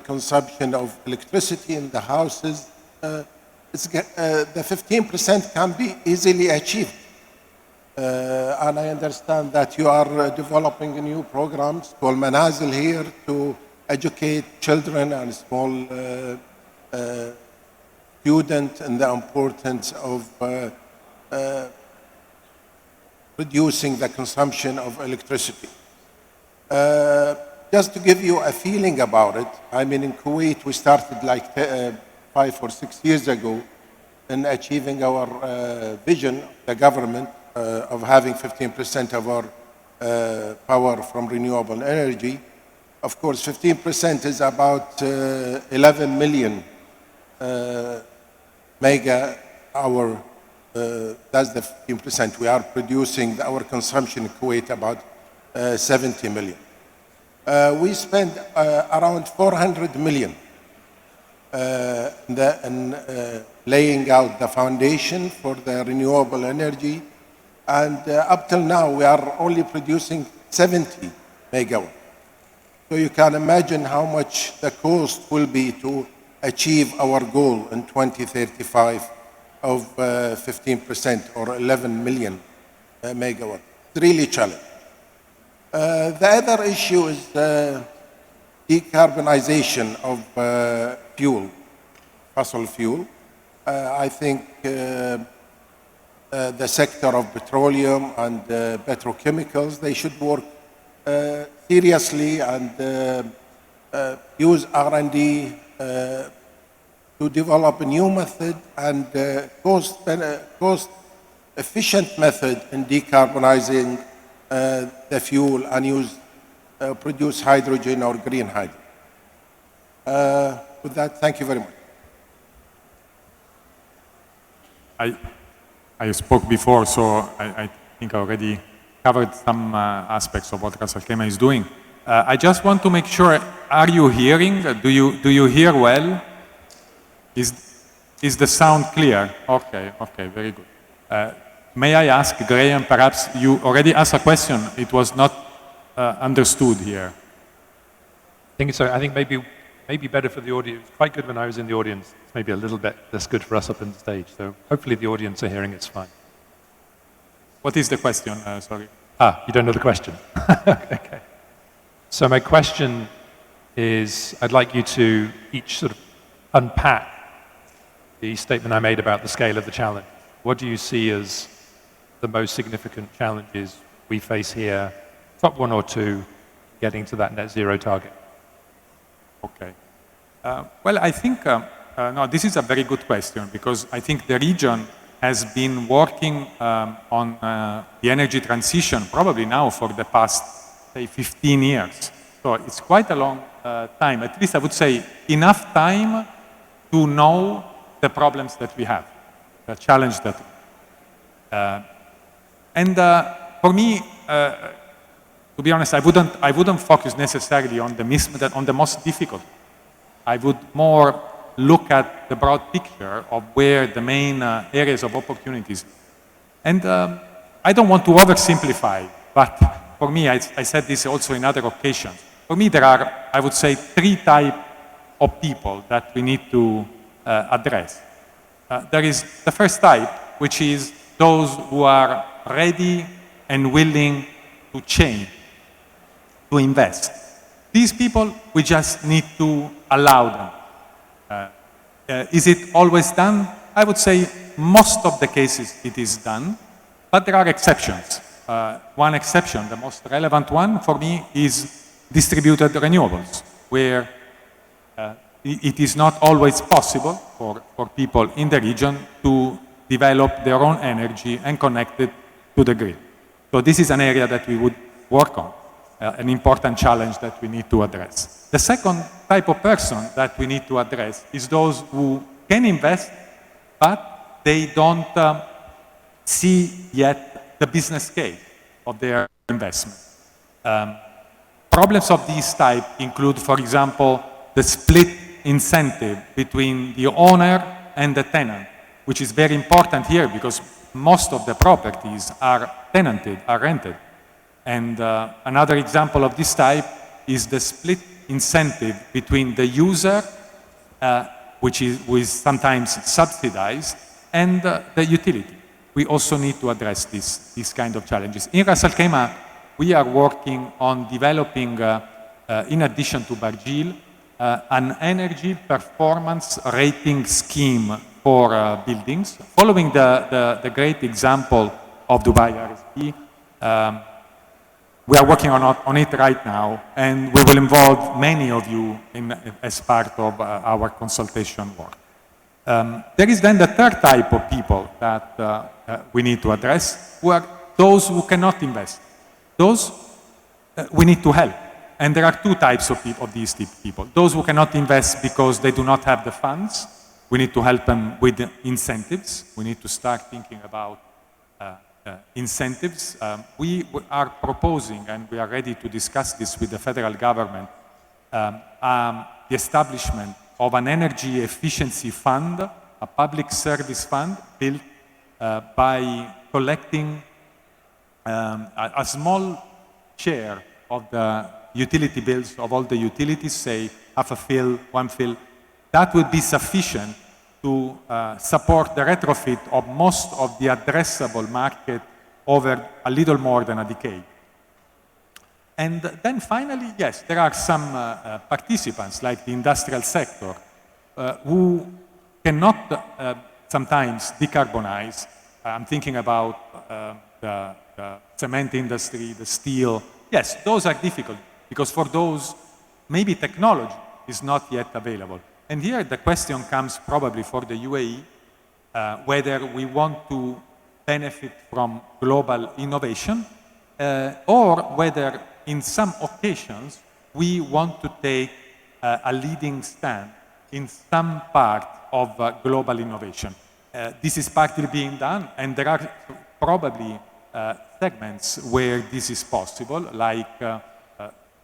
consumption of electricity in the houses, the 15% can be easily achieved. And I understand that you are developing new programs called Manazil here to educate children and small students in the importance of reducing the consumption of electricity. Just to give you a feeling about it, I mean, in Kuwait, we started like 5 or 6 years ago in achieving our vision, the government, of having 15% of our power from renewable energy. Of course, 15% is about 11 million mega hour. That's the 15%. We are producing our consumption in Kuwait about 70 million. We spend around 400 million in laying out the foundation for the renewable energy, and up till now we are only producing 70 megawatts. So you can imagine how much the cost will be to achieve our goal in 2035 of 15% or 11 million megawatt. It's really challenging. The other issue is decarbonization of fuel, fossil fuel. I think the sector of petroleum and petrochemicals, they should work seriously and use R&D to develop a new method and cost-efficient method in decarbonizing the fuel and produce hydrogen or green hydrogen. With that, thank you very much. I spoke before, so I think I already covered some aspects of what Ras Al Khaimah is doing. I just want to make sure, are you hearing? Do you hear well? Is the sound clear? Okay, very good. May I ask, Graham, perhaps you already asked a question, it was not understood here. I think so. I think maybe better for the audience. It was quite good when I was in the audience. It's maybe a little bit less good for us up on the stage. So hopefully the audience are hearing it's fine. What is the question? Sorry. You don't know the question. Okay. So my question is, I'd like you to each sort of unpack the statement I made about the scale of the challenge. What do you see as the most significant challenges we face here, top one or two, getting to that net zero target? Okay. Well, I think, no, this is a very good question because I think the region has been working on the energy transition probably now for the past, say, 15 years. So it's quite a long time, at least I would say enough time to know the problems that we have, the challenge that and for me, to be honest, I wouldn't focus necessarily on the most difficult. I would more look at the broad picture of where the main areas of opportunities. And I don't want to oversimplify, but for me, I said this also in other occasions. For me, there are, I would say, three types of people that we need to address. There is the first type, which is those who are ready and willing to change, to invest. These people, we just need to allow them. Is it always done? I would say most of the cases it is done, but there are exceptions. One exception, the most relevant one for me, is distributed renewables, where it is not always possible for people in the region to develop their own energy and connect it to the grid. So this is an area that we would work on, an important challenge that we need to address. The second type of person that we need to address is those who can invest, but they don't see yet the business case of their investment. Problems of this type include, for example, the split incentive between the owner and the tenant, which is very important here because most of the properties are tenanted, are rented. And another example of this type is the split incentive between the user, which is sometimes subsidized, and the utility. We also need to address these kind of challenges. In Ras Al Khaimah, we are working on developing, in addition to Barjil, an energy performance rating scheme for buildings, following the great example of Dubai RSP. We are working on it right now, and we will involve many of you as part of our consultation work. There is then the third type of people that we need to address, who are those who cannot invest. Those we need to help. And there are two types of these people. Those who cannot invest because they do not have the funds, we need to help them with the incentives. We need to start thinking about incentives. We are proposing, and we are ready to discuss this with the federal government, the establishment of an energy efficiency fund, a public service fund built by collecting a small share of the utility bills of all the utilities, say half a fill, one fill, that would be sufficient to support the retrofit of most of the addressable market over a little more than a decade. And then finally, yes, there are some participants, like the industrial sector, who cannot sometimes decarbonize. I'm thinking about the cement industry, the steel. Yes, those are difficult, because for those, maybe technology is not yet available. And here the question comes probably for the UAE, whether we want to benefit from global innovation, or whether in some occasions we want to take a leading stand in some part of global innovation. This is partly being done, and there are probably segments where this is possible, like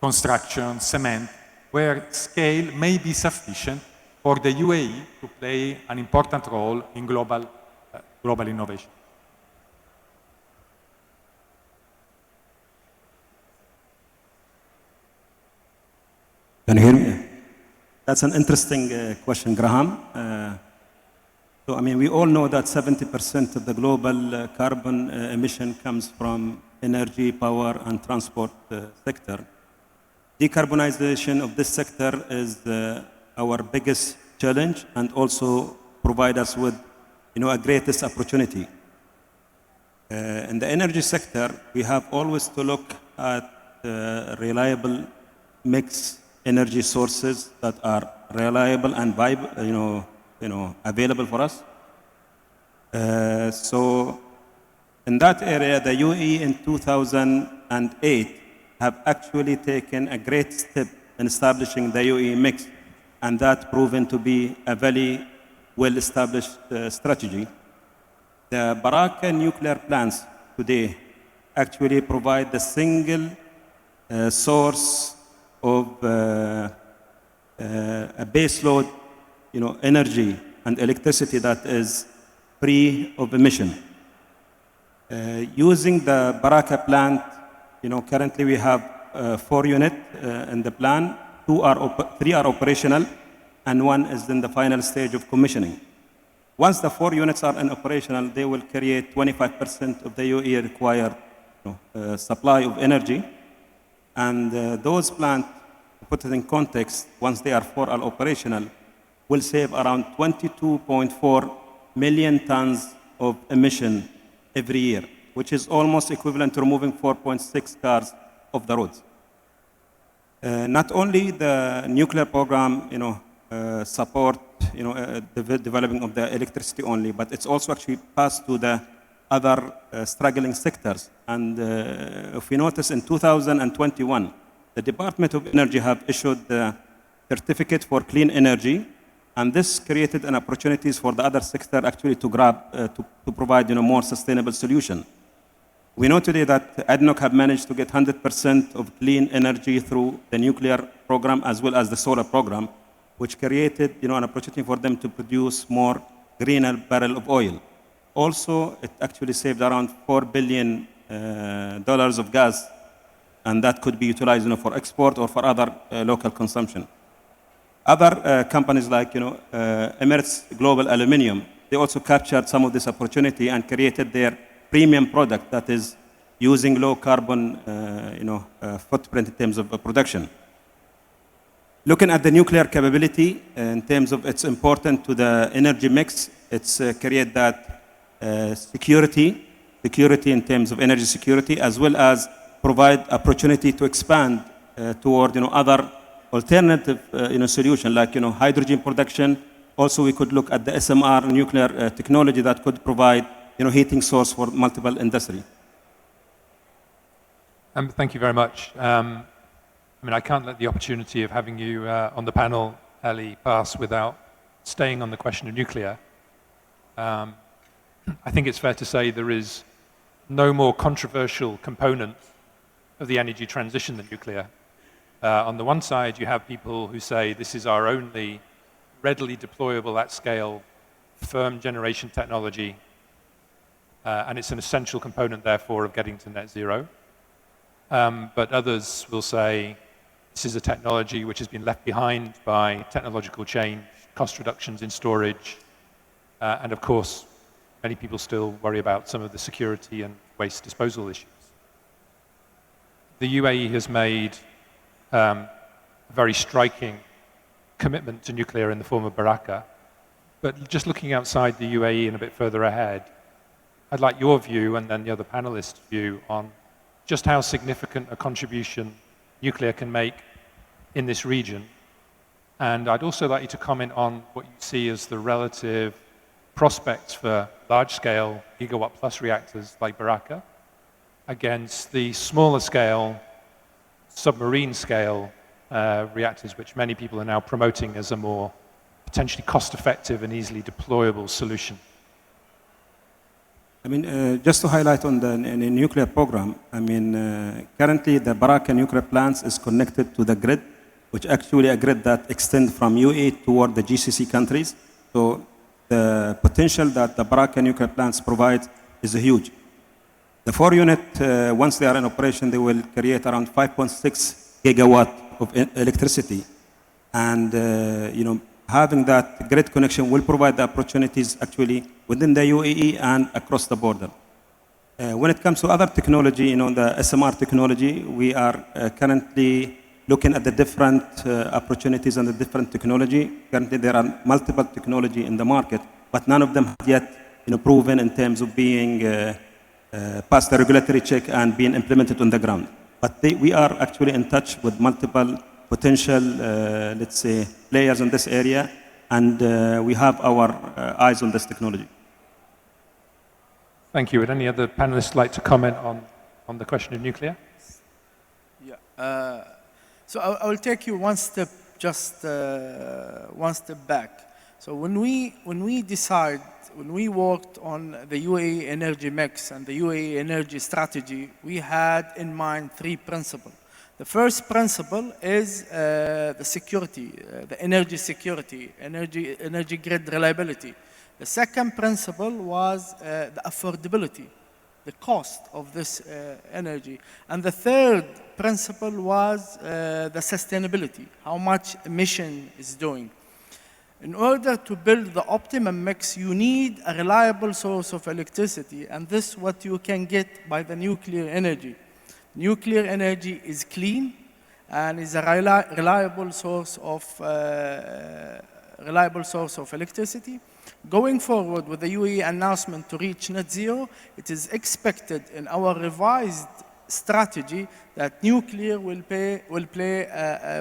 construction, cement, where scale may be sufficient for the UAE to play an important role in global innovation. Can you hear me? That's an interesting question, Graham. So, I mean, we all know that 70% of the global carbon emission comes from energy, power, and transport sector. Decarbonization of this sector is our biggest challenge, and also provide us with, a greatest opportunity. In the energy sector, we have always to look at reliable mixed energy sources that are reliable and viable, available for us. So in that area, the UAE in 2008 have actually taken a great step in establishing the UAE mix, and that proven to be a very well-established strategy. The Baraka nuclear plants today actually provide the single source of a baseload, energy and electricity that is free of emission. Using the Baraka plant, currently we have 4 units in the plant. 3 are operational, and 1 is in the final stage of commissioning. Once the 4 units are in operational, they will create 25% of the UAE required supply of energy. And those plants, to put it in context, once they are 4 are operational, will save around 22.4 million tons of emission every year, which is almost equivalent to removing 4.6 cars off the roads. Not only the nuclear program, support, the developing of the electricity only, but it's also actually passed to the other struggling sectors. And if we notice, in 2021, the Department of Energy have issued the certificate for clean energy, and this created an opportunities for the other sector actually to grab, to provide, more sustainable solution. We know today that ADNOC have managed to get 100% of clean energy through the nuclear program as well as the solar program, which created, an opportunity for them to produce more greener barrel of oil. Also, it actually saved around $4 billion of gas, and that could be utilized, for export or for other local consumption. Other companies like, Emirates Global Aluminium, they also captured some of this opportunity and created their premium product that is using low carbon, footprint in terms of production. Looking at the nuclear capability in terms of it's important to the energy mix, it's create that security in terms of energy security, as well as provide opportunity to expand toward, other alternative, solution like, hydrogen production. Also, we could look at the SMR nuclear technology that could provide, heating source for multiple industry. Thank you very much. I can't let the opportunity of having you on the panel, Ali, pass without staying on the question of nuclear. I think it's fair to say there is no more controversial component of the energy transition than nuclear. On the one side, you have people who say this is our only readily deployable at scale, firm generation technology, and it's an essential component, therefore, of getting to net zero. But others will say this is a technology which has been left behind by technological change, cost reductions in storage, and of course, many people still worry about some of the security and waste disposal issues. The UAE has made a very striking commitment to nuclear in the form of Baraka, but just looking outside the UAE and a bit further ahead, I'd like your view and then the other panelists' view on just how significant a contribution nuclear can make in this region. And I'd also like you to comment on what you see as the relative prospects for large-scale gigawatt-plus reactors like Baraka against the smaller-scale, submarine-scale reactors, which many people are now promoting as a more potentially cost-effective and easily deployable solution. I mean, just to highlight on the nuclear program, I mean, currently the Baraka nuclear plants is connected to the grid, which actually a grid that extends from UAE toward the GCC countries. So the potential that the Baraka nuclear plants provide is huge. The 4 units, once they are in operation, they will create around 5.6 gigawatt of electricity. And, you know, having that grid connection will provide the opportunities actually within the UAE and across the border. When it comes to other technology, you know, the SMR technology, we are currently looking at the different opportunities and the different technology. Currently, there are multiple technology in the market, but none of them have yet, you know, proven in terms of being past the regulatory check and being implemented on the ground. But we are actually in touch with multiple potential, let's say, players in this area, and we have our eyes on this technology. Thank you. Would any other panelists like to comment on the question of nuclear? Yeah. So I will take you one step, just one step back. So when we worked on the UAE energy mix and the UAE energy strategy, we had in mind 3 principles. The first principle is the security, the energy security, energy grid reliability. The second principle was the affordability, the cost of this energy. And the third principle was the sustainability, how much emission is doing. In order to build the optimum mix, you need a reliable source of electricity, and this is what you can get by the nuclear energy. Nuclear energy is clean and is a reliable source of electricity. Going forward with the UAE announcement to reach net zero, it is expected in our revised strategy that nuclear will play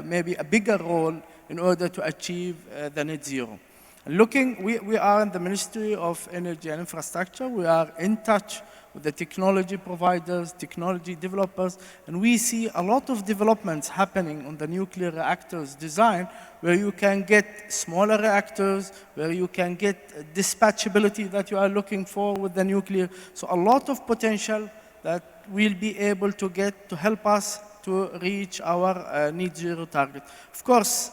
maybe a bigger role in order to achieve the net zero. We are in the Ministry of Energy and Infrastructure. We are in touch with the technology providers, technology developers, and we see a lot of developments happening on the nuclear reactors design, where you can get smaller reactors, where you can get dispatchability that you are looking for with the nuclear. So a lot of potential that we'll be able to get to help us to reach our net zero target. Of course,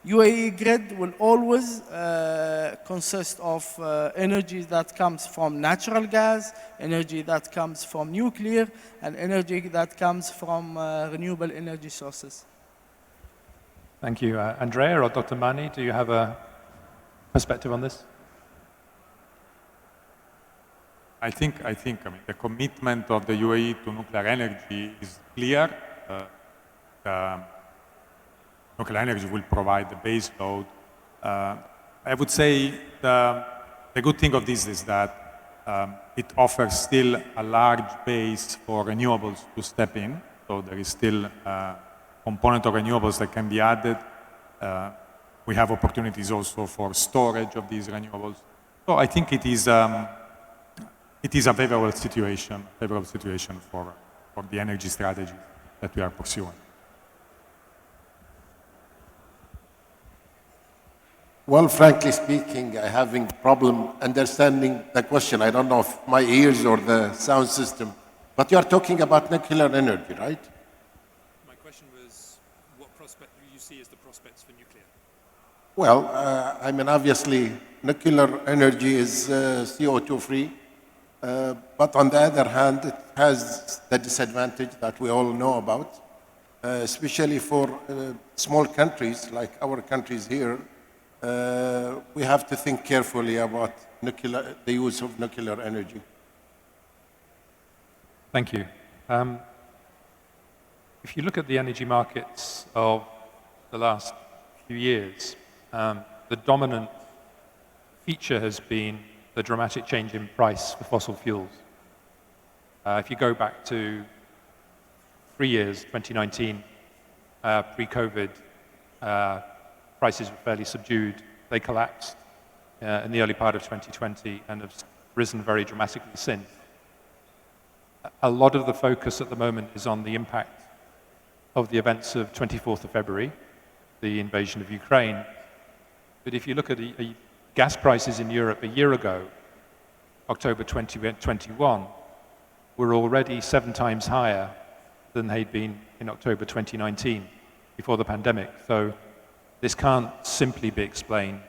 UAE grid will always consist of energy that comes from natural gas, energy that comes from nuclear, and energy that comes from renewable energy sources. Thank you. Andrea or Dr. Mani, do you have a perspective on this? I think the commitment of the UAE to nuclear energy is clear. Nuclear energy will provide the base load. I would say the good thing of this is that it offers still a large base for renewables to step in. So there is still a component of renewables that can be added. We have opportunities also for storage of these renewables. So I think it is a favorable situation for the energy strategy that we are pursuing. Well, frankly speaking, I'm having problem understanding the question. I don't know if my ears or the sound system, but you are talking about nuclear energy, right? My question was, what prospect do you see as the prospects for nuclear? Well, I mean, obviously, nuclear energy is CO2 free, but on the other hand, it has the disadvantage that we all know about, especially for small countries like our countries here. we have to think carefully about the use of nuclear energy. Thank you. If you look at the energy markets of the last few years, the dominant feature has been the dramatic change in price for fossil fuels. If you go back to 3 years, 2019, pre-COVID, prices were fairly subdued. They collapsed in the early part of 2020 and have risen very dramatically since. A lot of the focus at the moment is on the impact of the events of 24th of February, the invasion of Ukraine. But if you look at gas prices in Europe a year ago, October 2021, were already 7 times higher than they'd been in October 2019, before the pandemic. So this can't simply be explained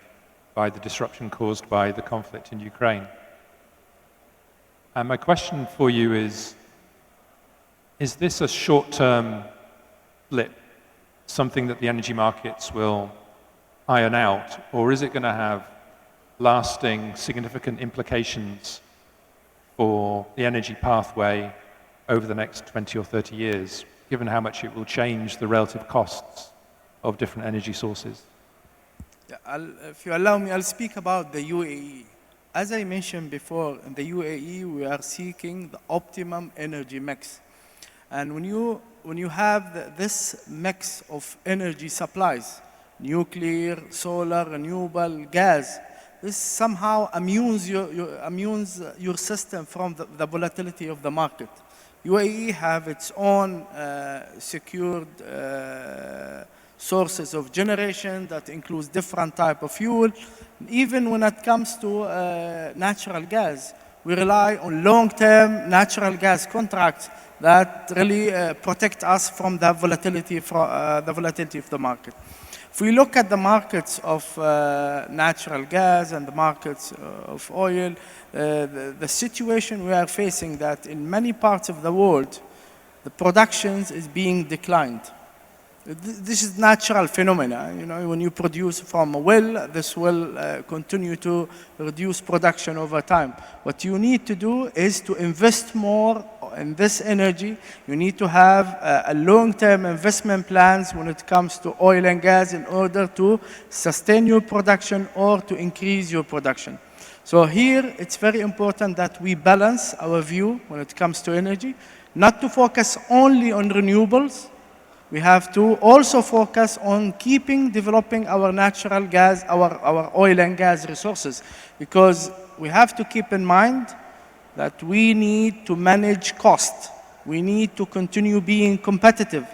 by the disruption caused by the conflict in Ukraine. And my question for you is this a short-term blip, something that the energy markets will iron out, or is it going to have lasting, significant implications for the energy pathway over the next 20 or 30 years, given how much it will change the relative costs of different energy sources? Yeah, if you allow me, I'll speak about the UAE. As I mentioned before, in the UAE, we are seeking the optimum energy mix. And when you have this mix of energy supplies, nuclear, solar, renewable, gas, this somehow immunes your system from the volatility of the market. UAE have its own secured sources of generation that includes different type of fuel. Even when it comes to natural gas, we rely on long-term natural gas contracts that really protect us from the volatility of the market. If we look at the markets of natural gas and the markets of oil, the situation we are facing that in many parts of the world, the production is being declined. This is natural phenomena. You know, when you produce from a well, this will continue to reduce production over time. What you need to do is to invest more in this energy. You need to have a long-term investment plans when it comes to oil and gas in order to sustain your production or to increase your production. So here, it's very important that we balance our view when it comes to energy, not to focus only on renewables. We have to also focus on developing our natural gas, our oil and gas resources, because we have to keep in mind that we need to manage cost. We need to continue being competitive.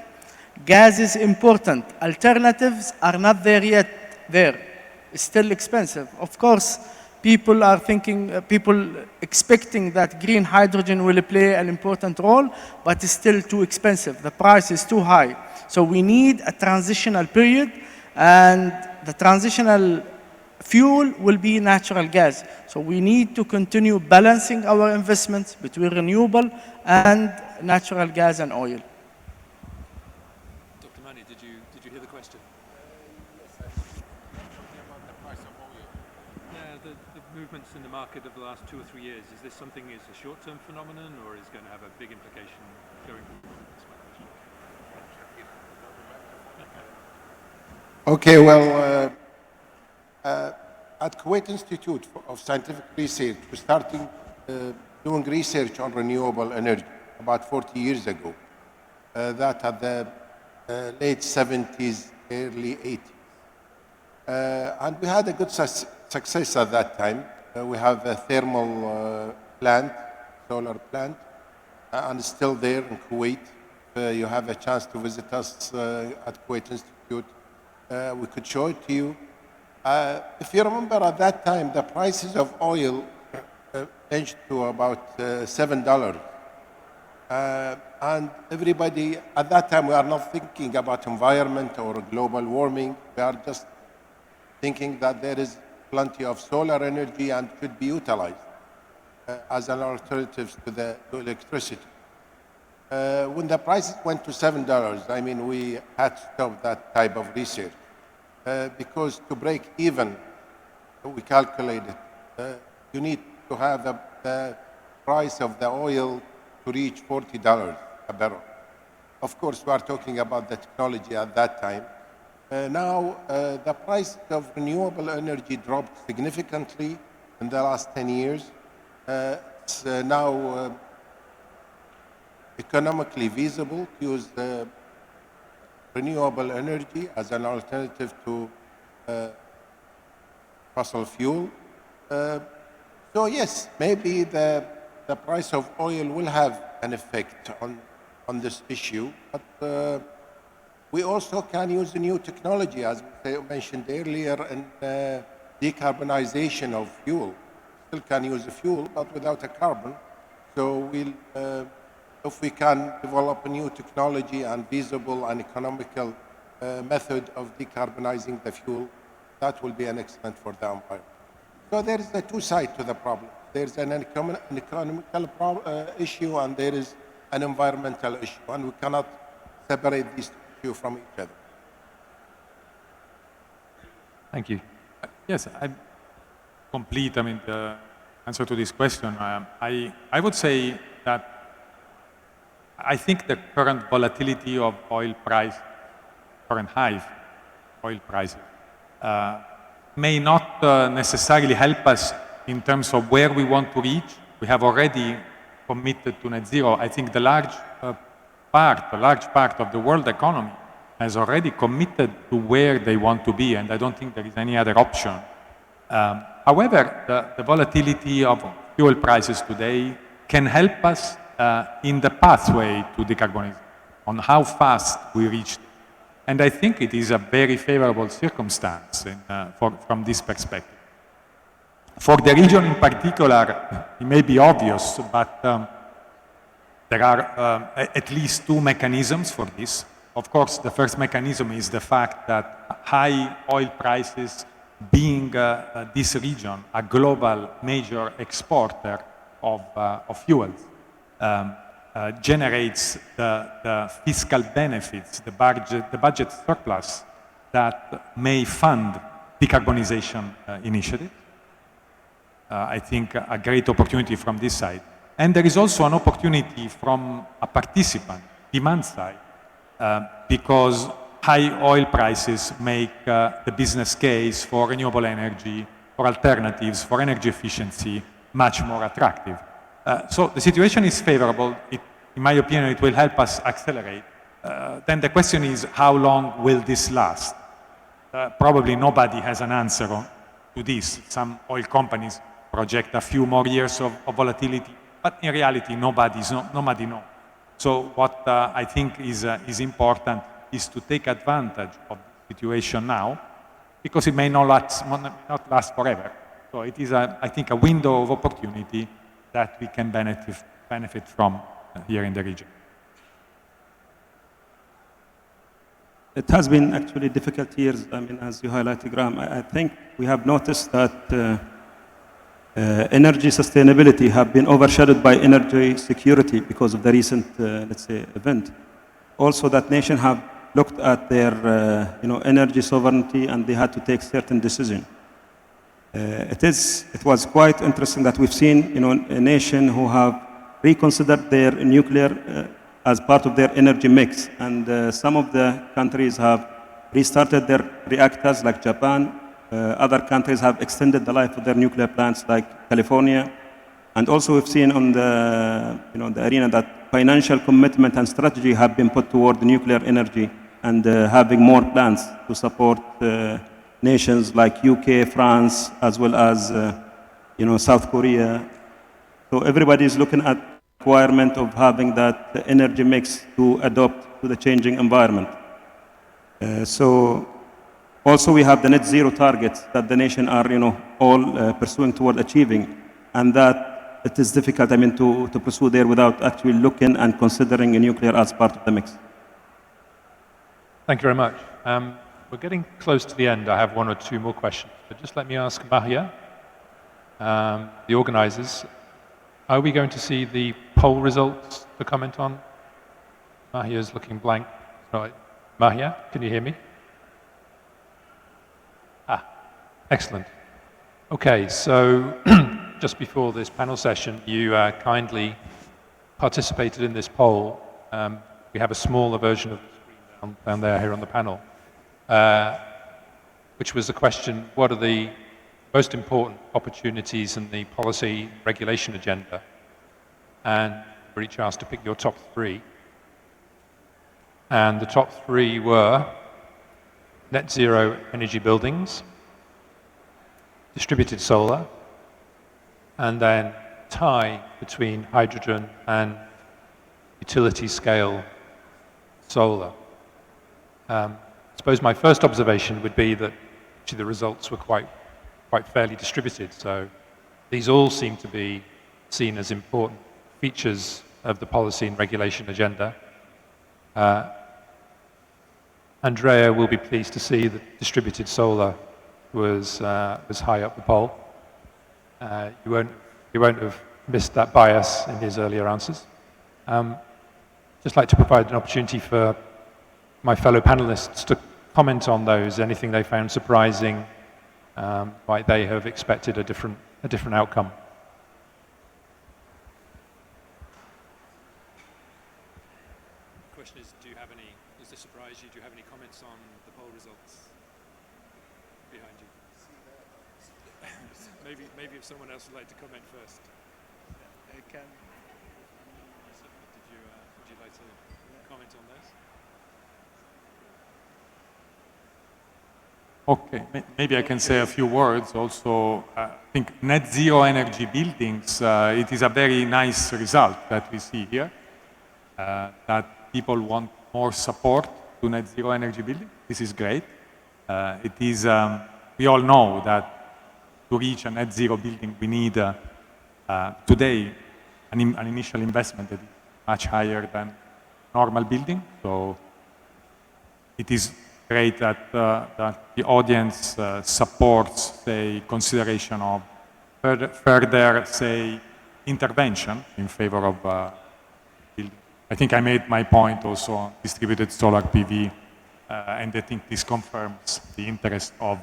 Gas is important. Alternatives are not there yet. It's still expensive. Of course, people expecting that green hydrogen will play an important role, but it's still too expensive. The price is too high. So we need a transitional period, and the transitional fuel will be natural gas. So we need to continue balancing our investments between renewable and natural gas and oil. Dr. Mani, did you hear the question? The movements in the market of the last 2 or 3 years, is this something is a short-term phenomenon, or is going to have a big implication going forward? Okay, well, at Kuwait Institute of Scientific Research, we started doing research on renewable energy about 40 years ago. That at the late 70s, early 80s. And we had a good success at that time. We have a thermal plant, solar plant, and it's still there in Kuwait. You have a chance to visit us at Kuwait Institute. We could show it to you. If you remember at that time, the prices of oil ranged to about $7. And everybody, at that time, we are not thinking about environment or global warming. We are just thinking that there is plenty of solar energy and could be utilized as an alternative to electricity. When the prices went to $7, I mean, we had to stop that type of research. because to break even, we calculated, you need to have the price of the oil to reach $40 a barrel. Of course, we are talking about the technology at that time. Now, the price of renewable energy dropped significantly in the last 10 years. It's now economically feasible to use renewable energy as an alternative to fossil fuel. So yes, maybe the price of oil will have an effect on this issue, but we also can use a new technology, as we mentioned earlier, in decarbonization of fuel. Still can use a fuel, but without a carbon. So if we can develop a new technology and feasible and economical method of decarbonizing the fuel, that will be an excellent for the environment. So there is a two sides to the problem. There's an economical issue and there is an environmental issue, and we cannot separate these two from each other. Thank you. Yes, I complete, the answer to this question. I would say that I think the current volatility of oil price, current high oil prices, may not necessarily help us in terms of where we want to reach. We have already committed to net zero. I think the large part of the world economy has already committed to where they want to be, and I don't think there is any other option. However, the volatility of fuel prices today can help us in the pathway to decarbonization, on how fast we reach it. And I think it is a very favorable circumstance from this perspective. For the region in particular, it may be obvious, but there are at least two mechanisms for this. Of course, the first mechanism is the fact that high oil prices, being this region a global major exporter of fuels, generates the fiscal benefits, the budget surplus that may fund decarbonization initiatives. I think a great opportunity from this side. And there is also an opportunity from a participant, demand side, because high oil prices make the business case for renewable energy, for alternatives, for energy efficiency much more attractive. So the situation is favorable. In my opinion, it will help us accelerate. Then the question is, how long will this last? Probably nobody has an answer to this. Some oil companies project a few more years of volatility, but in reality, nobody knows. So what I think is important is to take advantage of the situation now, because it may not last forever. So it is, I think, a window of opportunity that we can benefit from here in the region. It has been actually difficult years. As you highlighted, Graham, I think we have noticed that energy sustainability have been overshadowed by energy security because of the recent, let's say, event. Also, that nation have looked at their, energy sovereignty, and they had to take certain decisions. It was quite interesting that we've seen, a nation who have reconsidered their nuclear as part of their energy mix, and some of the countries have restarted their reactors, like Japan. Other countries have extended the life of their nuclear plants, like California. And also we've seen on the, the arena that financial commitment and strategy have been put toward the nuclear energy and having more plans to support nations like UK, France, as well as, South Korea. So everybody is looking at the requirement of having that energy mix to adapt to the changing environment. So also we have the net zero targets that the nation are, all pursuing toward achieving, and that it is difficult, to pursue there without actually looking and considering nuclear as part of the mix. Thank you very much. We're getting close to the end. I have one or two more questions, but just let me ask Mahia, the organizers, are we going to see the poll results to comment on? Mahia is looking blank. Right. Mahia, can you hear me? Excellent. Okay, so just before this panel session, you kindly participated in this poll. We have a smaller version of the screen down there here on the panel, which was the question, what are the most important opportunities in the policy regulation agenda? And we're each asked to pick your top three. And the top three were net zero energy buildings, distributed solar, and then tie between hydrogen and utility scale solar. I suppose my first observation would be that actually the results were quite fairly distributed. So these all seem to be seen as important features of the policy and regulation agenda. Andrea will be pleased to see that distributed solar was high up the poll. You won't have missed that bias in his earlier answers. Just like to provide an opportunity for my fellow panelists to comment on those, anything they found surprising, might they have expected a different outcome. The question is, does this surprise you? Do you have any comments on the poll results behind you? Maybe if someone else would like to comment first. I can. Would you like to comment on this? Okay, maybe I can say a few words also. I think net zero energy buildings, it is a very nice result that we see here, that people want more support to net zero energy building. This is great. It is, we all know that to reach a net zero building, we need today an initial investment that is much higher than normal building. So it is great that the audience supports the consideration of further, say, intervention in favor of building. I think I made my point also on distributed solar PV, and I think this confirms the interest of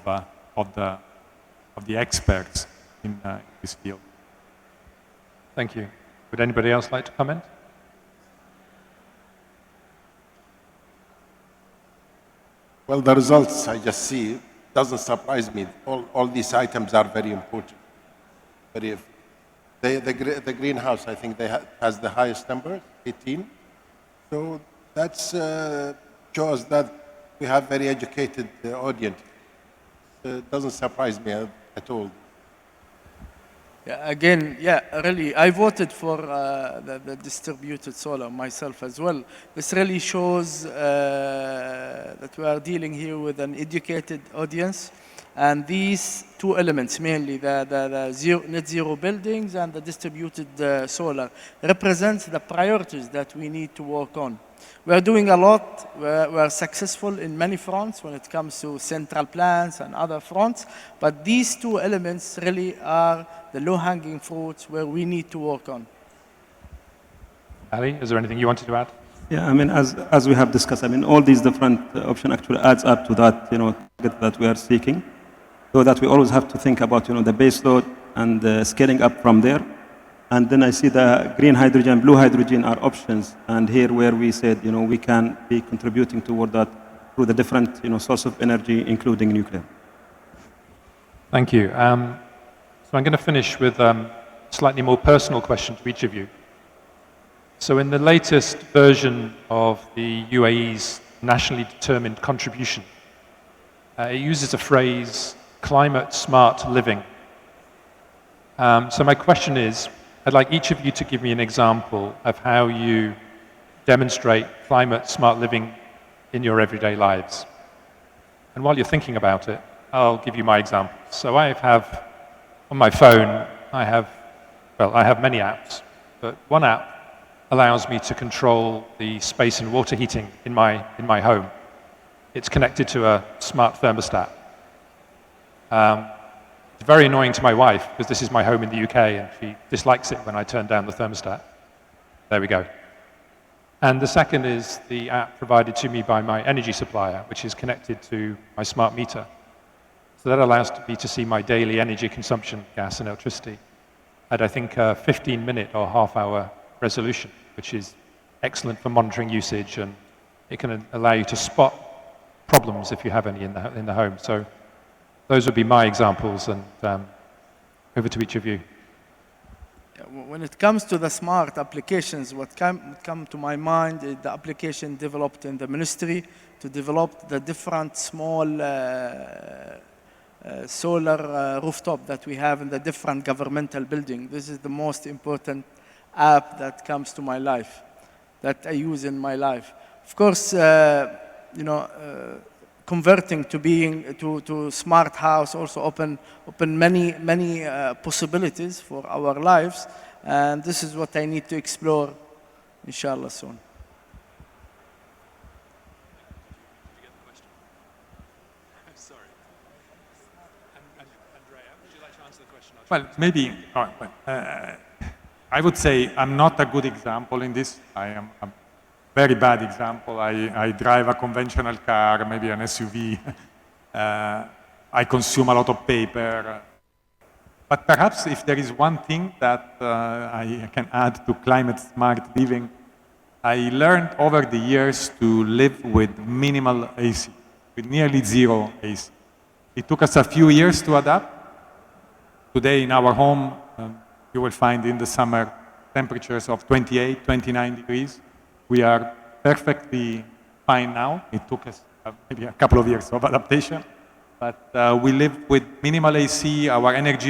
the experts in this field. Thank you. Would anybody else like to comment? Well, the results I just see doesn't surprise me. All these items are very important. But if the greenhouse, I think has the highest number, 18. So that shows that we have very educated audience. It doesn't surprise me at all. Yeah, again, really, I voted for the distributed solar myself as well. This really shows that we are dealing here with an educated audience, and these two elements, mainly the net zero buildings and the distributed solar, represent the priorities that we need to work on. We are doing a lot. We are successful in many fronts when it comes to central plans and other fronts, but these two elements really are the low-hanging fruits where we need to work on. Ali, is there anything you wanted to add? Yeah, I mean, as we have discussed, I mean, all these different options actually adds up to that, target that we are seeking. So that we always have to think about, the base load and scaling up from there. And then I see the green hydrogen, blue hydrogen are options. And here where we said, we can be contributing toward that through the different, source of energy, including nuclear. Thank you. So I'm going to finish with a slightly more personal question to each of you. So in the latest version of the UAE's nationally determined contribution, it uses a phrase, climate smart living. So my question is, I'd like each of you to give me an example of how you demonstrate climate smart living in your everyday lives. And while you're thinking about it, I'll give you my example. So I have, on my phone, I have many apps, but one app allows me to control the space and water heating in my home. It's connected to a smart thermostat. It's very annoying to my wife because this is my home in the UK and she dislikes it when I turn down the thermostat. There we go. And the second is the app provided to me by my energy supplier, which is connected to my smart meter. So that allows me to see my daily energy consumption, gas and electricity, at I think a 15-minute or half-hour resolution, which is excellent for monitoring usage, and it can allow you to spot problems if you have any in the home. So those would be my examples, and over to each of you. When it comes to the smart applications, what come to my mind is the application developed in the ministry to develop the different small solar rooftop that we have in the different governmental buildings. This is the most important app that comes to my life, that I use in my life. Of course, converting to smart house also open many possibilities for our lives, and this is what I need to explore, inshallah, soon. Well, maybe I would say I'm not a good example in this. I am a very bad example. I drive a conventional car, maybe an SUV. I consume a lot of paper. But perhaps if there is one thing that I can add to climate smart living, I learned over the years to live with minimal AC, with nearly zero AC. It took us a few years to adapt. Today in our home, you will find in the summer temperatures of 28, 29 degrees. We are perfectly fine now. It took us maybe a couple of years of adaptation, but we live with minimal AC. Our energy